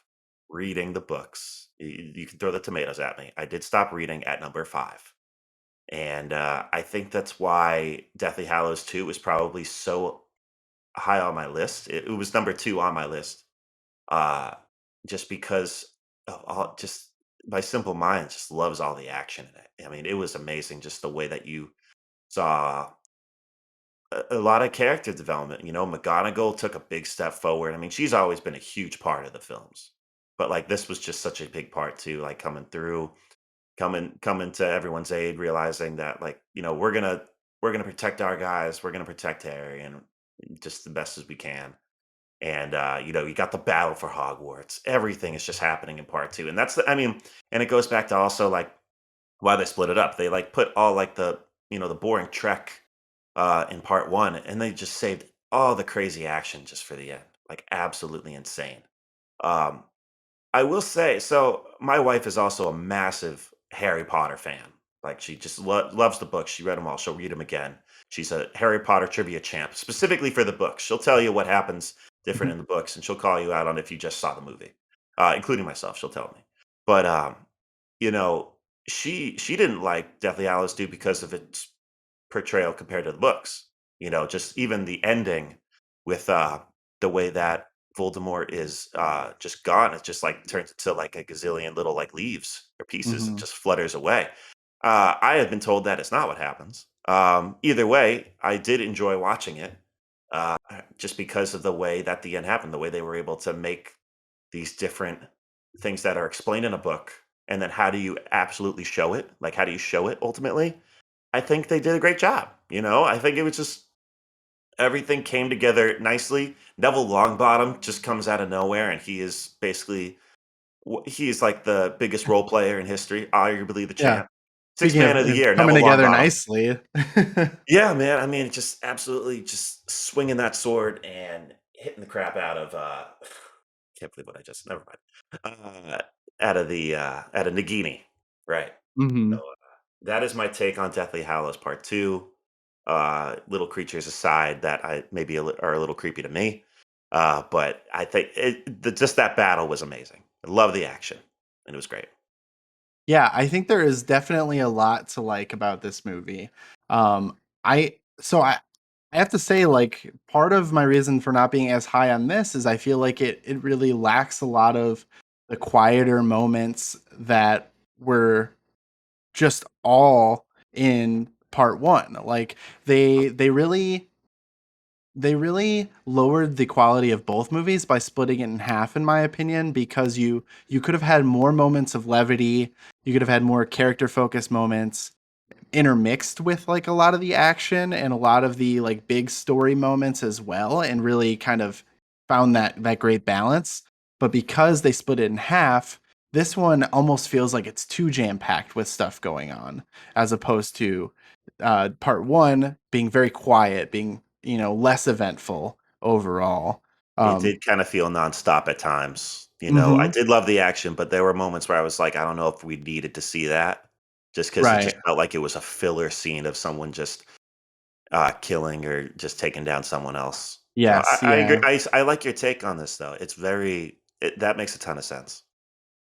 S9: reading the books. You can throw the tomatoes at me. I did stop reading at number five. And I think that's why Deathly Hallows 2 is probably so high on my list. It was number 2 on my list, uh, just because of all just my simple mind just loves all the action in it. I mean, it was amazing just the way that you saw a lot of character development. McGonagall took a big step forward. I mean, she's always been a huge part of the films, but, like, this was just such a big part too, like, coming through, coming to everyone's aid, realizing that, like, we're gonna protect our guys, we're gonna protect Harry, and just the best as we can. And you got the battle for Hogwarts. Everything is just happening in part two, and I mean, and it goes back to also like why they split it up. They like put all like the boring trek in part one, and they just saved all the crazy action just for the end. Like absolutely insane. Um, I will say, so my wife is also a massive Harry Potter fan. Like she just loves the books. She read them all. She'll read them again. She's a Harry Potter trivia champ, specifically for the books. She'll tell you what happens different in the books, and she'll call you out on if you just saw the movie, including myself. She'll tell me. But you know, she didn't like Deathly Hallows 2 because of its portrayal compared to the books. Just even the ending with the way that Voldemort is just gone. It just like turns into like a gazillion little like leaves or pieces and
S4: Mhm.
S9: just flutters away. I have been told that it's not what happens. Either way, I did enjoy watching it just because of the way that the end happened, the way they were able to make these different things that are explained in a book. And then how do you absolutely show it? Like, how do you show it ultimately? I think they did a great job. I think it was just everything came together nicely. Neville Longbottom just comes out of nowhere, and he is basically he's like the biggest role player in history, arguably the
S4: Yeah.
S9: champ. Sixth
S4: Speaking
S9: man
S4: of
S9: of the year,
S4: coming
S9: Neville
S4: together
S9: Longbottom.
S4: nicely.
S9: Yeah, man. I mean, just absolutely just swinging that sword and hitting the crap out of. Can't believe what I just. Never mind. Out of Nagini, right? So
S4: Mhm.
S9: that is my take on Deathly Hallows Part Two. Little creatures aside, that I maybe are a little creepy to me, but I think just that battle was amazing. I love the action, and it was great.
S4: Yeah, I think there is definitely a lot to like about this movie. Um, I have to say, like, part of my reason for not being as high on this is I feel like it really lacks a lot of the quieter moments that were just all in part one. Like they really lowered the quality of both movies by splitting it in half, in my opinion, because you could have had more moments of levity, you could have had more character focused moments intermixed with like a lot of the action and a lot of the like big story moments as well, and really kind of found that great balance. But because they split it in half, this one almost feels like it's too jam packed with stuff going on, as opposed to part one being very quiet, being less eventful overall.
S9: It did kind of feel nonstop at times. I
S4: Mhm.
S9: did love the action, but there were moments where I was like, I don't know if we needed to see that, just because it
S4: Right.
S9: just felt like it was a filler scene of someone just killing or just taking down someone else. So
S4: Yes,
S9: I agree.
S4: yeah.
S9: I like your take on this, though. That makes a ton of sense.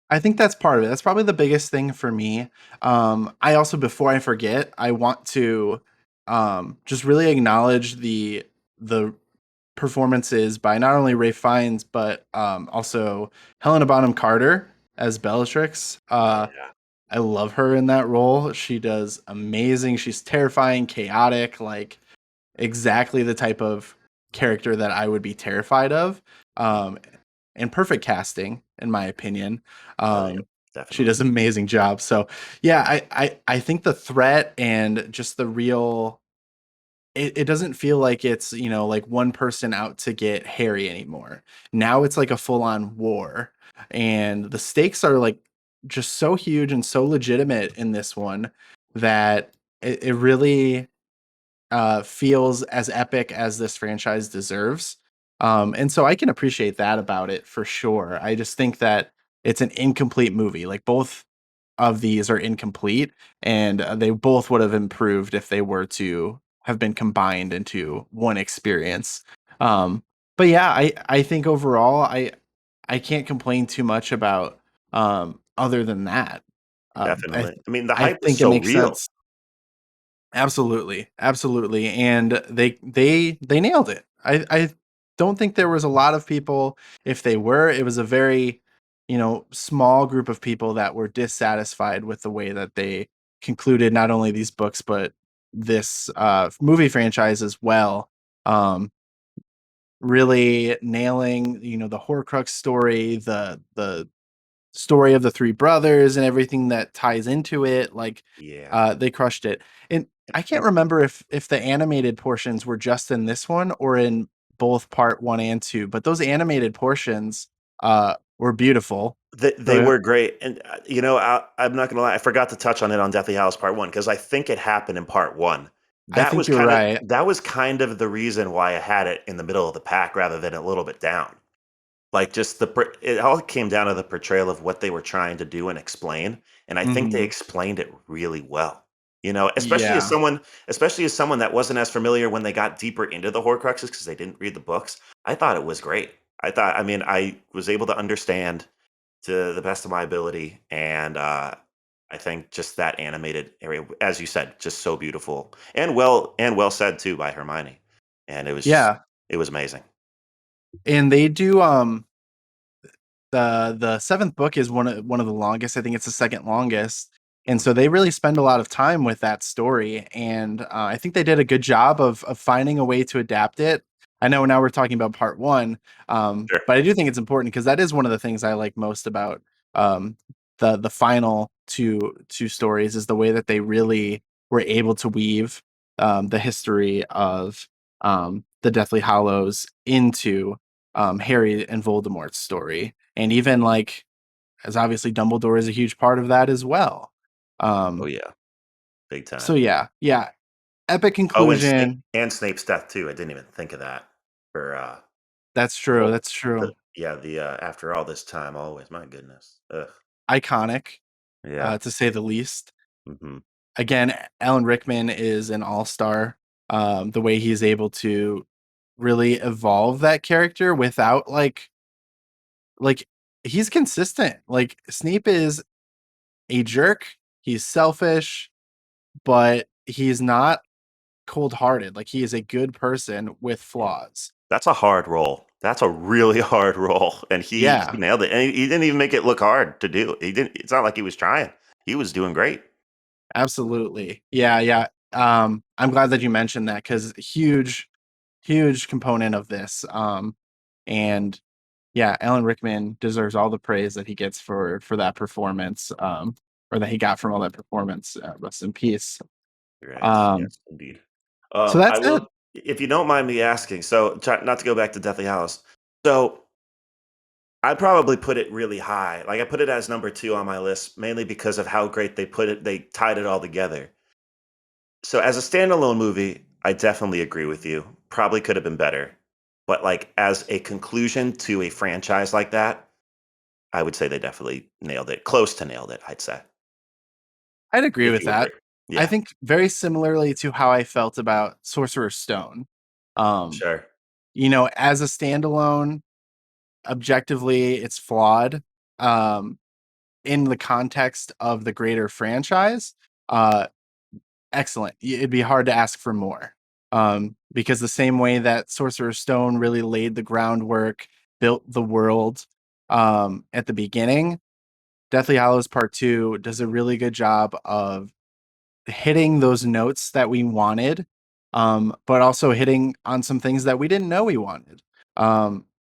S4: I think that's part of it. That's probably the biggest thing for me. I also, before I forget, I want to just really acknowledge the performances by not only Ray Fiennes but also Helena Bonham Carter as Bellatrix.
S9: Oh yeah,
S4: I love her in that role. She does amazing. She's terrifying, chaotic, like exactly the type of character that I would be terrified of. Um, and perfect casting, in my opinion.
S9: oh yeah,
S4: She
S9: definitely.
S4: does an amazing job. So yeah, I think the threat and just the real it doesn't feel like it's, like one person out to get Harry anymore. Now it's like a full-on war. And the stakes are like just so huge and so legitimate in this one that it really feels as epic as this franchise deserves. And so I can appreciate that about it for sure. I just think that it's an incomplete movie. Like both of these are incomplete, and they both would have improved if they were to have been combined into one experience. But yeah, I think overall I can't complain too much about other than that. I
S9: Definitely. I mean, the
S4: I
S9: hype was
S4: think it
S9: so
S4: makes
S9: real.
S4: sense. Absolutely, absolutely, and they nailed it. I don't think there was a lot of people. If they were, it was a very, small group of people that were dissatisfied with the way that they concluded not only these books but this movie franchise as well. Um, really nailing, the Horcrux story, the story of the three brothers and everything that ties into it. Like,
S9: Yeah.
S4: they crushed it. And I can't
S9: And
S4: remember if the animated portions were just in this one or in both part 1 and 2, but those animated portions were beautiful.
S9: they
S4: So
S9: were great, and I'm not gonna lie, I forgot to touch on it on Deathly Hallows Part 1 because I think it happened in Part 1.
S4: I
S9: That
S4: think
S9: was
S4: you're
S9: kind of
S4: right.
S9: that was kind of the reason why I had it in the middle of the pack rather than a little bit down. Like, just it all came down to the portrayal of what they were trying to do and explain, and I think they
S4: Mhm.
S9: explained it really well.
S4: Yeah.
S9: Especially as someone that wasn't as familiar when they got deeper into the Horcruxes because they didn't read the books. I thought it was great. I mean, I was able to understand to the best of my ability, and I think just that animated area, as you said, just so beautiful and well said too by Hermione, and
S4: Yeah.
S9: it was amazing.
S4: And they do the seventh book is one of the longest. I think it's the second longest, and so they really spend a lot of time with that story. And I think they did a good job of finding a way to adapt it. I know now we're talking about part one,
S9: Sure.
S4: but I do think it's important because that is one of the things I like most about um, the final two stories is the way that they really were able to weave the history of the Deathly Hallows into Harry and Voldemort's story, and even like as obviously Dumbledore is a huge part of that as well.
S9: Oh
S4: Um,
S9: yeah, big
S4: so
S9: time.
S4: yeah, epic
S9: Oh,
S4: conclusion.
S9: and Snape's death too. I didn't even think of that for
S4: That's
S9: the
S4: true.
S9: whole
S4: That's true.
S9: the after all this time, always. My goodness. Ugh.
S4: Iconic,
S9: Yeah.
S4: to say the least.
S9: Hmm.
S4: Again, Alan Rickman is an all star. The way he's able to really evolve that character without like he's consistent. Like Snape is a jerk. He's selfish, but he's not cold-hearted. Like he is a good person with
S9: Yeah.
S4: flaws.
S9: That's a hard role. That's a really hard role, and he
S4: Yeah,
S9: nailed it. And he didn't even make it look hard to do. He didn't. It's not like he was trying. He was doing great.
S4: absolutely. Yeah, yeah. I'm glad that you mentioned that because huge component of this. And yeah, Alan Rickman deserves all the praise that he gets for that performance. Or that he got from all that performance. Rest in peace.
S9: Right.
S4: Um,
S9: Yes, indeed.
S4: so
S9: I
S4: that's it.
S9: will, if you don't mind me asking. So, not to go back to Deathly Hallows. So, I probably put it really high. Like I put it as number 2 on my list, mainly because of how great they put it. They tied it all together. So, as a standalone movie, I definitely agree with you. Probably could have been better. But like as a conclusion to a franchise like that, I would say they definitely nailed it. Close to nailed it, I'd say.
S4: I'd agree
S9: If
S4: with
S9: you agree.
S4: that. I
S9: Yeah,
S4: think very similarly to how I felt about Sorcerer's Stone. Um,
S9: sure.
S4: as a standalone, objectively, it's flawed. Um, in the context of the greater franchise, uh, excellent. It'd be hard to ask for more. Because the same way that Sorcerer's Stone really laid the groundwork, built the world at the beginning, Deathly Hallows Part 2 does a really good job of hitting those notes that we wanted, but also hitting on some things that we didn't know we wanted.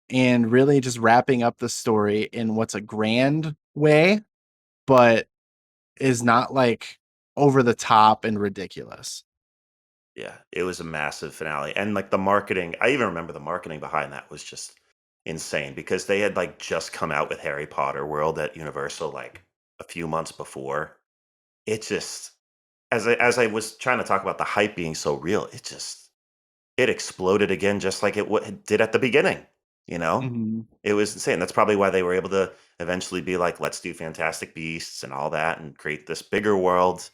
S4: And really just wrapping up the story in what's a grand way, but is not like over the top and ridiculous.
S9: Yeah, it was a massive finale, and like the marketing, I even remember the marketing behind that was just insane because they had like just come out with Harry Potter World at Universal like a few months before. It just, as I was trying to talk about the hype being so real, it exploded again, just like it did at the beginning. You know,
S4: Mhm.
S9: it was insane. That's probably why they were able to eventually be like, let's do Fantastic Beasts and all that, and create this bigger world.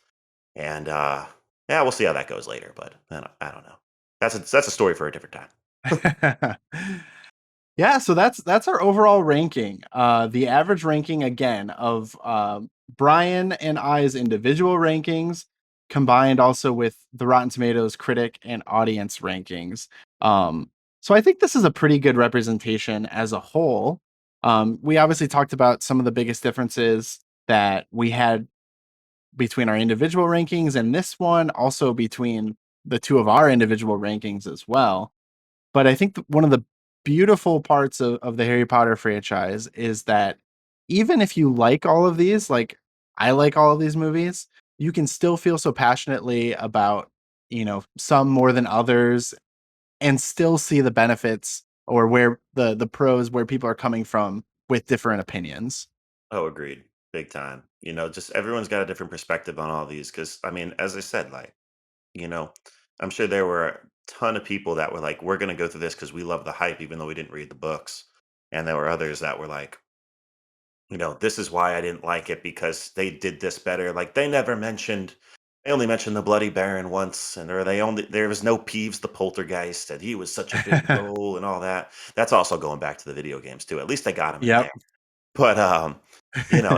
S9: And yeah, we'll see how that goes later. But I don't know. That's a story for a different time.
S4: Yeah, so that's our overall ranking. The average ranking again of Brian and I's individual rankings combined also with the Rotten Tomatoes critic and audience rankings. Um, so I think this is a pretty good representation as a whole. We obviously talked about some of the biggest differences that we had between our individual rankings and this one, also between the two of our individual rankings as well. But I think one of the beautiful parts of the Harry Potter franchise is that even if you like all of these, like I like all of these movies, you can still feel so passionately about, some more than others and still see the benefits or where the pros where people are coming from with different opinions.
S9: Oh, agreed. Big time. Just everyone's got a different perspective on all these. Because I mean, as I said, like you know, I'm sure there were a ton of people that were like, we're gonna go through this because we love the hype, even though we didn't read the books. And there were others that were like, this is why I didn't like it because they did this better. Like they only mentioned the Bloody Baron once, and there was no Peeves the Poltergeist, and he was such a big role and all that. That's also going back to the video games too. At least they got him in
S4: Yep.
S9: there. But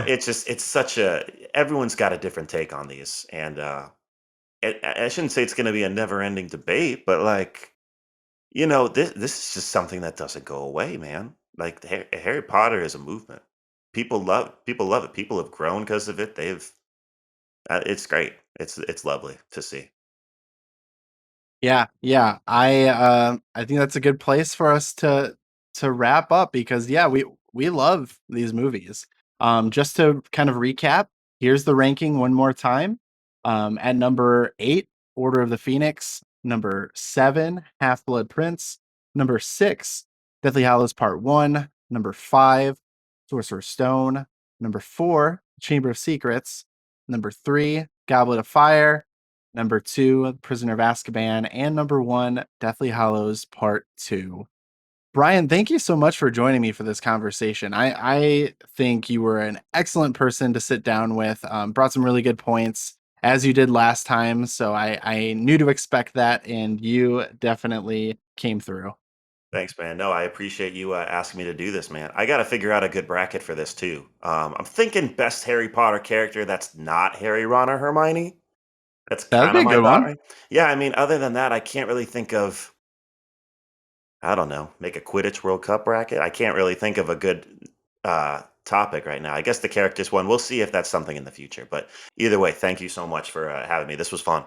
S9: it's such a everyone's got a different take on these, and I shouldn't say it's going to be a never-ending debate, but like this is just something that doesn't go away, man. Like Harry Potter is a movement. People love it. People have grown because of it. It's great. It's lovely to see.
S4: Yeah, yeah. I think that's a good place for us to wrap up because yeah, we love these movies. Just to kind of recap, here's the ranking one more time. At number 8, Order of the Phoenix, number 7, Half-Blood Prince, number 6, Deathly Hallows Part 1, number 5, Sorcerer's Stone, number 4, Chamber of Secrets, number 3, Goblet of Fire, number 2, Prisoner of Azkaban, and number 1, Deathly Hallows Part 2. Brian, thank you so much for joining me for this conversation. I think you were an excellent person to sit down with. Brought some really good points as you did last time. So I knew to expect that, and you definitely came through.
S9: Thanks, man. No, I appreciate you asking me to do this, man. I got to figure out a good bracket for this too. I'm thinking best Harry Potter character that's not Harry, Ron, or Hermione. That's
S4: That'd
S9: kind
S4: be
S9: of
S4: a
S9: my
S4: good
S9: thought,
S4: one.
S9: right? Yeah, I mean, other than that, I can't really think of. I don't know. Make a Quidditch World Cup bracket. I can't really think of a good topic right now. I guess the characters one. We'll see if that's something in the future. But either way, thank you so much for having me. This was fun.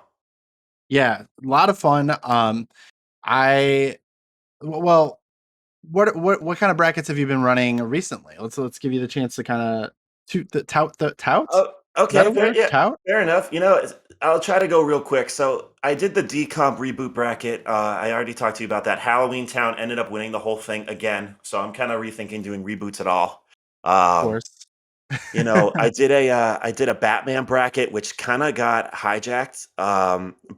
S4: Yeah, a lot of fun. I well, what kind of brackets have you been running recently? Let's give you the chance to kind of toot the tout.
S9: Oh,
S4: Is that
S9: okay,
S4: a
S9: fair,
S4: word?
S9: yeah,
S4: Tout?
S9: fair enough. I'll try to go real quick. So I did the decomp reboot bracket. I already talked to you about that. Halloween Town ended up winning the whole thing again. So I'm kind of rethinking doing reboots at all.
S4: Of
S9: Um,
S4: course.
S9: I did a Batman bracket, which kind of got hijacked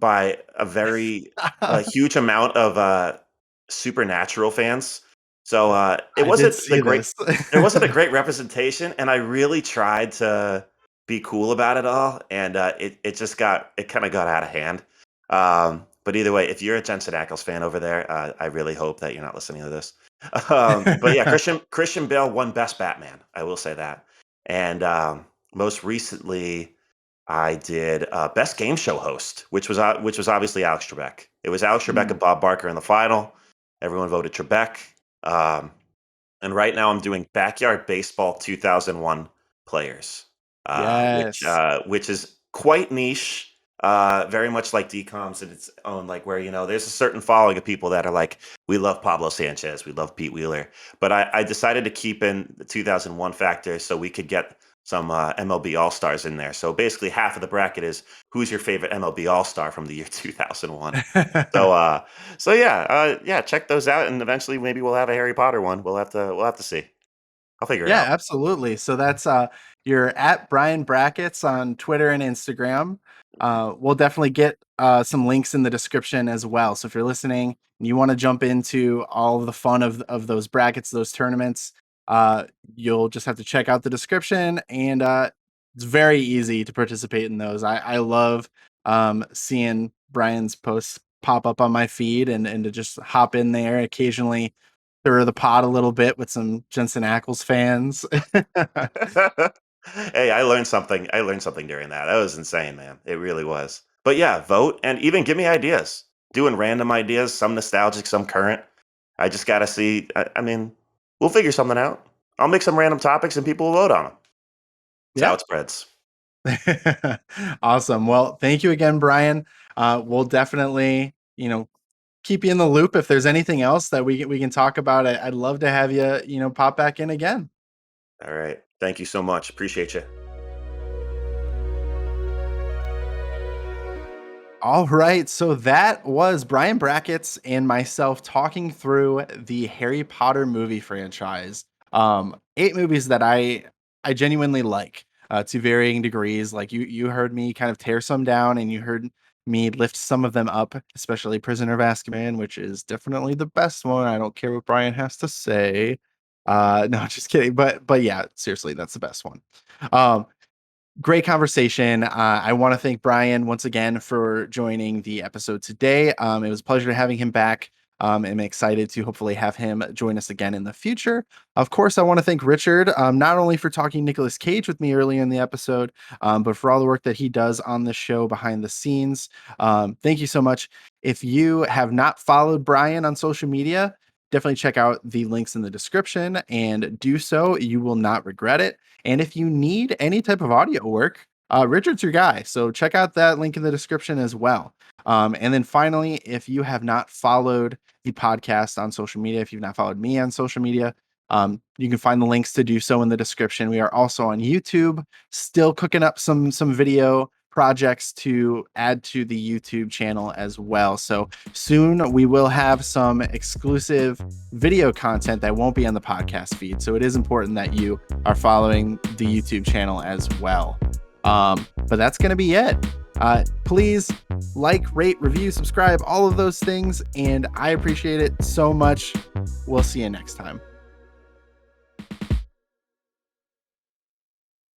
S9: by a very a huge amount of Supernatural fans. So it
S4: I did
S9: wasn't the
S4: see
S9: great.
S4: this.
S9: There wasn't a great representation, and I really tried to be cool about it all, and it just kind of got out of hand. But either way, if you're a Jensen Ackles fan over there, I really hope that you're not listening to this. But yeah, Christian Bale won Best Batman. I will say that, and most recently, I did Best Game Show Host, which was obviously Alex Trebek. It was Alex Trebek and Bob Barker in the final. Everyone voted Trebek. And right now I'm doing Backyard Baseball 2001 players,
S4: Yes.
S9: which is quite niche, very much like DCOM's in its own, like where, there's a certain following of people that are like, we love Pablo Sanchez, we love Pete Wheeler. But I decided to keep in the 2001 factor so we could get some MLB All-Stars in there. So basically half of the bracket is who's your favorite MLB All-Star from the year 2001. So yeah, check those out, and eventually maybe we'll have a Harry Potter one. We'll have to see. I'll figure it
S4: Yeah,
S9: out.
S4: absolutely. So that's you're at BrianBrackets on Twitter and Instagram. We'll definitely get some links in the description as well. So if you're listening and you want to jump into all of the fun of those brackets, those tournaments, you'll just have to check out the description, and it's very easy to participate in those. I love seeing Brian's posts pop up on my feed and to just hop in there occasionally, stir the pot a little bit with some Jensen Ackles fans.
S9: Hey, I learned something. During that. That was insane, man. It really was. But yeah, vote and even give me ideas. Doing random ideas, some nostalgic, some current. I just got to see. I mean, we'll figure something out. I'll make some random topics and people will vote on them. That's how it spreads.
S4: Awesome. Well, thank you again, Brian. We'll definitely, keep you in the loop if there's anything else that we can talk about. I'd love to have you, pop back in again.
S9: All right. Thank you so much. Appreciate you.
S4: All right. So that was Brian Brackets and myself talking through the Harry Potter movie franchise. 8 movies that I genuinely like to varying degrees. Like you heard me kind of tear some down, and you heard me lift some of them up, especially Prisoner of Azkaban, which is definitely the best one. I don't care what Brian has to say. No, just kidding. But yeah, seriously, that's the best one. Great conversation. I want to thank Brian once again for joining the episode today. It was a pleasure having him back. I'm excited to hopefully have him join us again in the future. Of course, I want to thank Richard, not only for talking Nicolas Cage with me earlier in the episode, but for all the work that he does on the show behind the scenes. Thank you so much. If you have not followed Brian on social media, definitely check out the links in the description and do so. You will not regret it. And if you need any type of audio work, Richard's your guy. So check out that link in the description as well. And then finally, if you have not followed the podcast on social media, if you've not followed me on social media, you can find the links to do so in the description. We are also on YouTube, still cooking up some video projects to add to the YouTube channel as well. So soon we will have some exclusive video content that won't be on the podcast feed. So it is important that you are following the YouTube channel as well. But that's going to be it. Please like, rate, review, subscribe, all of those things. And I appreciate it so much. We'll see you next time.